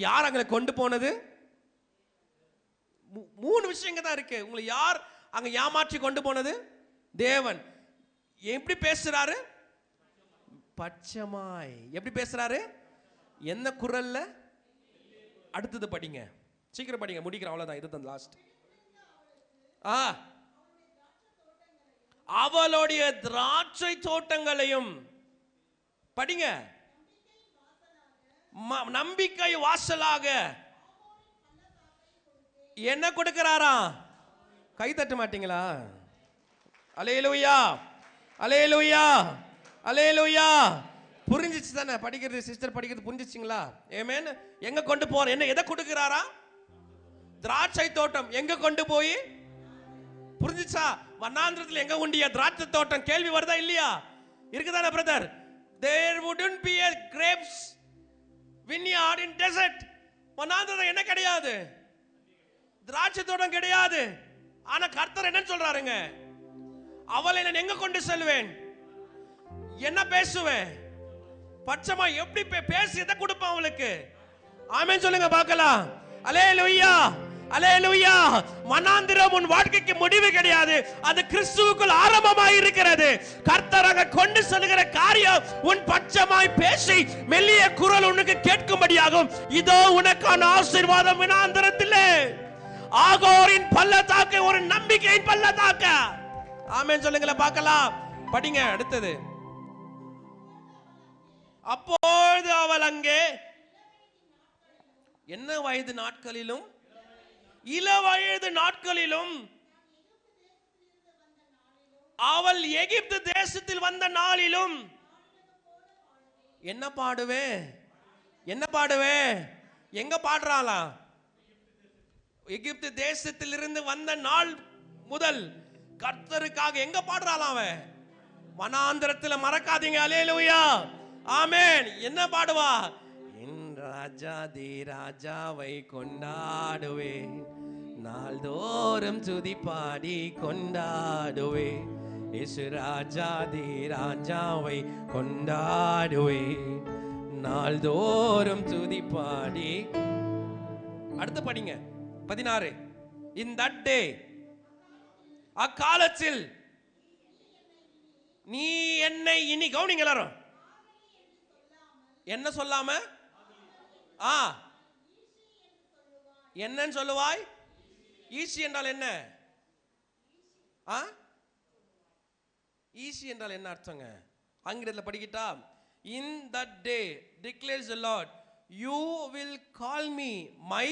யார் அங்க கொண்டு போனது? 3 விஷயங்க தான் இருக்கு. உங்களை யார் அங்க ஏமாற்றி கொண்டு போனது? தேவன். எப்படி பேசுறாரு? பட்சமாய். எப்படி பேசுறாரு? என்ன குரல்ல? அடுத்தது படிங்க, சீக்கிரம் படிங்க, முடிக்கிறேன், அவ்வளவுதான். இதுதான் லாஸ்ட். அவளுடைய திராட்சை தோட்டங்களையும் படிங்க. நம்பிக்கை வாசலாக என்ன கொடுக்கிறாரா? கை தட்ட மாட்டீங்களா? அல்லேலூயா, அல்லேலூயா, அல்லேலூயா. புரிஞ்சிச்சு தானே படிக்கிறது? சிஸ்டர் படிக்கிறது புரிஞ்சிச்சிங்களா? ஆமென். எங்க கொண்டு போற? என்ன எதை கொடுக்கிறாரா? திராட்சை தோட்டம். எங்க கொண்டு போய்? புரிஞ்சிச்சா? வனாந்திரத்தில் எங்க உண்டிய திராட்சை தோட்டம்? கேள்வி வருதா இல்லையா? இருக்குதானே brother? There wouldn't be a grapes vineyard in desert. வனாந்திரம் என்ன கிடையாது? திராட்சை தோட்டம் கிடையாது. ஆனா கர்த்தர் என்ன சொல்றாருங்க? அவளை நான் எங்க கொண்டு செல்வேன்? என்ன பேசுவேன்? பட்சமா எப்படி பேசி எதை கொடுப்பேன் அவளுக்கு? ஆமென் சொல்லுங்க பார்க்கலாம். அல்லேலூயா, அல்லேலூயா. வனாந்திரம் உன் வாழ்க்கைக்கு முடிவு கிடையாது, அது கிறிஸ்துவுக்குள் ஆரம்பமாய் இருக்கிறது. கர்த்தராக கொண்டு செல்கிற காரியம் உன் பட்சமாய் பேசி மெல்லிய குரல் உனக்கு கேட்கும்படியாகும். இதோ உனக்கான ஆசீர்வாதம் வனாந்திரத்திலே. ஆகோரின் பள்ளத்தாக்கு ஒரு நம்பிக்கையின் பள்ளத்தாக்கு. ஆமென் சொல்லுங்களேன் பார்க்கலாம். படிங்க அடுத்தது. அப்பொழுது அவள் அங்கே என்ன வயது நாட்களிலும் இளவயது நாட்களிலும் அவள் எகிப்து தேசத்தில் வந்த நாளிலும் என்ன பாடுவே என்ன பாடுவே எங்க பாடுறாளா? எகிப்து தேசத்தில் இருந்து வந்த நாள் முதல் கர்த்தருக்காக எங்க பாடுறாளாம் அவன்? வனாந்திரத்தில். மறக்காதீங்க. அல்லேலூயா. ஆமென். என்ன பாடுவா? என் ராஜாதி ராஜாவை கொண்டாடுவேன், நாள்தோறும் துதி பாடி கொண்டாடுவேன். இயேசு ராஜாதி ராஜாவை கொண்டாடுவேன், நாள்தோறும் துதி பாடி. அடுத்து படிங்க 16. In that day, அக்காலத்தில் நீ என்னை இனி கவனிங்க எல்லாரும். என்ன சொல்லாம என்னன்னு சொல்லுவாய்? ஈசி என்றால் என்ன? ஈசி என்றால் என்ன அர்த்தங்க? ஆங்கிலத்தில் படிக்கிட்டா, in that day declares the Lord, you will call me my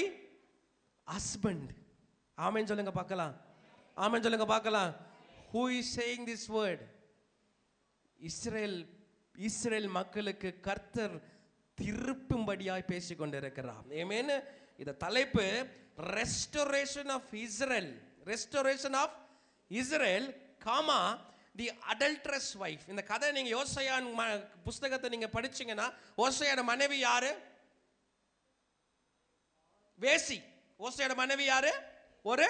husband. ஆமென் சொல்லுங்க பார்க்கலாம். ஆமென் சொல்லுங்க பார்க்கலாம். Who is saying this word? Israel மக்களுக்கு கர்த்தர் திருப்பும்படியாய் பேசிக் கொண்டிருக்கிறார். ஆமென். இந்த தலைப்பு restoration of Israel. Restoration of Israel comma the adulteress wife. இந்த கதை நீங்க யோசையா புஸ்தகத்தை நீங்க படிச்சீங்கன்னா, ஓசையோட மனைவி யாரு? வேசி. ஓசையோட மனைவி யாரு? ஒரு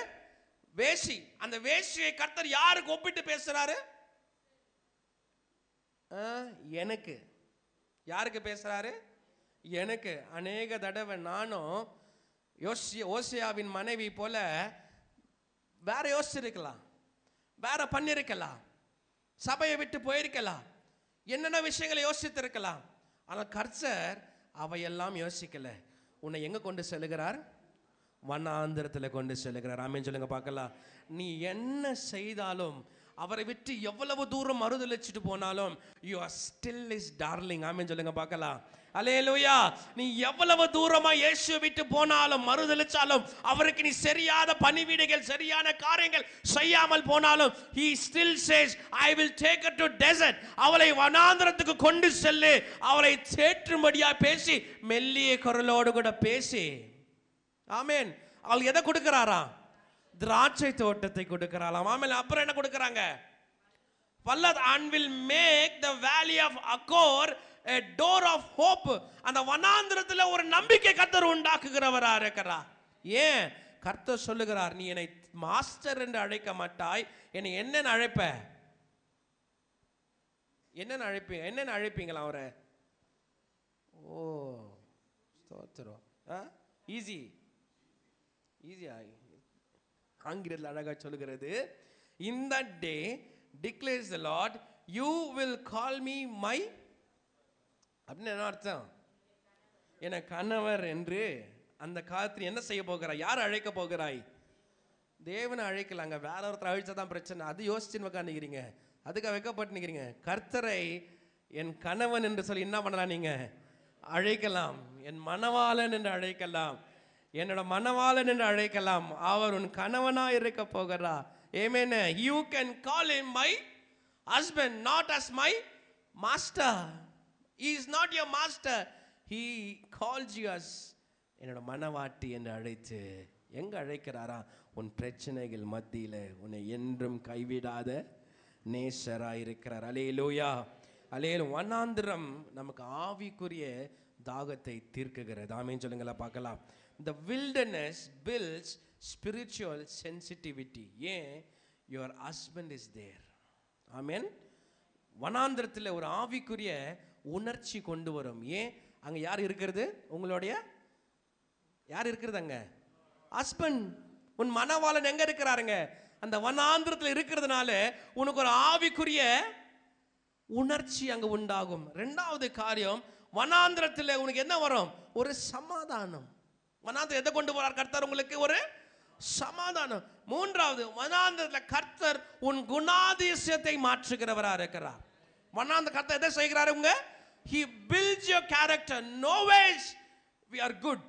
வேசி. அந்த வேசியை கர்த்தர் யாருக்கு ஒப்பிட்டு பேசுறாரு? எனக்கு. யாருக்கு பேசுறாரு? எனக்கு. அநேக தடவை நானும் ஓசியாவின் மனைவி போல வேற யோசிச்சிருக்கலாம், வேற பண்ணிருக்கலாம், சபையை விட்டு போயிருக்கலாம், என்னென்ன விஷயங்களை யோசித்திருக்கலாம். ஆனால் கர்த்தர் அவையெல்லாம் யோசிக்கல. உன்னை எங்க கொண்டு செல்கிறார்? வனாந்திரத்தில் கொண்டு செல்கிறார். ஆமென் சொல்லுங்க பார்க்கலாம். நீ என்ன செய்தாலும், அவரை விட்டு எவ்வளவு தூரம் மறுதலிச்சிட்டு போனாலும், you are still his darling. ஆமென் சொல்லுங்க பார்க்கலாம். அல்லேலூயா. நீ எவ்வளவு தூரமா இயேசுவை விட்டு போனாலும், மறுதலிச்சாலும், அவருக்கு நீ சரியான பணிவிடைகள், சரியான காரியங்கள் செய்யாமல் போனாலும், he still says, I will take her to desert. அவளை வனாந்திரத்துக்கு கொண்டு செல்லு. அவளை தேற்றும்படியா பேசி, மெல்லிய குரலோடு கூட பேசி. ஆமென். அவள் எதை கொடுக்கிறாரா? திராட்சை தோட்டத்தை கொடுக்கிறாளாம். ஆமென். அப்புறம் என்ன கொடுக்கறாங்க? பல்லத் and will make the valley of Akor a door of hope. அந்த வனாந்திரத்துல ஒரு நம்பிக்கை கர்த்தர் உண்டாக்குகிறவரா இருக்கிறார். ஏன்? கர்த்தர் சொல்லுகிறார், நீ என்னை மாஸ்டர் என்று அழைக்க மாட்டாய், என்னை என்னன்னு அழைப்ப? என்னன்னு அழைப்பீங்க? என்னன்னு அழைப்பீங்களா அவரை? ஓ ஸ்தோத்திரம். ஈஸி. ஈஸியா ஆங்கிலத்தில் அழகா சொல்லுகிறது, in that day declares the Lord, you will call me my. அப்படின்னு என்ன அர்த்தம்? என கணவர் என்று. அந்த காலத்தில் என்ன செய்ய போகிறாய்? யார் அழைக்க போகிறாய்? தேவனை அழைக்கலாங்க. வேற ஒருத்தர் அழைச்சாதான் பிரச்சனை. அது யோசிச்சுன்னு உட்காந்துக்கிறீங்க, அதுக்காக வைக்கப்பட்டு நிற்கிறீங்க. கர்த்தரை என் கணவன் என்று சொல்லி என்ன பண்ணலாம்? நீங்க அழைக்கலாம். என் மணவாளன் என்று அழைக்கலாம், என்னோட மணவாளன் என்று அழைக்கலாம். அவர் உன் கணவனா இருக்க போகிறா. ஆமென். You can call him my husband, not as my master. He is not your master. He calls you as என்னோட மணவாட்டி என்று அழைத்து. எங்க அழைக்கிறாரா? உன் பிரச்சனைகள் மத்தியில உன்னை என்றும் கைவிடாத நேசராய் இருக்கிறார். அல்லேலூயா. அல்லேலூயா. வனாந்திரம் நமக்கு ஆவிக்குரிய தாகத்தை தீர்க்குகிறது. ஆமென் சொல்லுங்களா பார்க்கலாம். The wilderness builds spiritual sensitivity. ஏன்? your husband is there. ஆமென். வனாந்திரத்தில் ஒரு ஆவிக்குரிய உணர்ச்சி கொண்டு வரும். ஏன்? அங்க யார் இருக்கிறது? உங்களுடைய யார் இருக்கிறது? அங்க ஹஸ்பண்ட், உன் மணவாளன் எங்க இருக்கிறாருங்க? அந்த வனாந்திரத்தில் இருக்கிறதுனால உனக்கு ஒரு ஆவிக்குரிய உணர்ச்சி அங்க உண்டாகும். இரண்டாவது காரியம், வனாந்திரத்தில் உனக்கு என்ன வரும்? ஒரு சமாதானம். வனாந்திரம் எதை கொண்டு போறார் கர்த்தர்? உங்களுக்கு ஒரு சமாதானம். மூன்றாவது, வனாந்திரத்தில் கர்த்தர் உன் குணாதிசயத்தை மாற்றுகிறவரா இருக்கிறார். வனாந்திர கர்த்தர் எதை செய்கிறாரு? உங்க he builds your character. No ways we are good.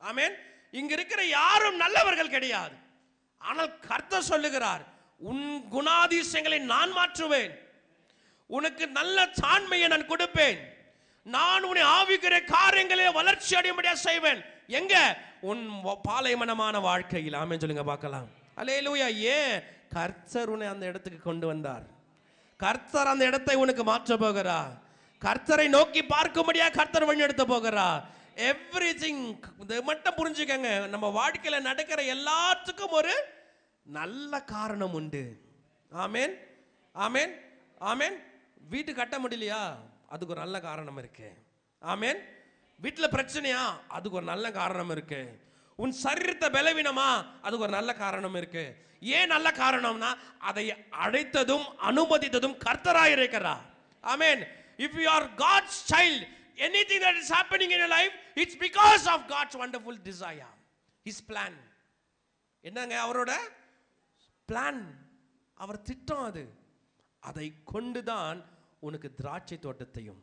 ஆமென். இங்க இருக்கிற யாரும் நல்லவர்கள் கிடையாது. ஆனால் கர்த்தர் சொல்லுகிறார், உன் குணாதிசயங்களை நான் மாற்றுவேன், உனக்கு நல்ல தாண்மையை நான் கொடுப்பேன், நான் உன்னை ஆவிக்கிற காரியங்களை வளர்ச்சி அடையும்படியாக செய்வேன். எங்க? உன் பாலைவனமான வாழ்க்கையில். ஆமென் சொல்லுங்க பார்க்கலாம். அல்லேலூயா. ஏன்? கர்த்தர் உன்னை அந்த இடத்துக்கு கொண்டு வந்தார். கர்த்தர் அந்த இடத்தை உனக்கு மாற்ற போகிறார். கர்த்தரை நோக்கி பார்க்கும்படியா கர்த்தர் வழி எடுத்து போகிறார். எவ்ரிதிங் மட்டும் புரிஞ்சுக்கங்க, நம்ம வாழ்க்கையில நடக்கிற எல்லாத்துக்கும் ஒரு நல்ல காரணம் உண்டு. ஆமென், ஆமென், ஆமென். வீட்டு கட்ட முடியலையா? அதுக்கு ஒரு நல்ல காரணம் இருக்கு. ஆமென். வீட்டுல பிரச்சனையா? அதுக்கு ஒரு நல்ல காரணம் இருக்கு. உன் சரீரத்தை பலவீனமா? அதுக்கு ஒரு நல்ல காரணம் இருக்கு. ஏன் நல்ல காரணம்னா, அதை அழைத்ததும் அனுமதித்ததும் கர்த்தராய் இருக்கிறார். ஆமென். If you are God's child, anything that is happening in your life, it's because of God's wonderful desire, His plan. என்னங்க? அவரோட பிளான், அவர் திட்டம் அது. அதை கொண்டுதான் உனக்கு திராட்சை தோட்டத்தையும்,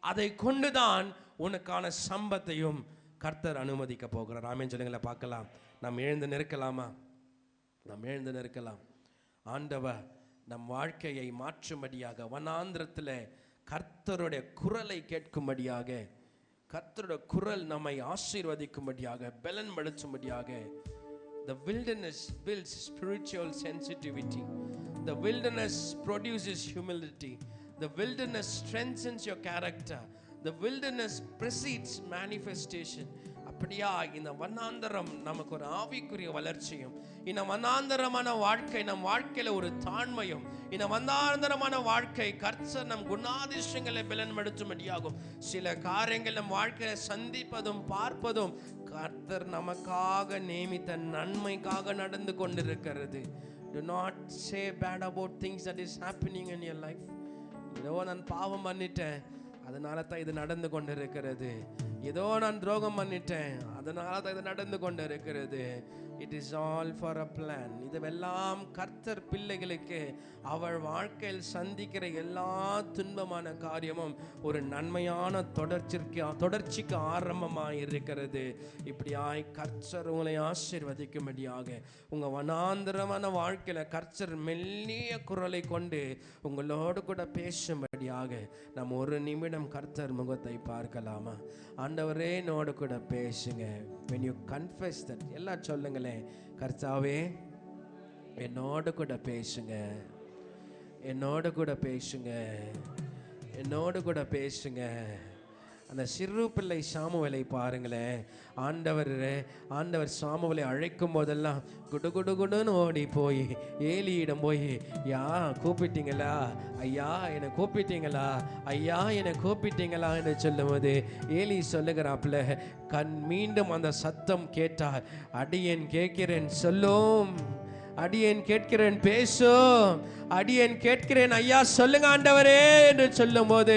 அதை கொண்டுதான் உனக்கான சம்பத்தையும் கர்த்தர் அனுமதிக்க போகிறார். ஆமென் சொல்லுங்களேன் பார்க்கலாம். நாம் எழுந்து நிற்கலாமா? நாம் எழுந்து நிற்கலாம். ஆண்டவர் நம் வாழ்க்கையை மாற்றும்படியாக, வனாந்திரத்தில் கர்த்தருடைய குரலை கேட்கும்படியாக, கர்த்தருடைய குரல் நம்மை ஆசீர்வதிக்கும்படியாக, பலன் படுத்தும்படியாக. The wilderness builds spiritual sensitivity. The wilderness produces humility. The wilderness strengthens your character. The wilderness precedes manifestation. அப்படியா இந்த வனாந்தரம் நமக்கு ஒரு ஆவிக்குரிய வளர்ச்சியும், இந்த வனாந்தரமான வாழ்க்கை நம் வாழ்க்கையில ஒரு தாழ்மையும், இந்த வனாந்தரமான வாழ்க்கை கர்த்தர் நம் குணாதிசயங்களை பலன்படுத்தும்படியாகும். சில காரியங்கள் நம் வாழ்க்கையில சந்திப்பதும் பார்ப்பதும் கர்த்தர் நமக்காக நியமித்த நன்மைக்காக நடந்து கொண்டிருக்கிறது. Do not say bad about things that is happening in your life. ஏதோ நான் பாவம் பண்ணிட்டேன், அதனால தான் இது நடந்து கொண்டிருக்கிறது. ஏதோ நான் துரோகம் பண்ணிட்டேன், அதனால தான் இது நடந்து கொண்டிருக்கிறது. It is all for a plan. இதுவெல்லாம் கர்த்தர் பிள்ளைகளுக்கு அவள் வாழ்க்கையில் சந்திக்கிற எல்லா துன்பமான காரியமும் ஒரு நன்மையான தொடர்ச்சிக்கு ஆரம்பமாக இருக்கிறது. இப்படியாய் கர்த்தர் உங்களை ஆசீர்வதிக்கும்படியாக உங்கள் வனாந்தரமான வாழ்க்கையில் கர்த்தர் மெல்லிய குரலை கொண்டு உங்களோடு கூட பேசும்படியாக நம்ம ஒரு நிமிடம் கர்த்தர் முகத்தை பார்க்கலாமா? ஆண்டவரே என்னோடு கூட பேசுங்க. when you confess that, எல்லாம் சொல்லுங்களேன், கர்த்தாவே என்னோடு கூட பேசுங்க, என்னோடு கூட பேசுங்க, என்னோடு கூட பேசுங்க. அந்த சிறு பிள்ளை சாமுவேலை பாருங்களேன். ஆண்டவர் சாமுவேலை அழைக்கும் போதெல்லாம் குடுன்னு ஓடி போய் ஏலியிடம் போய், யா கூப்பிட்டீங்களா ஐயா, என்னை கூப்பிட்டீங்களா ஐயா, என்னை கூப்பிட்டீங்களா என்று சொல்லும் போது ஏலி சொல்லுகிறாப்புல, மீண்டும் அந்த சத்தம் கேட்டார். அடியேன் கேட்கிறேன் சொல்லும், அடியேன் கேட்கிறேன் பேசும், அடியேன் கேட்கிறேன் ஐயா சொல்லுங்க ஆண்டவரே என்று சொல்லும் போது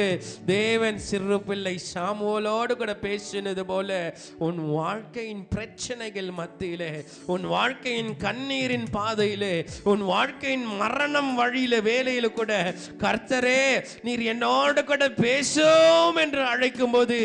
தேவன் சிறு பிள்ளை சாமுவேலோடு கூட பேசினது போல உன் வாழ்க்கையின் பிரச்சனைகள் மத்தியிலே, உன் வாழ்க்கையின் கண்ணீரின் பாதையிலே, உன் வாழ்க்கையின் மரணம் வழியில வேலையில கூட கர்த்தரே நீர் என்னோடு கூட பேசும் என்று அழைக்கும் போது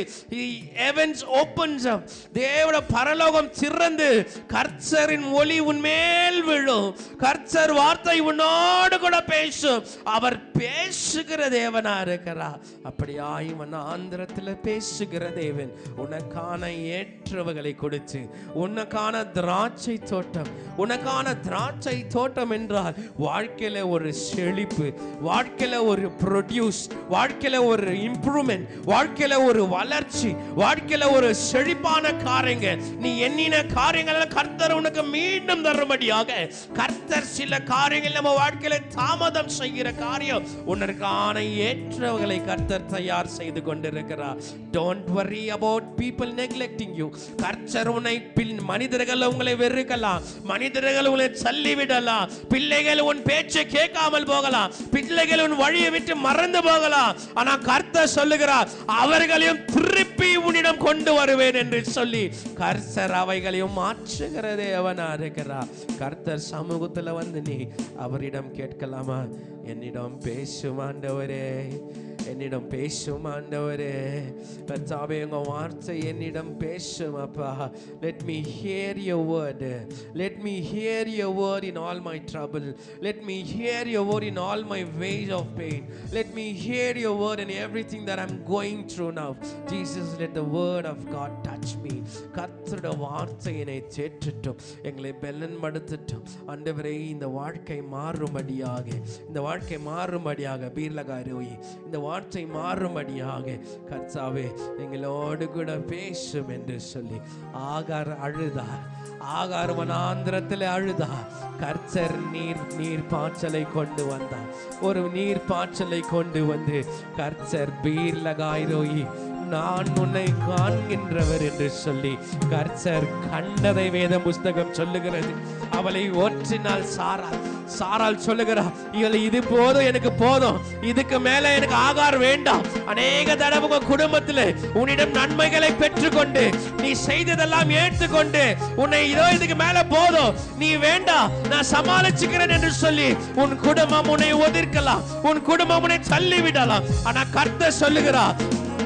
heavens opens up, தேவனுடைய பரலோகம் திறந்து கர்த்தரின் ஒளி உன்மேல் விழும். கர்த்தர் வார்த்தை உன்னோடு கூட பேசும். அவர் பேசுகிற தேவனா இருக்கிறார். அப்படியாய் வனாந்திரத்தில் பேசுகிற தேவன் உனக்கான ஏற்றவைகளை கொடுத்து உனக்கான திராட்சை தோட்டம், உனக்கான திராட்சை தோட்டம் என்றால் வாழ்க்கையில ஒரு செழிப்பு, வாழ்க்கையில ஒரு ப்ரொடியூஸ், வாழ்க்கையில ஒரு இம்ப்ரூவ்மெண்ட், வாழ்க்கையில ஒரு வளர்ச்சி, வாழ்க்கையில ஒரு செழிப்பான காரியங்கள், நீ எண்ணின காரியங்கள் கர்த்தர் உனக்கு மீண்டும் தரும்படியாக கர்த்தர் சில காரியங்கள் நம்ம வாழ்க்கையில தாமதம் செய்கிற காரியம் உனக்கான ஏற்றவர்களை கர்த்தர் தயார் செய்து கொண்டிருக்கிறார். Don't worry about people neglecting you. கர்த்தர் உன்னை மனிதர்கள் உங்களை வெறுக்கலாம், மனிதர்கள் உங்களை தள்ளிவிடலாம், பிள்ளைகள் உன் பேச்சை கேட்காமல் போகலாம், பிள்ளைகள் உன் வழியை விட்டு மறந்து போகலாம். ஆனா கர்த்தர் சொல்லுகிறார், அவர்களையும் திருப்பி உன்னிடம் கொண்டு வருவேன் என்று சொல்லி கர்த்தர் அவைகளையும் மாற்றுகிற தேவனா இருக்கிறார். கர்த்தர் சமூகத்துல வந்து நீ அவரிடம் கேட்கலாமா, என்னிடம் பேசும் ஆண்டவரே, என்னிடம் பேசும் ஆண்டவரே, கர்த்தாவே உங்க வார்த்தை என்னிடம் பேசும் அப்பா. Let me hear your word. Let me hear your word in all my trouble. Let me hear your word in all my ways of pain. Let me hear your word in everything that I'm going through now. Jesus, let the word of God touch me. கர்த்தருடைய வார்த்தை என்னை தேற்றட்டும், எங்களை பலன்படுத்தட்டும் ஆண்டவரே. இந்த வாழ்க்கை மாறும்படியாக, இந்த வாழ்க்கை மாறும்படியாக பீர்லகாரோயி, இந்த வார்த்தை மாறும்படியாக கர்த்தாவே எங்களோடு கூட பேசும் என்று சொல்லி ஆகார் அழுதார். ஆகார் வனாந்திரத்தில் அழுதார். கர்த்தர் நீர் பாய்ச்சலை கொண்டு வந்தார். ஒரு நீர் பாய்ச்சலை கொண்டு வந்து கர்த்தர் பீர்லகாரோயி, நான் உன்னை காண்கின்றவர் என்று சொல்லி கர்த்தர் கண்டதை வேத புஸ்தகம் சொல்லுகிறது. அவளை ஒற்றினால் சாரால் சொல்லுகிறார், இவளை இது போதும், எனக்கு போதும், இதுக்கு மேல எனக்கு ஆகார் வேண்டாம். அநேக தடவை உங்க குடும்பத்தில் உன்னிடம் நன்மைகளை பெற்றுக்கொண்டு நீ செய்ததெல்லாம் ஏற்றுக்கொண்டு உன்னை இதோ இதுக்கு மேல போதும், நீ வேண்டாம், நான் சமாளிச்சுக்கிறேன் என்று சொல்லி உன் குடும்பம் உன்னை ஒதுக்கலாம், உன் குடும்பம் உன்னை தள்ளிவிடலாம். ஆனா கர்த்தர் சொல்லுகிறார்,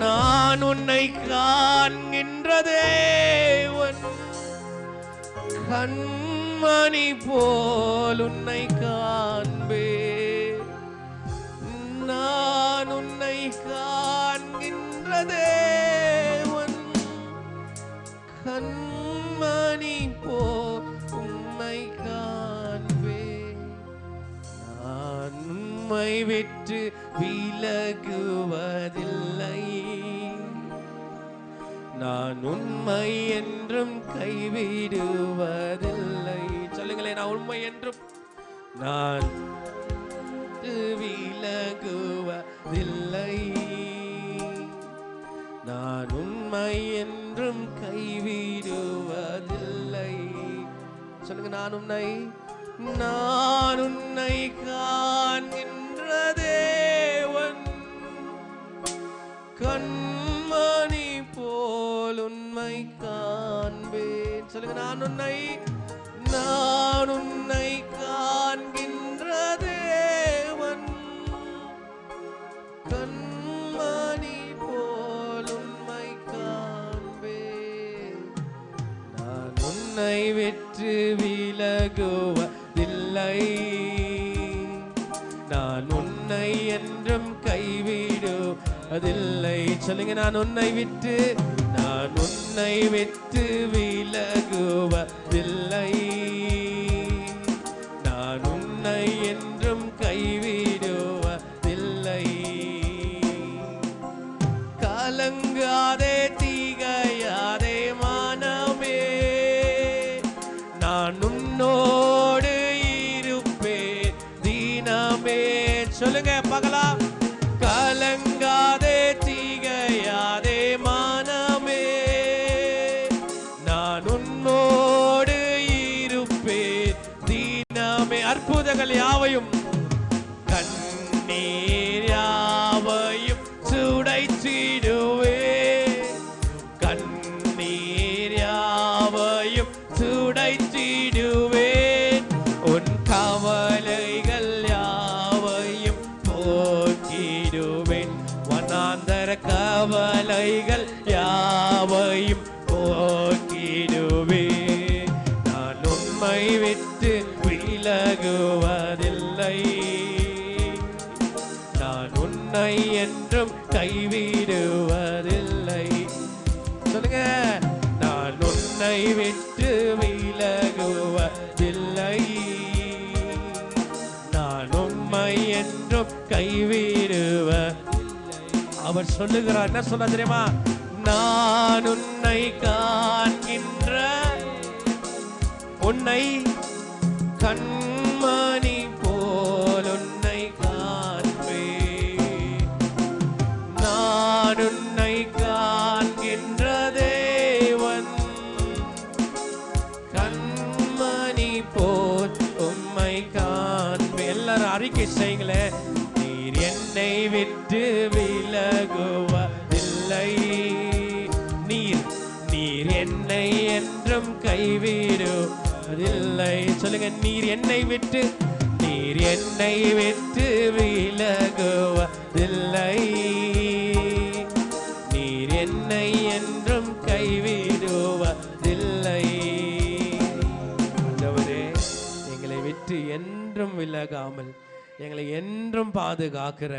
நான் உன்னை காண்கின்ற தேவன், கண்மணி போல் உன்னை காண்பே. நான் உன்னை காண்கின்ற தேவன், கண்மணி போல் உன்னை காண்பே. நான் உம்மை விட்டு விலகுவதில்லை, நான் உண்மை என்றும் கைவிடுவதில்லை. சொல்லுங்களேன், நான் உண்மை என்றும் நான் விலகுவதில்லை, நான் உண்மை என்றும் கைவிடுவதில்லை. சொல்லுங்க, நான் உன்னை காண்கின்ற தேவன், கண்மணி போல் உண்மை காண்பேன். சொல்லுங்க, நான் உன்னை காண்கின்ற தேவன், கண்மணி போல் உண்மை காண்பேன். நான் உன்னை விட்டு விலகுவதில்லை, நான் உன்னை என்றும் கைவிடுவதில்லை. சொல்லுங்க, நான் உன்னை விட்டு விலகுவதில்லை, நான் உன்னை என்றும் கைவிடுவதில்லை. கலங்காதே திகையாதே மனமே, நான் உன்னோடு இருப்பேன் தினமே. சொல்லுங்க பகலா, கலங்காதே திகையாதே மனமே, நான் உன்னோடு இருப்பேன் தினமே. அற்புதங்கள் யாவையும் கண்ணீர் யாவையும் துடைத்திடுவேன், கண்ணீர் யாவையும் துடைத்திடுவேன். உன் கவலைகள் யாவையும் போக்கிடுவேன், வனாந்தர கவலைகள் யாவையும் போக்கிடுவேன். நான் உம்மை விட்டு விலகுவதில்லை, நான் உன்னை என்றும் கைவிடுவதில்லை. சொல்லுங்க, நான் உன்னை விட்டு விலகுவதில்லை, நான் உம்மை என்றும் கைவிடுவதில்லை. அவர் சொல்லுகிறார், என்ன சொல்ல தெரியுமா? நான் உன்னை காண்கின்ற, உன்னை கண்மணி போல் உன்னை காண்பேன். நான் உன்னை காண்கின்ற தேவன், கண்மணி போல் உம்மை காண்பேன். எல்லாரும் அறிக்கை செய்யுங்களேன். நீர் என்னை விட்டு விலகுவதில்லை, நீர் நீர் என்னை என்றும் கைவிடுவதில்லை. சொல்லுங்க, நீர் என்னை விட்டு விலகுவதில்லை, நீர் என்னை என்றும் கைவிடுவதில்லை. ஆண்டவரே, எங்களை விட்டு என்றும் விலகாமல் எங்களை என்றும் பாதுகாக்கிற,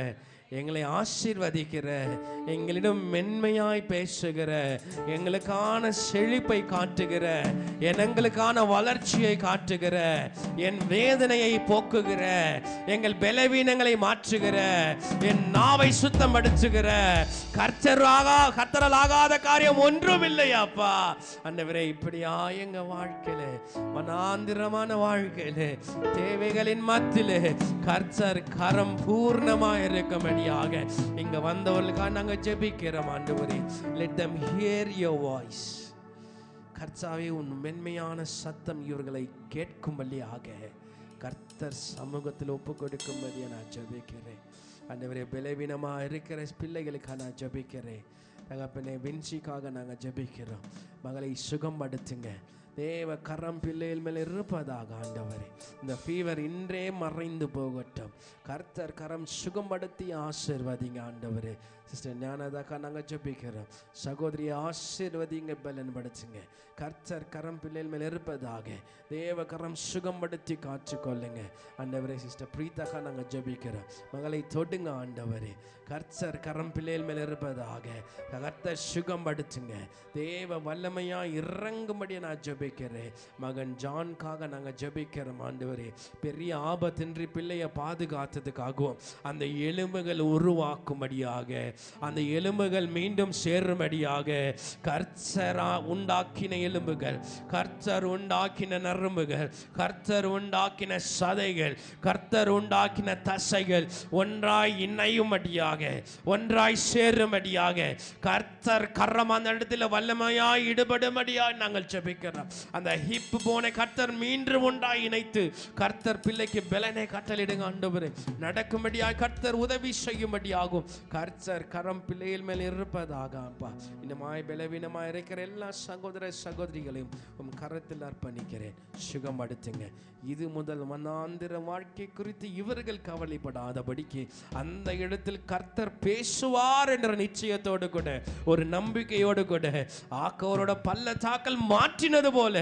எங்களை ஆசீர்வதிக்கிற, எங்களிடம் மென்மையாய் பேசுகிற, எங்களுக்கான செழிப்பை காட்டுகிற, எங்களுக்கான வளர்ச்சியை காட்டுகிற, என் வேதனையை போக்குகிற, எங்கள் பலவீனங்களை மாற்றுகிற, என் நாவை சுத்தப்படுத்துகிற, கர்த்தராகாத காரியம் ஒன்றும் இல்லையாப்பா. ஆண்டவரே, இப்படியா எங்க வாழ்க்கையில, மனாந்திரமான வாழ்க்கையில, தேவைகளின் மத்தியிலே கர்த்தர் கரம் பூர்ணமாக இருக்கும்படியாக இங்க வந்தவர்களுக்காக நாங்க ஜெபிக்கிறோம். ஆண்டவரே, let them hear your voice. கர்த்தாவே, உன் மென்மையான சத்தம் இவர்களை கேட்கும்படியாக கர்த்தர் சமூகத்தில் ஒப்பு கொடுக்கும்படியாக நான் ஜெபிக்கிறேன். ஆண்டவரே, பலவீனமா இருக்கிற பிள்ளைகளுக்காக நான் ஜெபிக்கிறேன். தகப்பனே, வின்சிக்காக நாங்கள் ஜெபிக்கிறோம். மகளை சுகப்படுத்துங்க. தேவ கரம் பிள்ளைகள் மேல் இருப்பதாக ஆண்டவரே. இந்த ஃபீவர் இன்றே மறைந்து போகட்டும். கர்த்தர் கரம் சுகப்படுத்தி ஆசீர்வதிங்க ஆண்டவரே. சிஸ்டர் ஞானதாக்கா நாங்கள் ஜெபிக்கிறோம். சகோதரியை ஆசீர்வதிங்க, பலன்படுத்துங்க. கர்த்தர் கரம் பிள்ளைகள் மேல் இருப்பதாக தேவ கரம் சுகப்படுத்தி காற்றுக்கொள்ளுங்க ஆண்டவரே. சிஸ்டர் பிரீதாக்கா நாங்கள் ஜெபிக்கிறோம். மகளை தொடுங்க ஆண்டவரே. கர்த்தர் கரம் பிள்ளைகள் மேல் இருப்பதாக கர்த்தர் சுகப்படுத்துங்க. தேவ வல்லமையா இறங்கும்படியா நான் ஜெபிக்கிறேன். மகன் ஜான்காக நாங்கள் ஜெபிக்கிறோம் ஆண்டவரே. பெரிய ஆபத்தின்றி பிள்ளையை பாதுகாத்ததுக்காகவும் அந்த எலும்புகள் உருவாக்கும்படியாக, அந்த எலும்புகள் மீண்டும் சேரும்படியாக கர்த்தரா உண்டாக்கின எலும்புகள், கர்த்தர் உண்டாக்கின நரம்புகள், கர்த்தர் உண்டாக்கின சதைகள், கர்த்தர் உண்டாக்கின தசைகள் ஒன்றாய் இணையும்படியாக, ஒன்றாய் சேரும்படியாக கர்த்தர் கரம் அந்த இடத்துல வல்லமையாய் ஈடுபடும்படியாக நாங்கள் ஜெபிக்கிறோம். அந்த ஹிப் போனை கர்த்தர் மீண்டும் ஒன்றாய் இணைத்து கர்த்தர் பிள்ளைக்கு பலனை கட்டளையிடுங்க ஆண்டவரே. நடக்கும்படியாக கர்த்தர் உதவி செய்யும்படியாகும். கர்த்தர் கரம் பிள்ளைகள் மேல் இருப்பதாக அப்பா. இன்னமாய் பலவீனமாய் இருக்கிற எல்லா சகோதர சகோதரிகளையும் உம் கரத்தில் அர்ப்பணிக்கிறேன். சுகப்படுத்துங்க. இது முதல் மனாந்திர வாழ்க்கை குறித்து இவர்கள் கவலைப்படாதபடிக்கு அந்த இடத்தில் கர்த்தர் பேசுவார் என்ற நிச்சயத்தோடு கூட, ஒரு நம்பிக்கையோடு கூட, ஆக்கவரோட பள்ளத்தாக்கல் மாற்றினது போல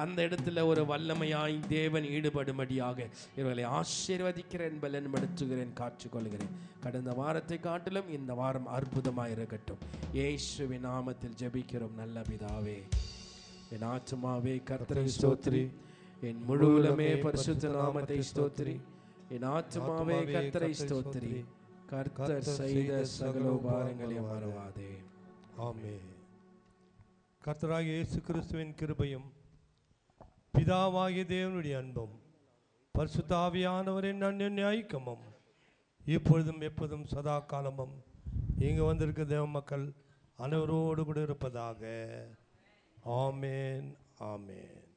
அந்த இடத்துல ஒரு வல்லமையாய் தேவன் ஈடுபடும்படியாக இவர்களை ஆசீர்வதிக்கிறேன், பலன்படுத்துகிறேன், காற்றுக்கொள்கிறேன். கடந்த வாரத்தை காட்டிலும் இந்த வாரம் அற்புதமாக இருக்கட்டும். இயேசுவின் நாமத்தில் ஜெபிக்கிறோம் நல்ல பிதாவே. என் ஆத்துமாவே கர்த்தரை ஸ்தோத்திரி, என் முழுவதுமே பரிசுத்த நாமத்தை ஸ்தோத்திரி. என் ஆத்துமாவே கர்த்தரை ஸ்தோத்திரி, கர்த்தர் செய்த சகல உபகாரங்களையும் மறவாதே. ஆமென். கர்த்தராகிய இயேசு கிறிஸ்துவின் கிருபையும் பிதாவாகிய தேவனுடைய அன்பும் பரிசுத்த ஆவியானவரின் அன்யோன்ய ஐக்கியமும் இப்பொழுதும் எப்போதும் சதா காலமும் இங்கு வந்திருக்க தேவ மக்கள் அனைவரோடு கூட இருப்பதாக. ஆமென், ஆமென்.